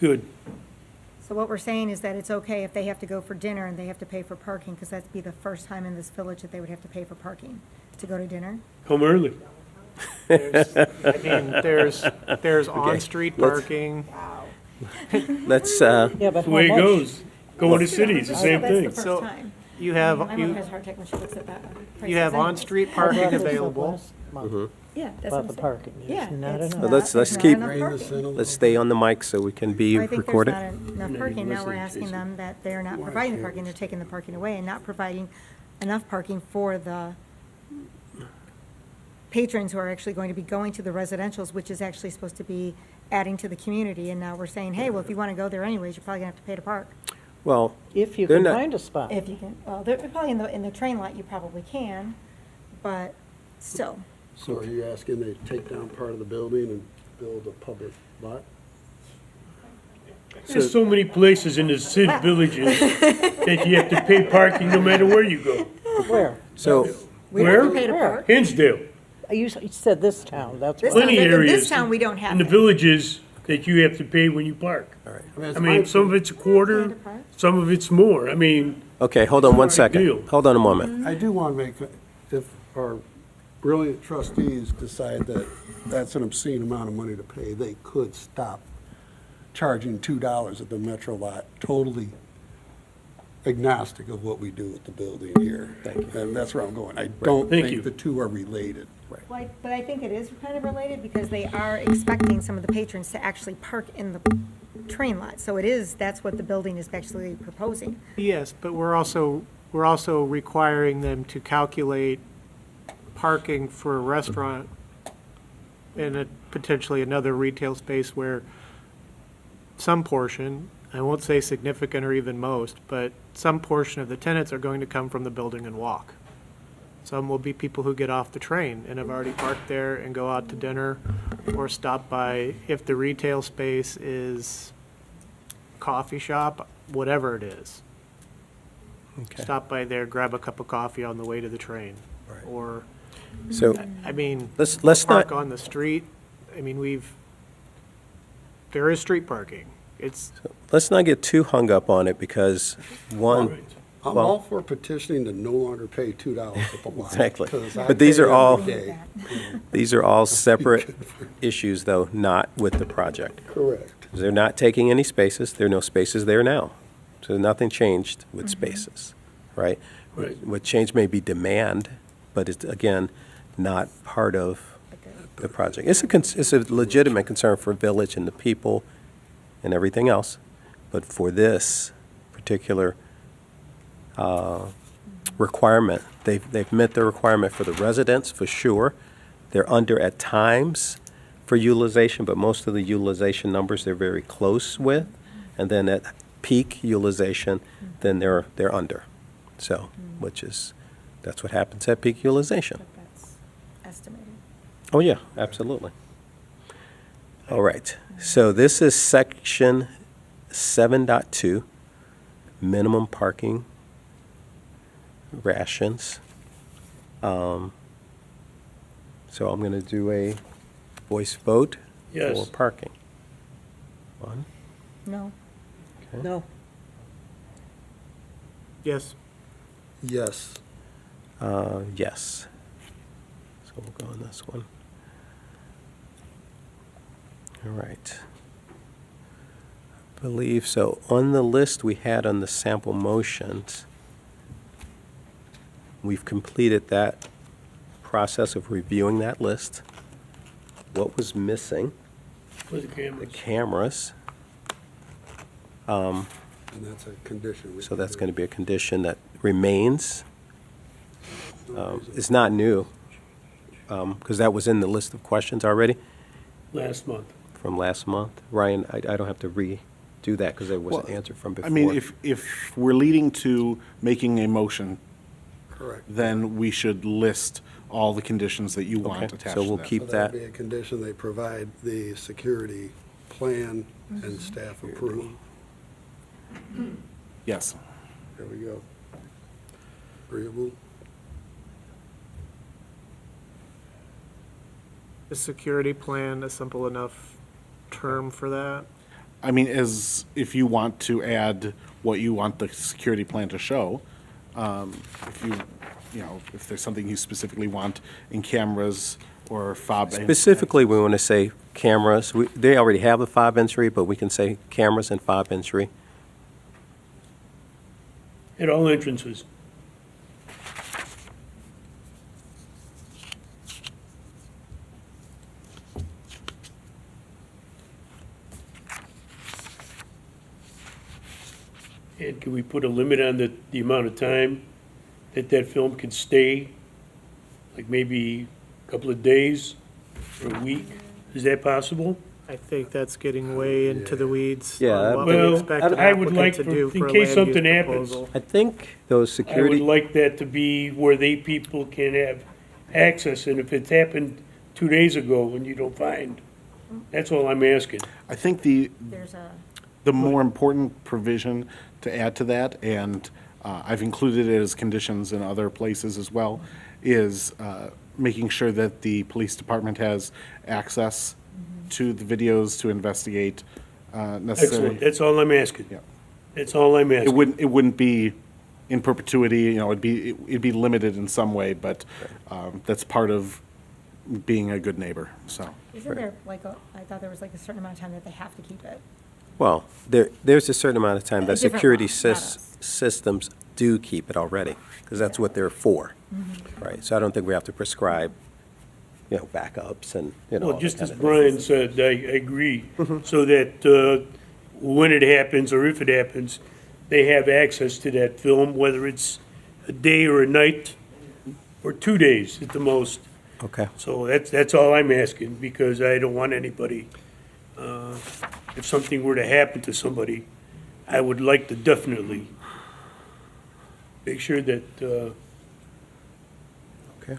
Good. So what we're saying is that it's okay if they have to go for dinner and they have to pay for parking, because that'd be the first time in this village that they would have to pay for parking to go to dinner. Come early. I mean, there's on-street parking. Let's, Yeah, but That's the how way it much? goes. Going to cities, the same That's the thing. first So- time. You My have, mom you, has a heart attack when she looks at that. you have on-street I parking brought this up available. last month Yeah, that's what About I'm the saying. parking. Yeah. There's not it's enough. not- let's there's not keep- enough Bring this parking. in a let's little. stay on the mic so we can be I think there's recorded. not enough parking. Now we're asking them that they're not providing the parking, they're taking the parking away and not providing enough parking for the patrons who are actually going to be going to the residentials, which is actually supposed to be adding to the community. And now we're saying, hey, well, if you want to go there anyways, you're probably gonna have to pay to park. Well, If you They're can not- find a spot. If you can, well, they're probably in the train lot, you probably can, but still. So are you asking they take down part of the building and build a public lot? There's so many places in the city villages that you have to pay parking no matter where you go. Where? so, We don't have to Where? pay to Where? park. Hinsdale, You said this town, that's This why. plenty town- in areas. this town, we don't have In the that. villages that you have to pay when you park. I mean, some of it's a quarter, some of it's more. I mean, okay, hold on one It's not a big second. deal. Hold on a moment. I do want to make, if our brilliant trustees decide that that's an obscene amount of money to pay, they could stop charging $2 at the Metro lot, totally agnostic of what we do with the building here. Thank you. And that's where I'm going. I don't Thank you. think the two are related. But I think it is kind of related because they are expecting some of the patrons to actually park in the train lot. So it is, that's what the building is actually proposing. Yes, but we're also requiring them to calculate parking for a restaurant and potentially another retail space where some portion, I won't say significant or even most, but some portion of the tenants are going to come from the building and walk. Some will be people who get off the train and have already parked there and go out to dinner or stop by, if the retail space is coffee shop, whatever it is. Okay. Stop by there, grab a cup of coffee on the way to the train. Or, So, I mean, let's park not, on the street. I mean, there is street parking. It's, let's not get too hung up on it because, one, I'm Well- all for petitioning to no longer pay $2 at the lot. Exactly. 'cause I But these pay are all- every day. these are all separate issues, though, not with the project. Correct. They're not taking any spaces. There are no spaces there now. So nothing changed with spaces, right? Right. What changed may be demand, but it's, again, not part of the project. It's a legitimate concern for village and the people and everything else. But for this particular requirement, they've met the requirement for the residents, for sure. They're under at times for utilization, but most of the utilization numbers they're very close with. And then at peak utilization, then they're under. So, that's what happens at peak utilization. But that's estimated. Oh, yeah, absolutely. All right, so this is section 7.2, minimum parking rations. So I'm going to do a voice vote Yes. for parking. One, No. No, yes. Yes. yes. So we'll go on this one. All right. I believe so. On the list we had on the sample motions, we've completed that process of reviewing that list. What was missing? for the The cameras. cameras. And that's a condition. So that's going to be a condition that remains. It's not new, because that was in the list of questions already Last month. from last month. Ryan, I don't have to redo that because it was Well, answered from before. I mean, if we're leading to making a motion Correct. then we should list all the conditions that you want Okay, attached so to we'll that. keep So that'd that. be a condition they provide the security plan and staff approve. Yes. There we go. Agreeable? Is security plan a simple enough term for that? I mean, if you want to add what you want the security plan to show, if there's something you specifically want in cameras or fob. Specifically, we want to say cameras. They already have the fob entry, but we can say cameras and fob entry. At all entrances. And can we put a limit on the amount of time that that film can stay? Like maybe a couple of days or a week? Is that possible? I think that's getting way into the weeds. Yeah, on what we Well, expect an I would applicant like, to for- do in for a case land use something happens, proposal. I think those I would security, like that to be where people can have access, and if it's happened 2 days ago and you don't find, that's all I'm asking. I think the There's a, more important provision to add to that, and I've included it as conditions in other places as well, is making sure that the police department has access to the videos to investigate necessary. Excellent, that's all I'm asking. Yeah. That's all I'm It asking. wouldn't be in perpetuity, it'd be limited in some way, but that's part of being a good neighbor, so. isn't there like, I thought there was like a certain amount of time that they have to keep it? well, there's a certain amount of time that A different security law, not us. systems do keep it already, because that's what they're for. Mm-hmm. Right, so I don't think we have to prescribe, backups and, all Well, that just kind as of Brian said, I agree, so that when it happens, or if it happens, they have access to that film, whether it's a day or a night, or 2 days at the most. Okay, So that's all I'm asking, because I don't want anybody, if something were to happen to somebody, I would like to definitely make sure that okay,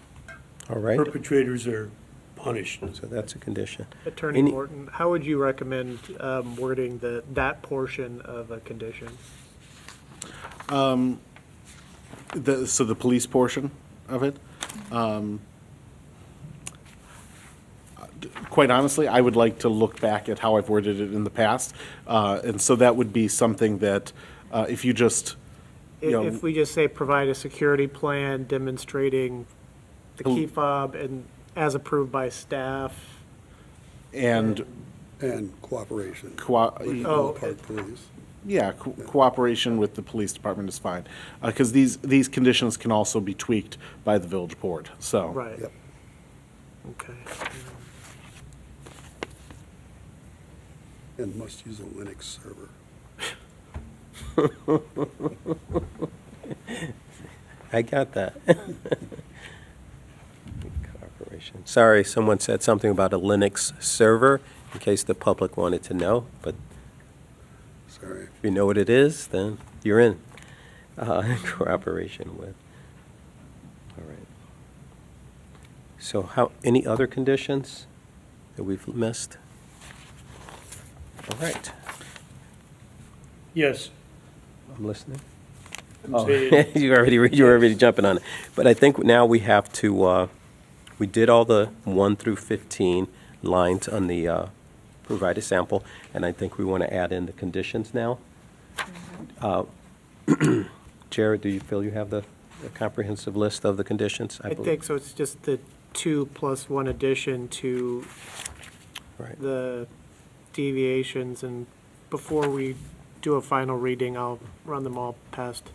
all right, perpetrators are punished. so that's a condition. Attorney Any- Morton, how would you recommend wording that portion of a condition? So the police portion of it, quite honestly, I would like to look back at how I've worded it in the past. And so that would be something that, if you just, If we just say provide a security plan demonstrating the key fob and as approved by staff. and, And cooperation. co- With Oh, the Park Police. yeah, cooperation with the police department is fine. Because these conditions can also be tweaked by the village board, so. Right. Yep. Okay. And must use a Linux server. I got that. Cooperation. Sorry, someone said something about a Linux server, in case the public wanted to know, but Sorry. if you know what it is, then you're in. Cooperation with. All right. So any other conditions that we've missed? All right, Yes, I'm listening. I'm saying, You're already jumping on it. But I think now we have to, we did all the 1 through 15 lines on the provided sample, and I think we want to add in the conditions now. Jared, do you feel you have the comprehensive list of the conditions? I believe. think so. It's just the 2+1 addition to Right. the deviations, and before we do a final reading, I'll run them all past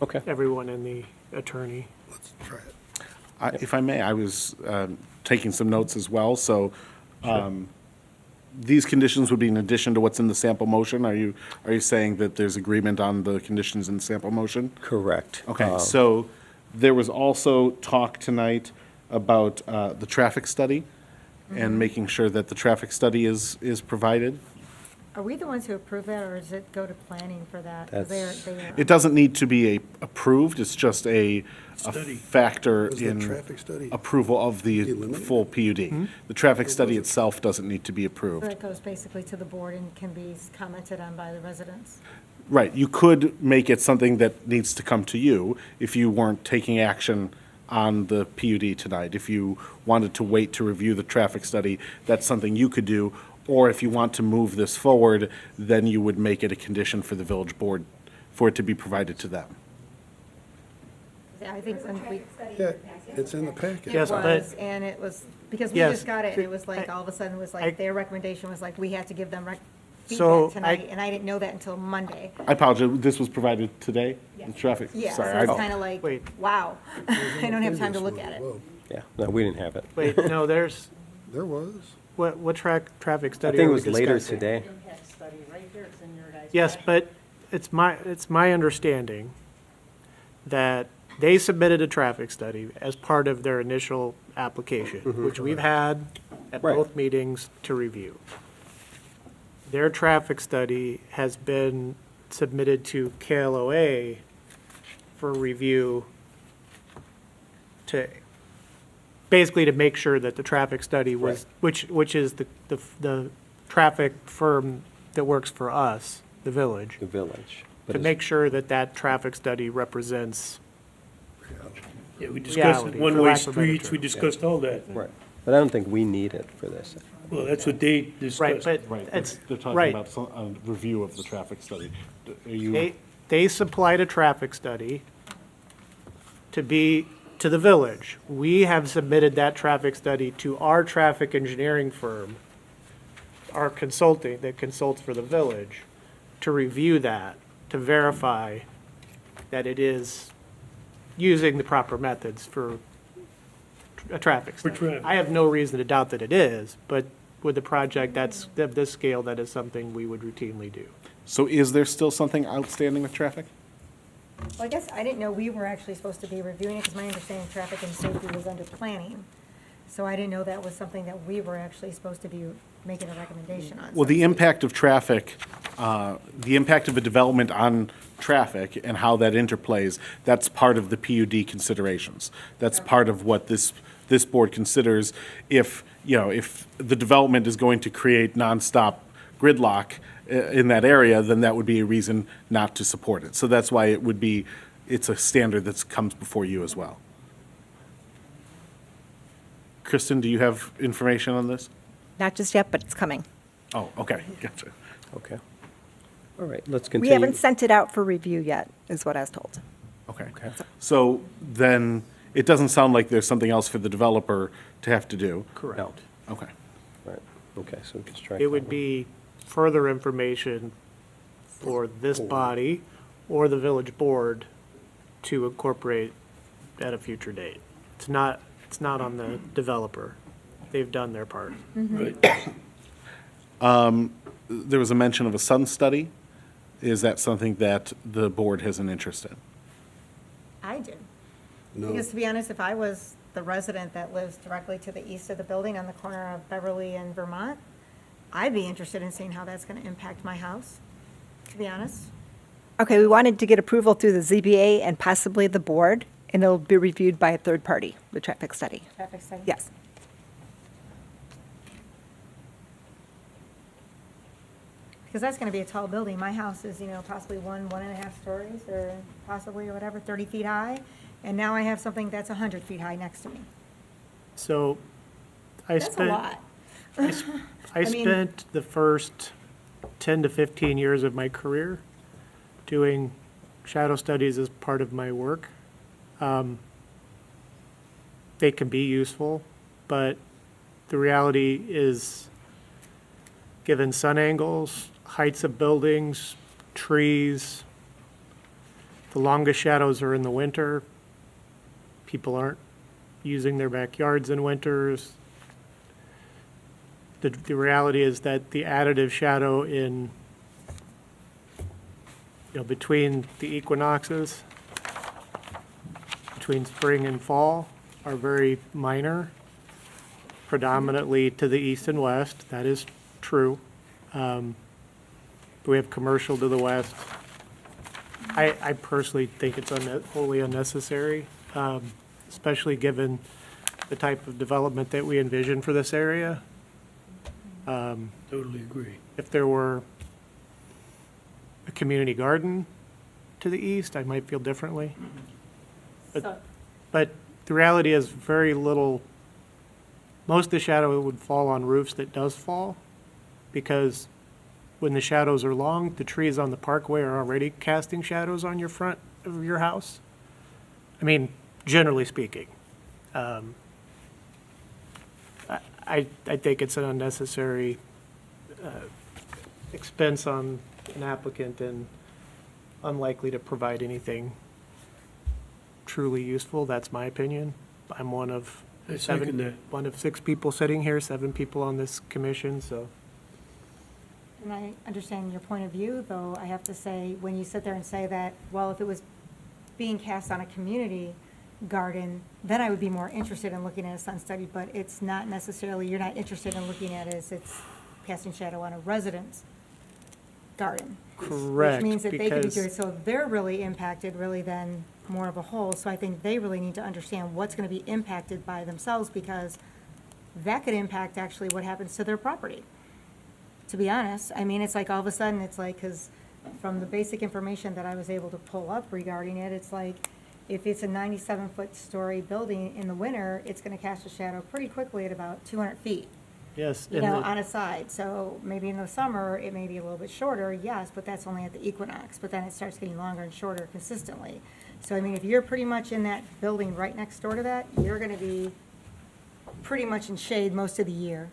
Okay. everyone and the attorney. Let's try it. If I may, I was taking some notes as well, so these conditions would be in addition to what's in the sample motion? Are you saying that there's agreement on the conditions in the sample motion? Correct. Okay, so there was also talk tonight about the traffic study and making sure that the traffic study is provided. Are we the ones who approve that, or does it go to planning for that? 'Cause That's- It doesn't need to be approved, it's just a factor Was that in traffic study approval of the eliminated? full PUD. The traffic study itself doesn't need to be So approved. it goes basically to the board and can be commented on by the residents? Right, you could make it something that needs to come to you if you weren't taking action on the PUD tonight. If you wanted to wait to review the traffic study, that's something you could do. Or if you want to move this forward, then you would make it a condition for the village board for it to be provided to them. Yeah, I think when we. Yeah, it's in the packet. Yes, It but- was, and it was, because we Yes. just got it, and it was like, all of a sudden, it was I- like, their recommendation was like, we had to give them So, feedback tonight, and I didn't know that until Monday. I apologize, this was provided today? The traffic, Yeah, sorry. so I- it's kind of like, Wait. wow, I don't have time to look at it. Whoa, Yeah, no, we didn't have it. Wait, no, there's, there was. what traffic I study think are it we was later discussing? today. Impact study right there, it's in your guys' Yes, but it's my understanding that they submitted a traffic study as part of their initial application, which we've had at Right. both meetings to review. Their traffic study has been submitted to KLOA for review to, basically to make sure that the traffic study was, which is the traffic firm that works for us, the village, The village. But to it's- make sure that that traffic study represents, Yeah, we discussed Reality, one-way for lack of a better streets, we term. discussed all that. Right, but I don't think we need it for this. Well, that's what they right, discussed. but Right, it's, they're talking right. about a review of the traffic study. Are you? They supplied a traffic study to the village. We have submitted that traffic study to our traffic engineering firm, our consulting, that consults for the village, to review that, to verify that it is using the proper methods for a traffic study. traffic. I have no reason to doubt that it is, but with a project that's of this scale, that is something we would routinely do. So is there still something outstanding with traffic? Well, I guess I didn't know we were actually supposed to be reviewing it, because my understanding traffic and safety was under planning. So I didn't know that was something that we were actually supposed to be making a recommendation on. Well, the impact of traffic, the impact of a development on traffic and how that interplays, that's part of the PUD considerations. That's part of what this board considers if, if the development is going to create nonstop gridlock in that area, then that would be a reason not to support it. So that's why it's a standard that comes before you as well. Kristen, do you have information on this? Not just yet, but it's coming. Oh, okay, gotcha. Okay. All right, let's We continue. haven't sent it out for review yet, is what I was told. Okay. So then, it doesn't sound like there's something else for the developer to have to do. Correct. Okay. Right, okay, so just strike. It would be further information for this body or the village board to incorporate at a future date. It's not on the developer. They've done their part. Right. There was a mention of a sun study. Is that something that the board has an interest in? I do. No. Because to be honest, if I was the resident that lives directly to the east of the building on the corner of Beverly and Vermont, I'd be interested in seeing how that's going to impact my house, to be honest. Okay, we wanted to get approval through the ZBA and possibly the board, and it'll be reviewed by a third party, the traffic study. Traffic study. Yes. Because that's going to be a tall building. My house is, possibly 1.5 stories, or possibly, or whatever, 30 feet high. And now I have something that's 100 feet high next to me. So I That's a spent, lot. I mean- spent the first 10 to 15 years of my career doing shadow studies as part of my work. They can be useful, but the reality is, given sun angles, heights of buildings, trees, the longest shadows are in the winter. People aren't using their backyards in winters. The reality is that the additive shadow between the equinoxes, between spring and fall, are very minor, predominantly to the east and west. That is true. We have commercial to the west. I personally think it's wholly unnecessary, especially given the type of development that we envision for this area. Totally agree. If there were a community garden to the east, I might feel differently. But the reality is very little, most of the shadow would fall on roofs that does fall, because when the shadows are long, the trees on the parkway are already casting shadows on your front of your house. I mean, generally speaking. I think it's an unnecessary expense on an applicant and unlikely to provide anything truly useful. That's my opinion. I'm one of I second that. one of 6 people sitting here, 7 people on this commission, so. And I understand your point of view, though I have to say, when you sit there and say that, well, if it was being cast on a community garden, then I would be more interested in looking at a sun study, but it's not necessarily, you're not interested in looking at it as it's casting shadow on a resident's garden. Correct, Which means that they could be because- doing, so they're really impacted really than more of a whole. So I think they really need to understand what's going to be impacted by themselves, because that could impact actually what happens to their property. To be honest, I mean, it's like all of a sudden, it's like, because from the basic information that I was able to pull up regarding it, it's like, if it's a 97-foot story building in the winter, it's going to cast a shadow pretty quickly at about 200 feet, Yes. you and know, the- on a side. So maybe in the summer, it may be a little bit shorter, yes, but that's only at the equinox. But then it starts getting longer and shorter consistently. So, I mean, if you're pretty much in that building right next door to that, you're going to be pretty much in shade most of the year.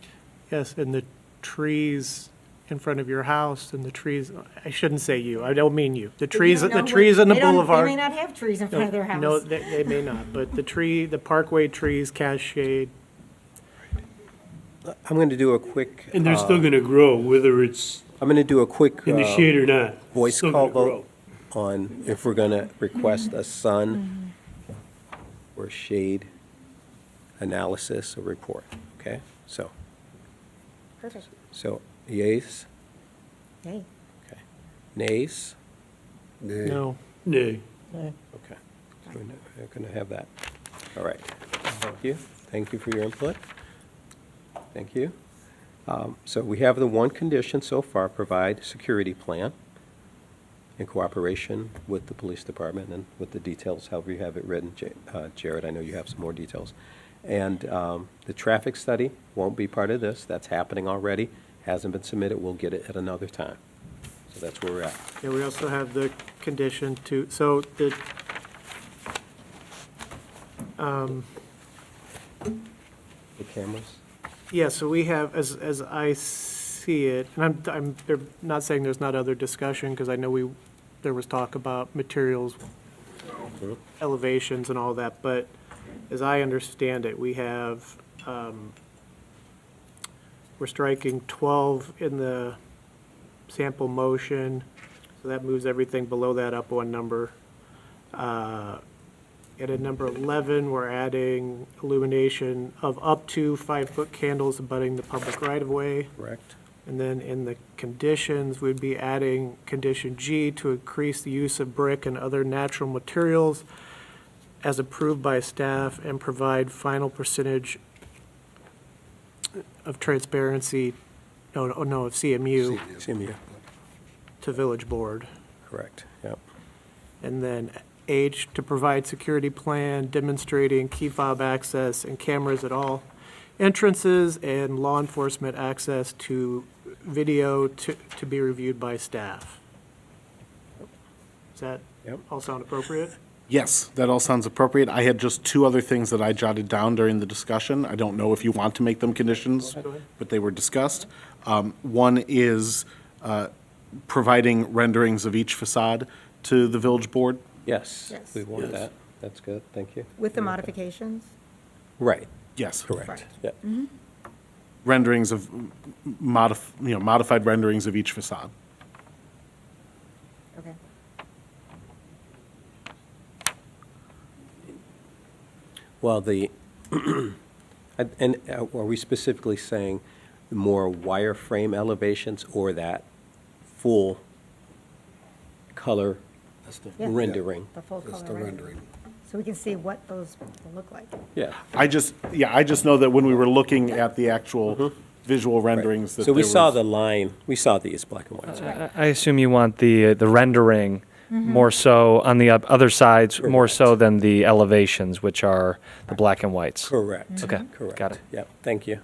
Yes, and the trees in front of your house and the trees, I shouldn't say you, I don't mean you. The But you trees, don't the know trees what- on the they don't- boulevard. They may not have trees in front of their house. No, they may not, but the parkway trees cast shade. I'm going to do a quick. And they're still gonna grow, whether it's I'm going to do a quick in the shade or not. voice Still call gonna grow. vote on if we're going to request a sun or shade analysis or report. Okay? Perfect. So yeas? Hey. Okay. Nays? Nay. No, Nay. Okay. So we're not going to have that. All right. Thank you. Thank you for your input. Thank you. So we have the one condition so far, provide security plan in cooperation with the police department and with the details, however you have it written. Jared, I know you have some more details. And the traffic study won't be part of this. That's happening already. Hasn't been submitted. We'll get it at another time. So that's where we're at. yeah, we also have the condition to, so the, The cameras? yeah, so we have, as I see it, and they're not saying there's not other discussion, because I know there was talk about materials, elevations and all that, but as I understand it, we have, we're striking 12 in the sample motion, so that moves everything below that up one number. And at number 11, we're adding illumination of up to 5-foot candles abutting the public right-of-way. Correct. And then in the conditions, we'd be adding condition G to increase the use of brick and other natural materials as approved by staff and provide final percentage of transparency, of CMU CMU. to village board. Correct. Yep. And then H, to provide security plan demonstrating key fob access and cameras at all entrances and law enforcement access to video to be reviewed by staff. Does that Yep. all sound appropriate? Yes, that all sounds appropriate. I had just 2 other things that I jotted down during the discussion. I don't know if you want to make them conditions, but they were discussed. One is providing renderings of each facade to the village board. Yes, Yes. we want that. That's good. Thank you. With the modifications? Right. Yes. Correct. Yep. Renderings of, modified renderings of each facade. Okay. Well, and are we specifically saying more wireframe elevations or that full color Yeah. rendering. The full That's color the rendering. rendering. So we can see what those will look like. Yeah. I just know that when we were looking at the actual visual renderings, that So we there saw was- the line, we saw these black and whites. I assume you want the rendering more so on the other sides, more so than the elevations, which are the black and whites. Correct. Okay, Correct. got it. Yep, thank you.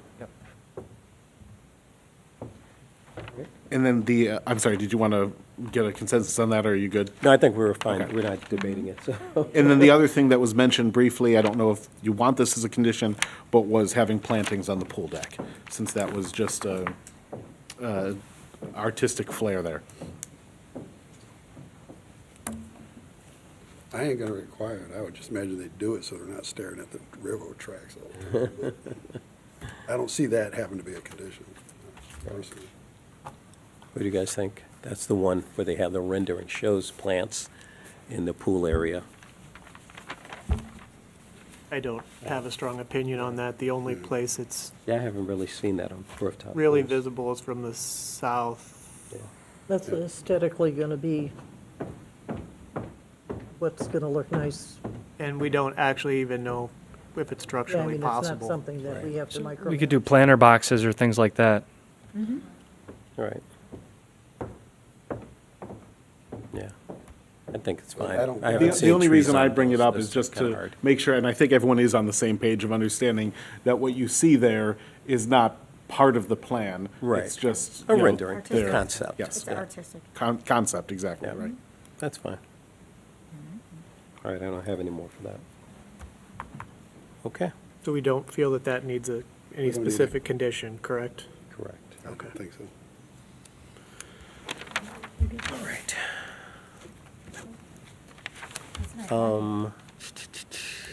And then I'm sorry, did you want to get a consensus on that, or are you good? No, I think we were fine. Okay. We're not debating it, so. And then the other thing that was mentioned briefly, I don't know if you want this as a condition, but was having plantings on the pool deck, since that was just a artistic flair there. I ain't gonna require it. I would just imagine they'd do it so they're not staring at the railroad tracks all the time. I don't see that having to be a condition, personally. What do you guys think? That's the one where they have the rendering, shows plants in the pool area. I don't have a strong opinion on that. The only place it's Yeah, I haven't really seen that on rooftop. really pools. visible is from the south. That's aesthetically gonna be what's gonna look nice. And we don't actually even know if it's Yeah, I structurally mean, it's not possible. something that we have to micromanage. We could do planter boxes or things like that. All right. Yeah, I think it's fine. I don't- I haven't The seen only trees reason on I bring it those. up That's is just kinda to hard. make sure, and I think everyone is on the same page of understanding that what you see there is not part of the plan. Right. It's just. A you know, rendering, Artistic. there. concept. Yes. It's artistic. Concept, exactly, Yeah. right. That's fine. All right, I don't have any more for that. Okay, So we don't feel that that needs any don't need it. specific condition, correct? correct. I don't think so. All right.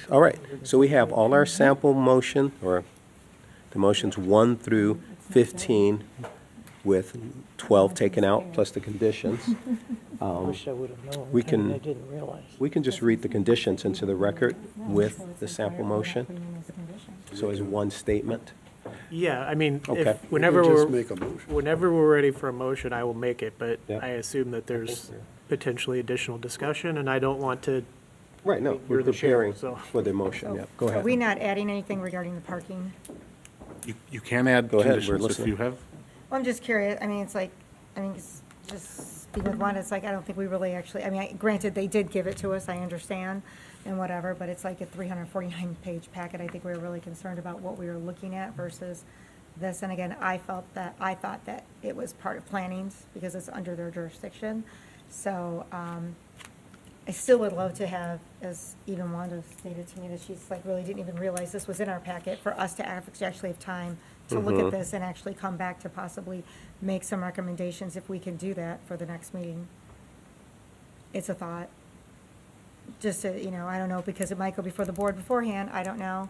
All right, so we have all our sample motion, or the motions 1 through 15, with 12 taken out, plus the conditions. Wish I would have known. we I mean, can- I didn't realize. We can just read the conditions into the record with the sample motion, so as one statement. Yeah, I mean, Okay. if, whenever You can just we're, make a motion. whenever we're ready for a motion, I will make it, but Yeah. I assume that there's potentially additional discussion, and I don't want to, Right, no, You're we're the chair, preparing so- for the motion, yeah, go Are we ahead. not adding anything regarding the parking? You can add Go ahead, we're conditions if listening. you have. Well, I'm just curious, I mean, it's like, just speaking with one, it's like, I don't think we really actually, I mean, granted, they did give it to us, I understand, and whatever, but it's like a 349-page packet. I think we were really concerned about what we were looking at versus this. And again, I thought that it was part of planning's because it's under their jurisdiction. So, I still would love to have, as even Wanda stated to me, that she's like, really didn't even realize this was in our packet, for us to actually have time to look at this and actually come back to possibly make some recommendations, if we can do that for the next meeting. It's a thought. Just to, I don't know, because it might go before the board beforehand, I don't know.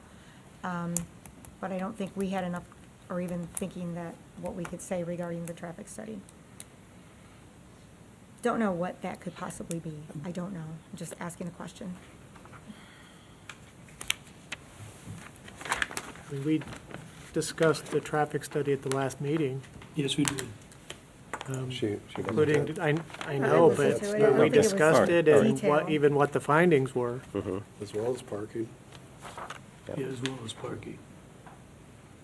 But I don't think we had enough, or even thinking that, what we could say regarding the traffic study. Don't know what that could possibly be. I don't know. I'm just asking a question. I mean, we discussed the traffic study at the last meeting, Yes, we do. She doesn't including, have- I know, listened but to it. I but don't we think it was discussed it and detailed. even what the findings were. As well as parking. Yeah, as well as parking.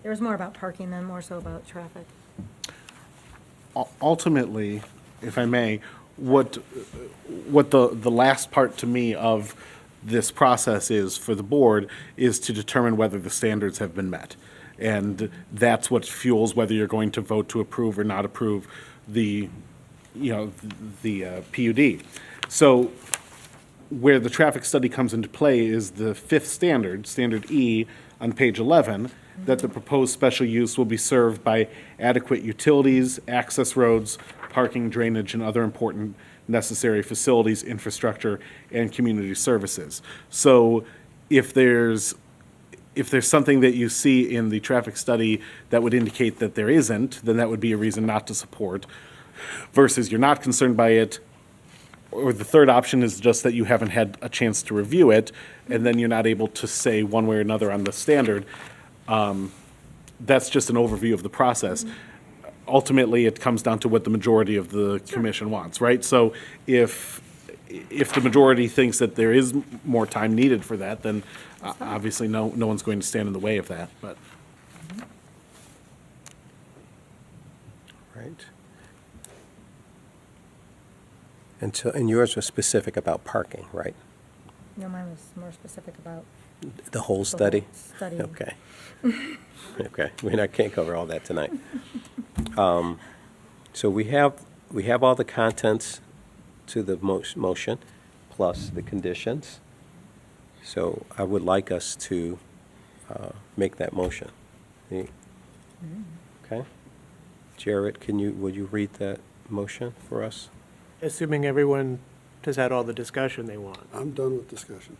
There was more about parking than more so about traffic. Ultimately, if I may, what the last part to me of this process is for the board is to determine whether the standards have been met. And that's what fuels whether you're going to vote to approve or not approve the PUD. So where the traffic study comes into play is the fifth standard, Standard E, on page 11, that the proposed special use will be served by adequate utilities, access roads, parking, drainage, and other important necessary facilities, infrastructure, and community services. So if there's something that you see in the traffic study that would indicate that there isn't, then that would be a reason not to support, versus you're not concerned by it, or the third option is just that you haven't had a chance to review it, and then you're not able to say one way or another on the standard. That's just an overview of the process. ultimately, it comes down to what the majority of the commission wants, right? So if the majority thinks that there is more time needed for that, then obviously no one's going to stand in the way of that, but. Right. And yours was specific about parking, right? No, mine was more specific about The whole the study? whole study. Okay. Okay, can't cover all that tonight. So we have all the contents to the motion, plus the conditions. So I would like us to make that motion. Okay? Jarrett, would you read that motion for us? Assuming everyone has had all the discussion they want. I'm done with discussion.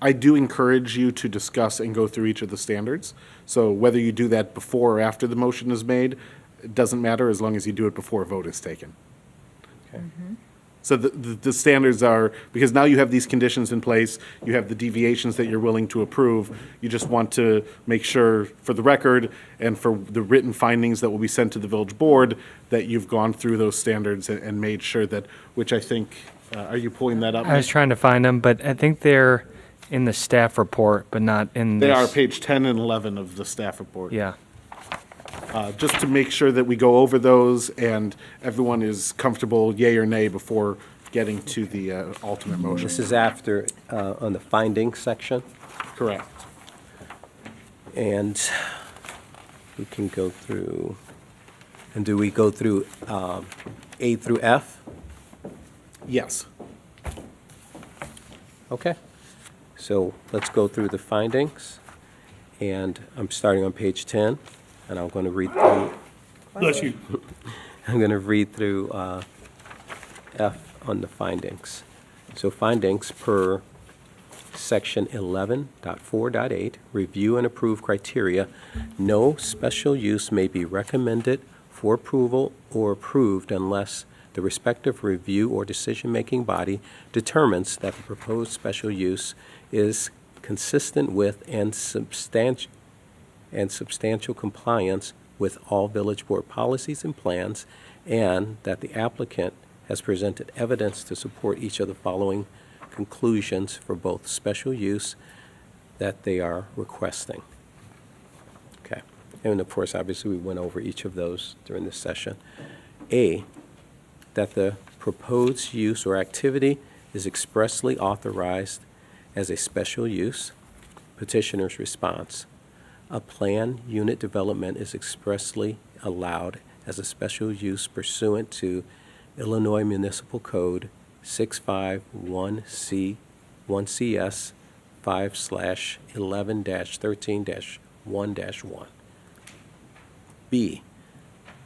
I do encourage you to discuss and go through each of the standards. So whether you do that before or after the motion is made, it doesn't matter as long as you do it before a vote is taken. Okay. So the standards are, because now you have these conditions in place, you have the deviations that you're willing to approve. You just want to make sure, for the record and for the written findings that will be sent to the village board, that you've gone through those standards and made sure that, which I think, are you pulling that up? I was trying to find them, but I think they're in the staff report, but not in They this. are page 10 and 11 of the staff report. Yeah. Just to make sure that we go over those and everyone is comfortable, yay or nay, before getting to the ultimate motion. This is after, on the findings section, Correct. and we can go through, and do we go through A through F? Yes. Okay. So let's go through the findings, and I'm starting on page 10, and I'm going to read through, Bless you. I'm going to read through F on the findings. So findings per section 11.4.8, review and approve criteria. No special use may be recommended for approval or approved unless the respective review or decision-making body determines that the proposed special use is consistent with and substantial compliance with all village board policies and plans, and that the applicant has presented evidence to support each of the following conclusions for both special use that they are requesting. Okay. And of course, obviously, we went over each of those during this session. A, that the proposed use or activity is expressly authorized as a special use. Petitioner's response. A planned unit development is expressly allowed as a special use pursuant to Illinois Municipal Code 651C1CS 5/11-13-1-1. B,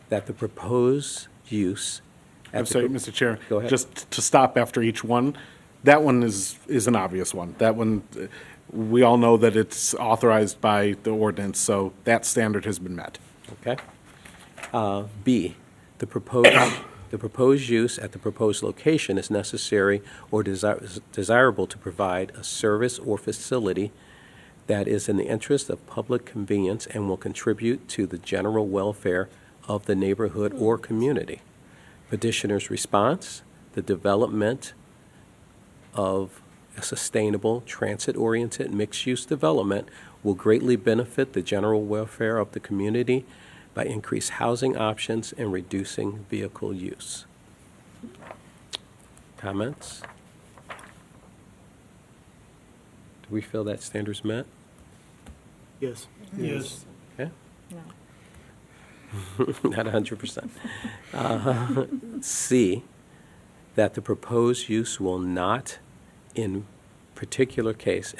that the proposed use. I'm sorry, Mr. Chair. Go ahead. Just to stop after each one, that one is an obvious one. That one, we all know that it's authorized by the ordinance, so that standard has been met. Okay. B, the proposed use at the proposed location is necessary or desirable to provide a service or facility that is in the interest of public convenience and will contribute to the general welfare of the neighborhood or community. Petitioner's response, the development of a sustainable, transit-oriented, mixed-use development will greatly benefit the general welfare of the community by increased housing options and reducing vehicle use. Comments? Do we feel that standard's met? Yes. Yes. Okay. No. Not 100%. C, that the proposed use will not, in the particular case,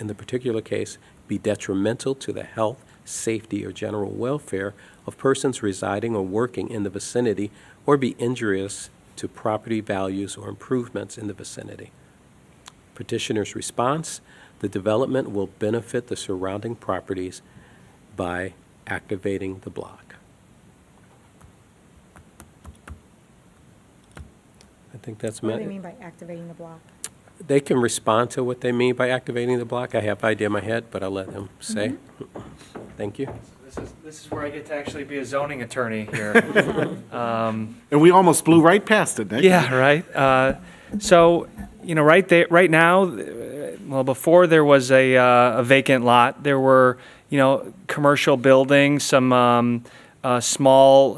be detrimental to the health, safety, or general welfare of persons residing or working in the vicinity, or be injurious to property values or improvements in the vicinity. Petitioner's response, the development will benefit the surrounding properties by activating the block. I think that's What do met. they mean by activating the block? They can respond to what they mean by activating the block. I have an idea in my head, but I'll let them say. Thank you. This This is where I get to actually be a zoning attorney here. And we almost blew right past it, Nick. Yeah, right. So, you know, right now, well, before there was a vacant lot, there were, you know, commercial buildings, some smaller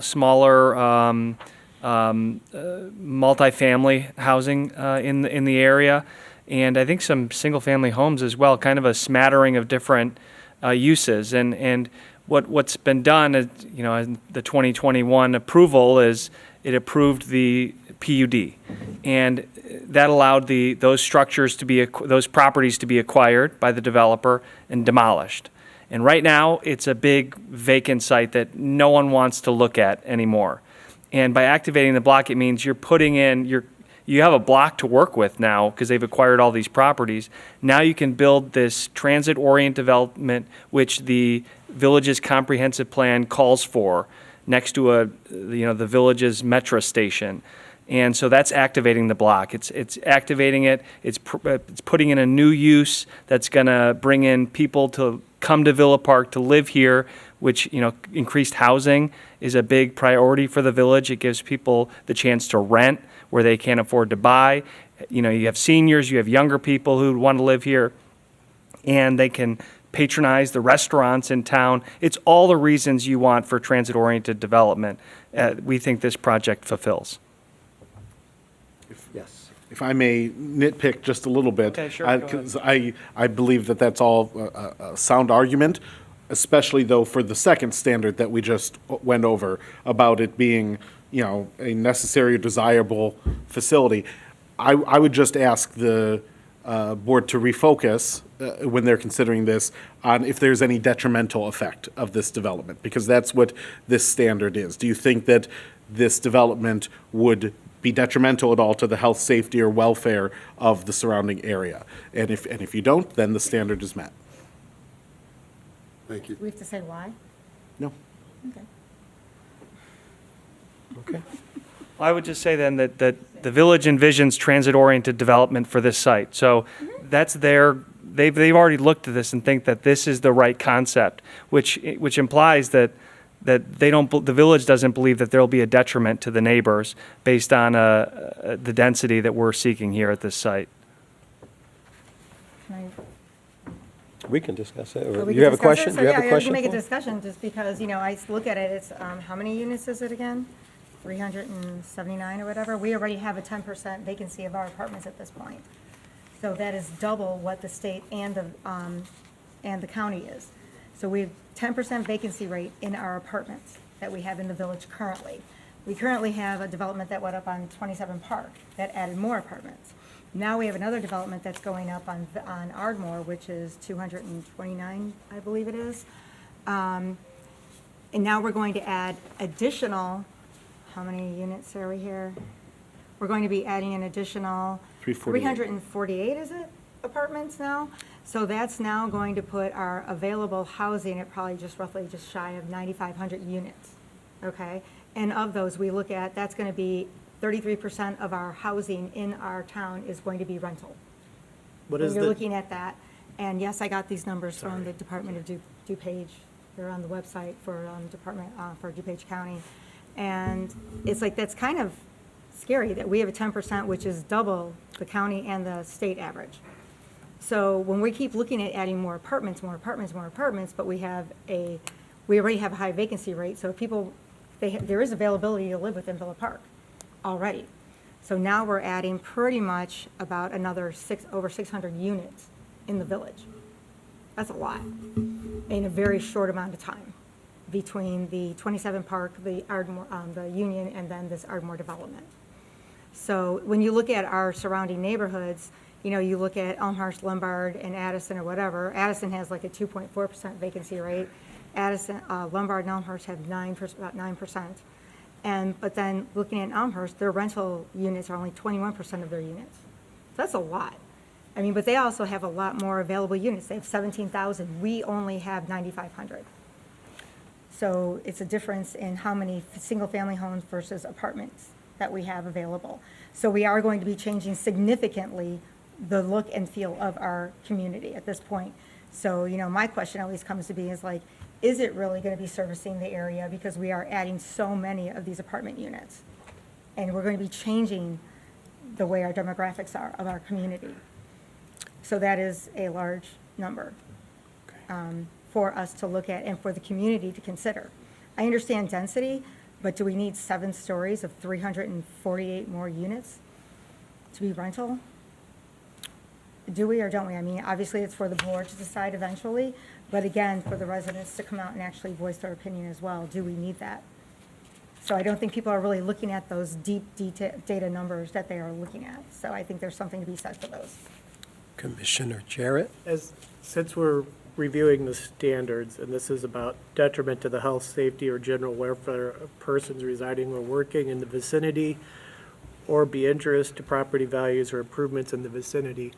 multifamily housing in the area, and I think some single-family homes as well. Kind of a smattering of different uses, and what's been done, is, you know, in the 2021 approval is it approved the PUD, and that allowed those structures to be those properties to be acquired by the developer and demolished. And right now, it's a big vacant site that no one wants to look at anymore. And by activating the block, it means you're putting in you have a block to work with now because they've acquired all these properties. Now you can build this transit-oriented development, which the village's comprehensive plan calls for, next to the village's metro station. And so that's activating the block. It's activating it. It's putting in a new use that's going to bring in people to come to Villa Park to live here, which, you know, increased housing is a big priority for the village. It gives people the chance to rent where they can't afford to buy. You know, you have seniors, you have younger people who want to live here, and they can patronize the restaurants in town. It's all the reasons you want for transit-oriented development. We think this project fulfills. Yes. If I may nitpick just a little bit. Okay, sure, go ahead. 'Cause I believe that that's all a sound argument, especially though for the second standard that we just went over about it being, you know, a necessary or desirable facility. I would just ask the board to refocus when they're considering this on if there's any detrimental effect of this development, because that's what this standard is. Do you think that this development would be detrimental at all to the health, safety, or welfare of the surrounding area? And if you don't, then the standard is met. Thank you. We have to say why? No. Okay. Okay. I would just say then that the village envisions transit-oriented development for this site. So that's they've already looked at this and think that this is the right concept, which implies that the village doesn't believe that there'll be a detriment to the neighbors based on the density that we're seeking here at this site. Can We can discuss it. I- we You can have a discuss it? question? So, You have yeah, a I question? can make a Paul? discussion, just because, you know, I look at it, it's, how many units is it again? 379 or whatever. We already have a 10% vacancy of our apartments at this point. So that is double what the state and the county is. So we have 10% vacancy rate in our apartments that we have in the village currently. We currently have a development that went up on 27 Park that added more apartments. Now we have another development that's going up on Ardmore, which is 229, I believe it is. And now we're going to add additional, how many units are we here? We're going to be adding an additional 348, is it, apartments now? So that's now going to put our available housing at probably just roughly just shy of 9,500 units, okay? And of those, we look at, that's going to be 33% of our housing in our town is going to be rental. What When is you're the, looking at that, and yes, I got these numbers from the Department of DuPage. They're on the website for for DuPage County. And it's like, that's kind of scary that we have a 10%, which is double the county and the state average. So when we keep looking at adding more apartments, but we already have a high vacancy rate, so people, there is availability to live within Villa Park already. So now we're adding pretty much about another over 600 units in the village. That's a lot in a very short amount of time between the 27 Park, the Ardmore, the Union, and then this Ardmore development. So when you look at our surrounding neighborhoods, you know, you look at Elmhurst, Lombard, and Addison or whatever. Addison has like a 2.4% vacancy rate. Lombard and Elmhurst have about 9%. But then looking at Elmhurst, their rental units are only 21% of their units. So that's a lot. I mean, but they also have a lot more available units. They have 17,000. We only have 9,500. So it's a difference in how many single-family homes versus apartments that we have available. So we are going to be changing significantly the look and feel of our community at this point. So, you know, my question always comes to be is like, is it really going to be servicing the area? Because we are adding so many of these apartment units. And we're going to be changing the way our demographics are of our community. So that is a large number for us to look at and for the community to consider. I understand density, but do we need 7 stories of 348 more units to be rental? Do we or don't we? I mean, obviously, it's for the board to decide eventually, but again, for the residents to come out and actually voice their opinion as well. Do we need that? So I don't think people are really looking at those deep data numbers that they are looking at. So I think there's something to be said for those. Commissioner Jarrett? Since we're reviewing the standards, and this is about detriment to the health, safety, or general welfare of persons residing or working in the vicinity, or be injurious to property values or improvements in the vicinity,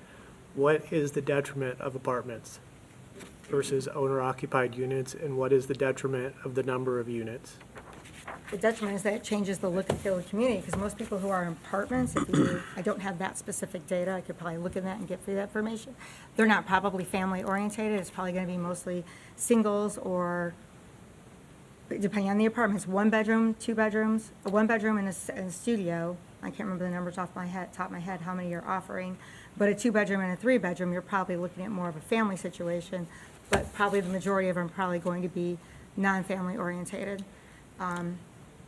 what is the detriment of apartments versus owner-occupied units, and what is the detriment of the number of units? The detriment is that it changes the look and feel of the community, because most people who are in apartments, I don't have that specific data, I could probably look at that and get through that information. They're not probably family orientated, it's probably gonna be mostly singles or, depending on the apartments, 1 bedroom, 2 bedrooms, a 1 bedroom and a studio. I can't remember the numbers off my head, top of my head, how many you're offering, but a 2 bedroom and a 3 bedroom, you're probably looking at more of a family situation, but probably the majority of them are probably going to be non-family orientated.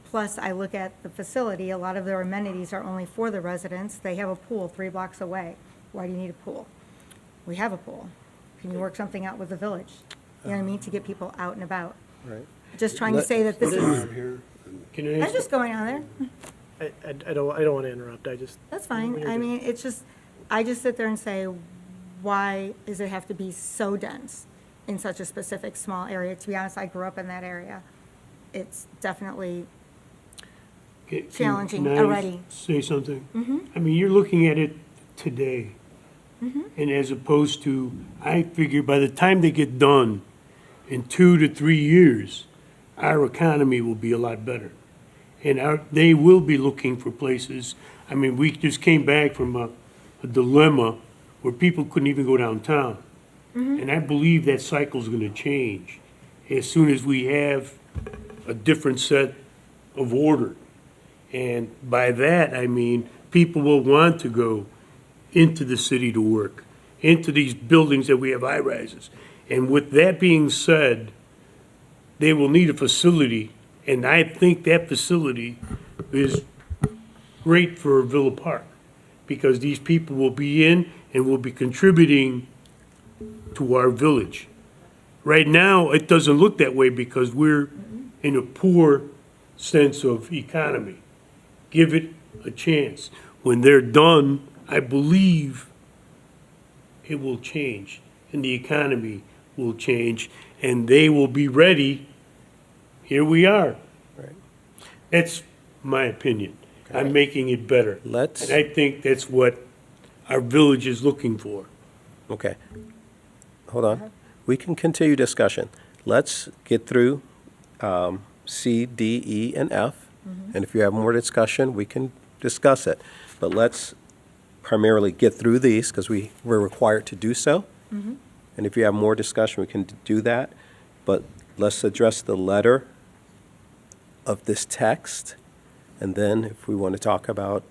Plus, I look at the facility, a lot of their amenities are only for the residents. They have a pool 3 blocks away. Why do you need a pool? We have a pool. Can you work something out with the village? You know what I mean, to get people out and about. Right. Just trying to say that this is, Can I I'm ask, just going on there. I don't want to interrupt, That's fine. I mean, it's just, I just sit there and say, why does it have to be so dense in such a specific small area? To be honest, I grew up in that area. It's definitely challenging can I already. say something? I mean, you're looking at it today. And as opposed to, I figure by the time they get done, in 2 to 3 years, our economy will be a lot better. And they will be looking for places. I mean, we just came back from a dilemma where people couldn't even go downtown. And I believe that cycle's gonna change as soon as we have a different set of order. And by that, I mean, people will want to go into the city to work, into these buildings that we have high rises. And with that being said, they will need a facility, and I think that facility is great for Villa Park, because these people will be in and will be contributing to our village. Right now, it doesn't look that way because we're in a poor sense of economy. Give it a chance. When they're done, I believe it will change, and the economy will change, and they will be ready. Here we are. Right. That's my opinion. I'm making it better. Let's- And I think that's what our village is looking for. Okay. Hold on. We can continue discussion. Let's get through C, D, E, and F. And if you have more discussion, we can discuss it. But let's primarily get through these because we're required to do so. And if you have more discussion, we can do that. But let's address the letter of this text. And then if we want to talk about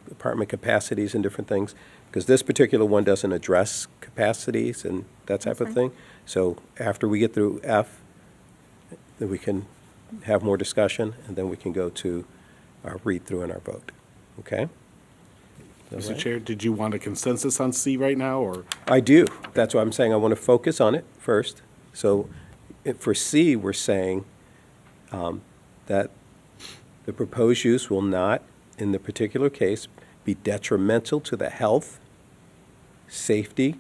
apartment capacities and different things, because this particular one doesn't address capacities and that type of thing. So after we get through F, then we can have more discussion, and then we can go to our read-through and our vote. Okay? Is that Mr. right? Chair, did you want a consensus on C right now, or? I do. That's why I'm saying I want to focus on it first. So for C, we're saying that the proposed use will not, in the particular case, be detrimental to the health, safety,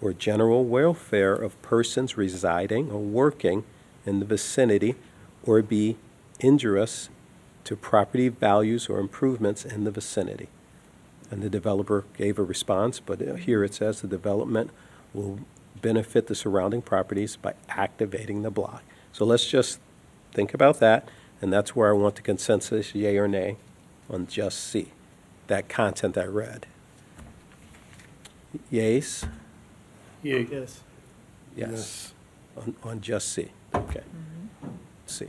or general welfare of persons residing or working in the vicinity, or be injurious to property values or improvements in the vicinity. And the developer gave a response, but here it says the development will benefit the surrounding properties by activating the block. So let's just think about that, and that's where I want the consensus, yea or nay, on just C, that content I read. Yeas? Yeah, Yes. Yes. on just C? Okay. C.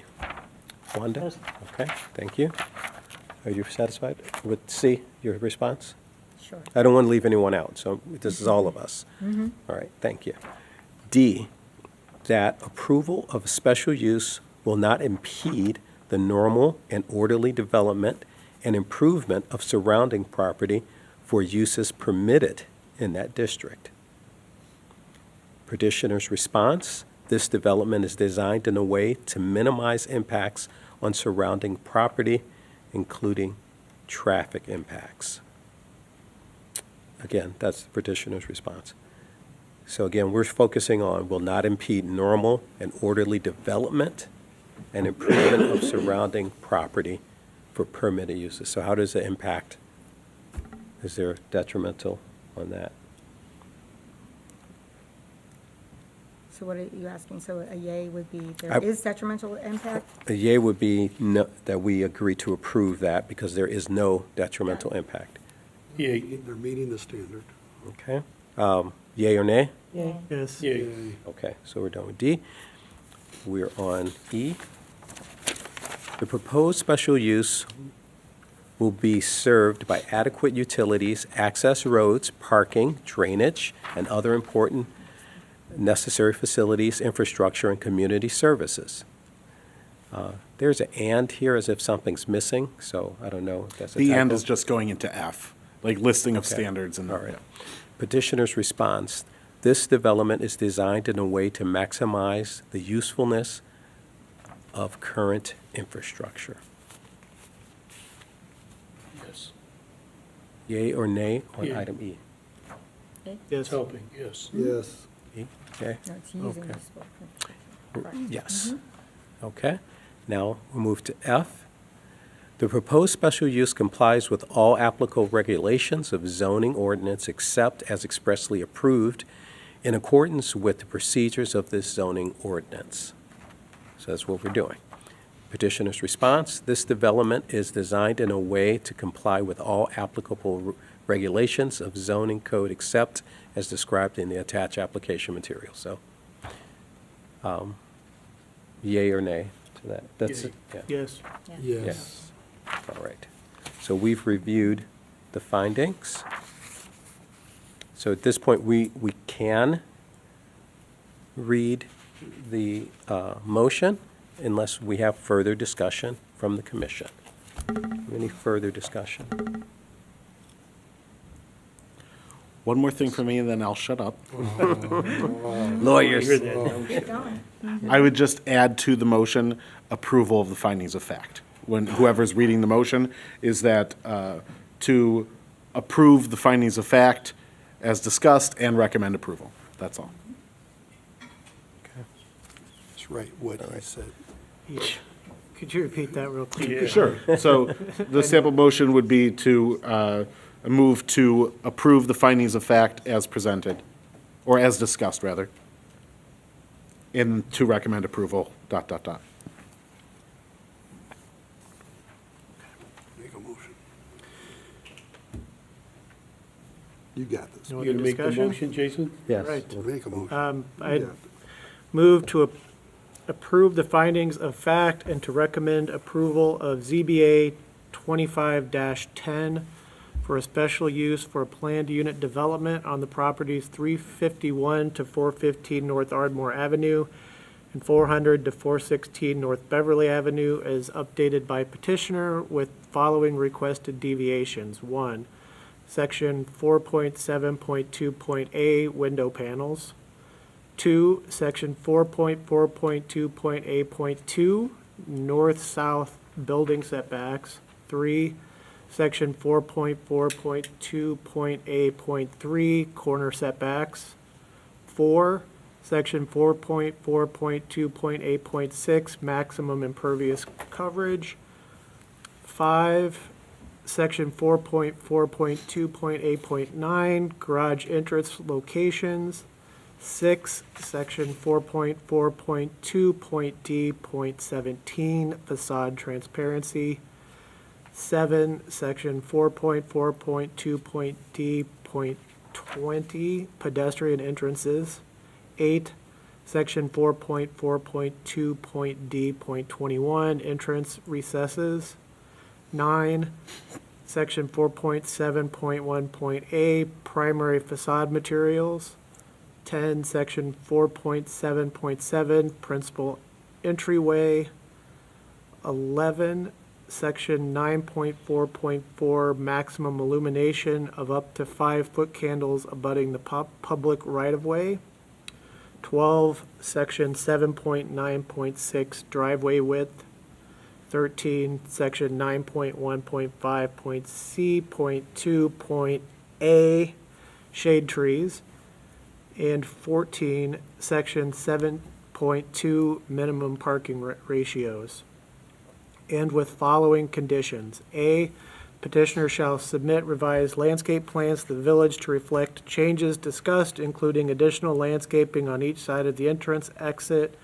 Wanda? Okay, thank you. Are you satisfied with C, your response? Sure. I don't want to leave anyone out, so this is all of us. All right, thank you. D, that approval of a special use will not impede the normal and orderly development and improvement of surrounding property for uses permitted in that district. Petitioner's response, this development is designed in a way to minimize impacts on surrounding property, including traffic impacts. Again, that's the petitioner's response. So again, we're focusing on will not impede normal and orderly development and improvement of surrounding property for permitted uses. So how does it impact? Is there detrimental on that? So what are you asking? So a yay would be, there I- is detrimental impact? A yea would be no, that we agree to approve that because there is no detrimental impact. Yeah, They're meeting the standard. Okay? Yea or nay? Yes. yeah. Okay, so we're done with D. We're on E. The proposed special use will be served by adequate utilities, access roads, parking, drainage, and other important necessary facilities, infrastructure, and community services. There's an and here as if something's missing, so I don't know if that's a The and typo. is just going into F, like listing of Okay. standards and. All right. Petitioner's response, this development is designed in a way to maximize the usefulness of current infrastructure. Yes. Yea or nay on Yeah. item E? It's Yes. helping, yes. Yes. E, okay? No, it's using Okay. useful. Correct. Yes. Okay. Now we'll move to F. The proposed special use complies with all applicable regulations of zoning ordinance except as expressly approved in accordance with the procedures of this zoning ordinance. So that's what we're doing. Petitioner's response, this development is designed in a way to comply with all applicable regulations of zoning code except as described in the attached application material. So, yea or nay to that? That's Yea. it? Yeah. Yes. Yes. All right. So we've reviewed the findings. So at this point, we can read the motion unless we have further discussion from the commission. Any further discussion? One more thing for me, and then I'll shut up. Lawyers. Hear that now. Keep going. I would just add to the motion approval of the findings of fact. When whoever's reading the motion, is that to approve the findings of fact as discussed and recommend approval. That's all. That's right, what he said. Could you repeat that real quick? Yeah. Sure. So the sample motion would be to move to approve the findings of fact as presented, or as discussed, rather, and to recommend approval, dot, dot, dot. Make a motion. You got this. No You other gonna make the discussion? motion, Jason? Yes. Right. Make a motion. I You got this. move to approve the findings of fact and to recommend approval of ZBA 25-10 for a special use for planned unit development on the properties 351 to 415 North Ardmore Avenue and 400 to 416 North Beverly Avenue as updated by petitioner with following requested deviations. 1, Section 4.7.2.a window panels. 2, Section 4.4.2.a.2, north-south building setbacks. 3, Section 4.4.2.a.3, corner setbacks. 4, Section 4.4.2.a.6, maximum impervious coverage. 5, Section 4.4.2.a.9, garage entrance locations. 6, Section 4.4.2.d.17, facade transparency. 7, Section 4.4.2.d.20, pedestrian entrances. 8, Section 4.4.2.d.21, entrance recesses. 9, Section 4.7.1.a, primary facade materials. 10, Section 4.7.7, principal entryway. 11, Section 9.4.4, maximum illumination of up to 5-foot candles abutting the public right-of-way. 12, Section 7.9.6, driveway width. 13, Section 9.1.5.c.2.a, shade trees. And 14, Section 7.2, minimum parking ratios. And with following conditions. A, petitioner shall submit revised landscape plans to the village to reflect changes discussed, including additional landscaping on each side of the entrance, exit,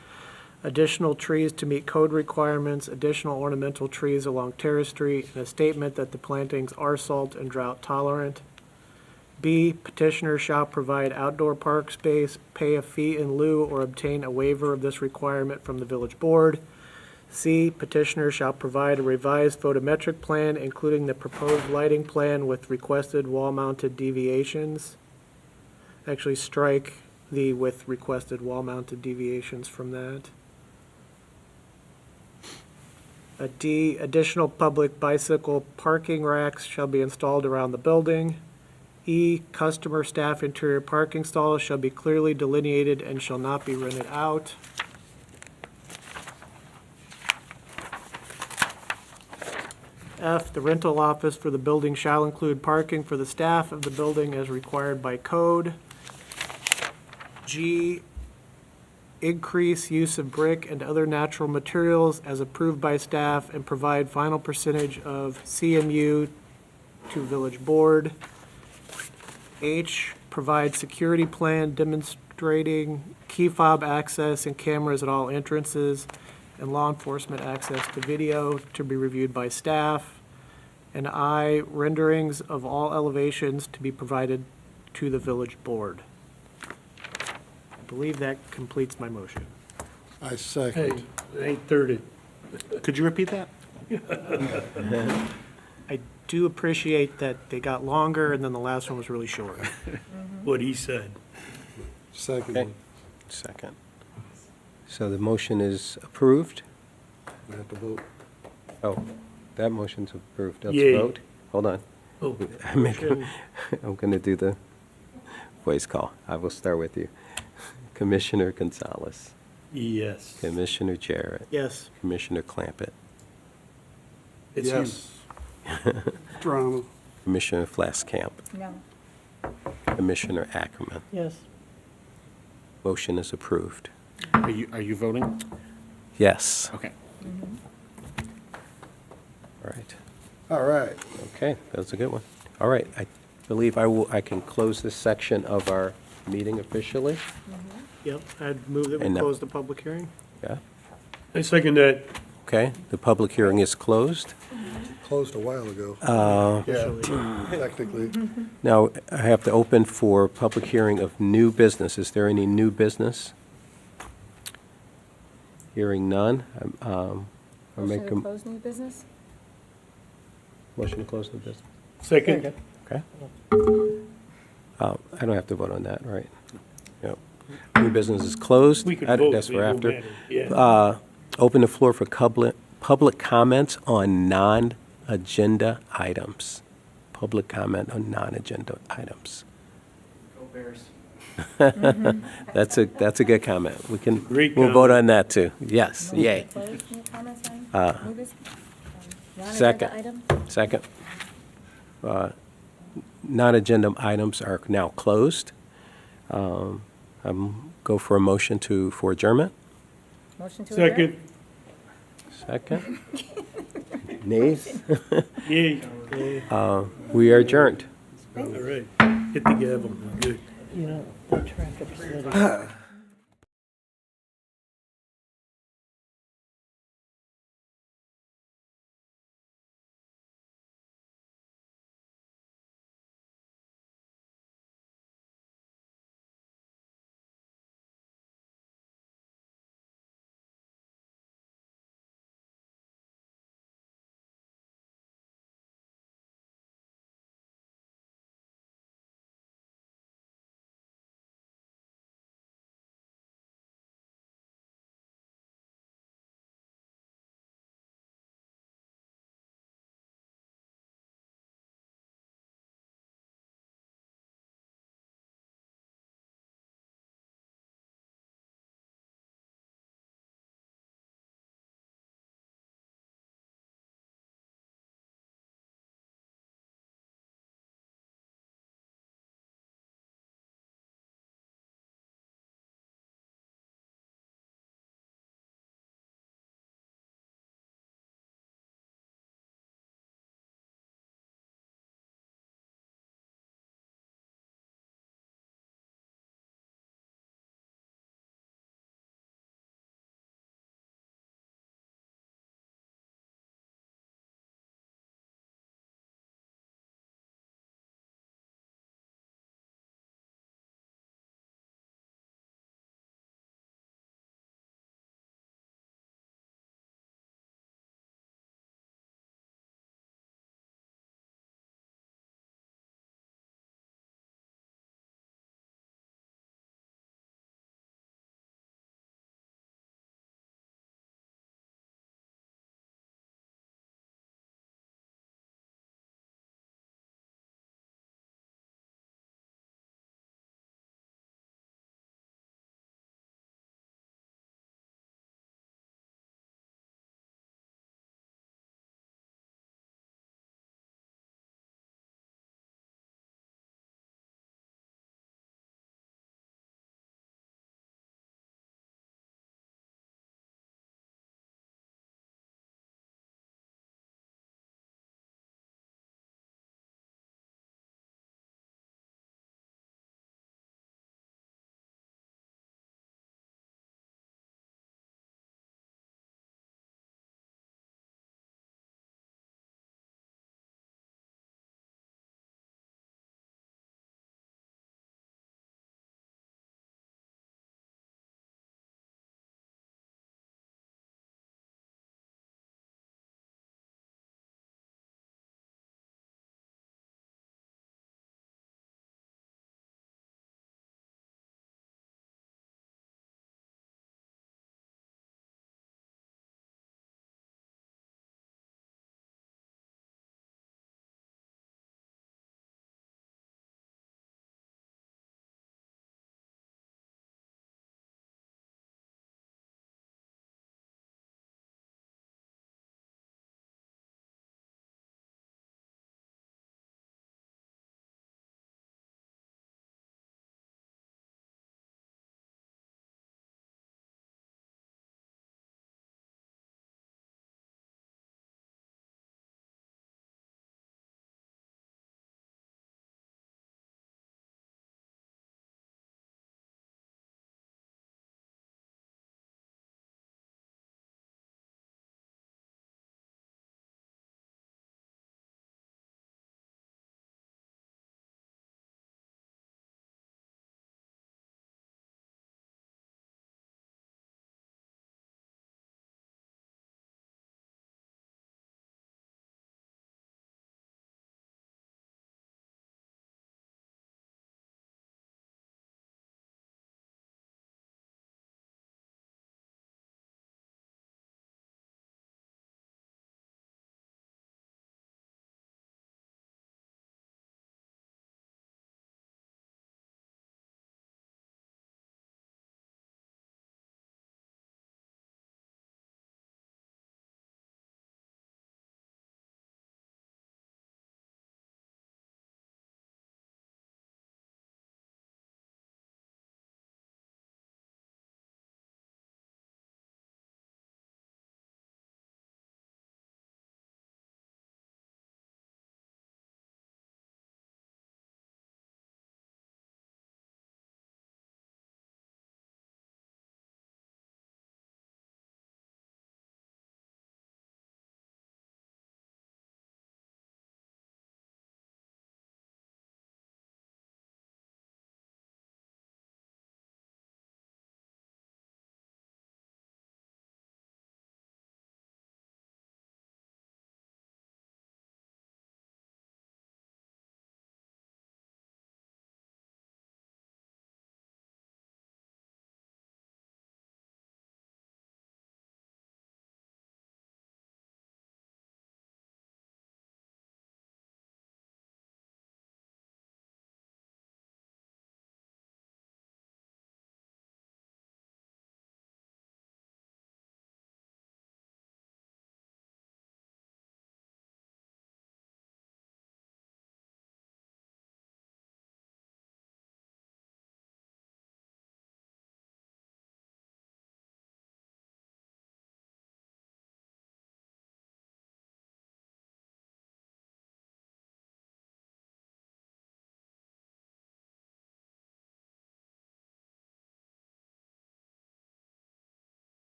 additional trees to meet code requirements, additional ornamental trees along Terrace Street, and a statement that the plantings are salt and drought tolerant. B, petitioner shall provide outdoor park space, pay a fee in lieu, or obtain a waiver of this requirement from the village board. C, petitioner shall provide a revised photometric plan, including the proposed lighting plan with requested wall-mounted deviations. Actually, strike the with requested wall-mounted deviations from that. D, additional public bicycle parking racks shall be installed around the building. E, customer staff interior parking stalls shall be clearly delineated and shall not be rented out. F, the rental office for the building shall include parking for the staff of the building as required by code. G, increase use of brick and other natural materials as approved by staff and provide final percentage of CMU to village board. H, provide security plan demonstrating key fob access and cameras at all entrances and law enforcement access to video to be reviewed by staff. And I, renderings of all elevations to be provided to the village board. I believe that completes my motion. I Hey, second. I ain't thirded. Could you repeat that? I do appreciate that they got longer and then the last one was really short. What he said. Second. Okay. Second. So the motion is approved. We have to vote. Oh, that motion's approved. Let's Yay. vote. Hold on. Oh, I'm going to do the voice call. I will start with you. Commissioner Gonzalez, yes. Commissioner Jarrett, Yes. Commissioner Clampett, It's you. Yes. Drama. Commissioner Flaskamp, No. Commissioner Ackerman. Yes. Motion is approved. Are you voting? Yes. Okay. All right. All right. Okay, that was a good one. All right, I believe I can close this section of our meeting officially. Yep, I'd move that we And, close the public hearing. Yeah, I second that. okay, the public hearing is closed. Closed a while ago. Officially. Technically. Now, I have to open for public hearing of new business. Is there any new business? Hearing none. I'll make a close new business? motion to close the business. Second. Okay. I don't have to vote on that, right? Yep. New business is closed. We could vote. That's for it don't after. matter. Yeah. Open the floor for public comments on non-agenda items. Public comment on non-agenda items. Go Bears. That's a good comment. Great We'll vote comment. on that too. Yes, yay. Close new comments on new business? Non-agenda Second. item? Second. Non-agenda items are now closed. Go for a motion for adjournment. Motion to adjourn? Second. Second. Nays? Yay. We are adjourned. All right. Hit the gavel. Good. You know, the traffic study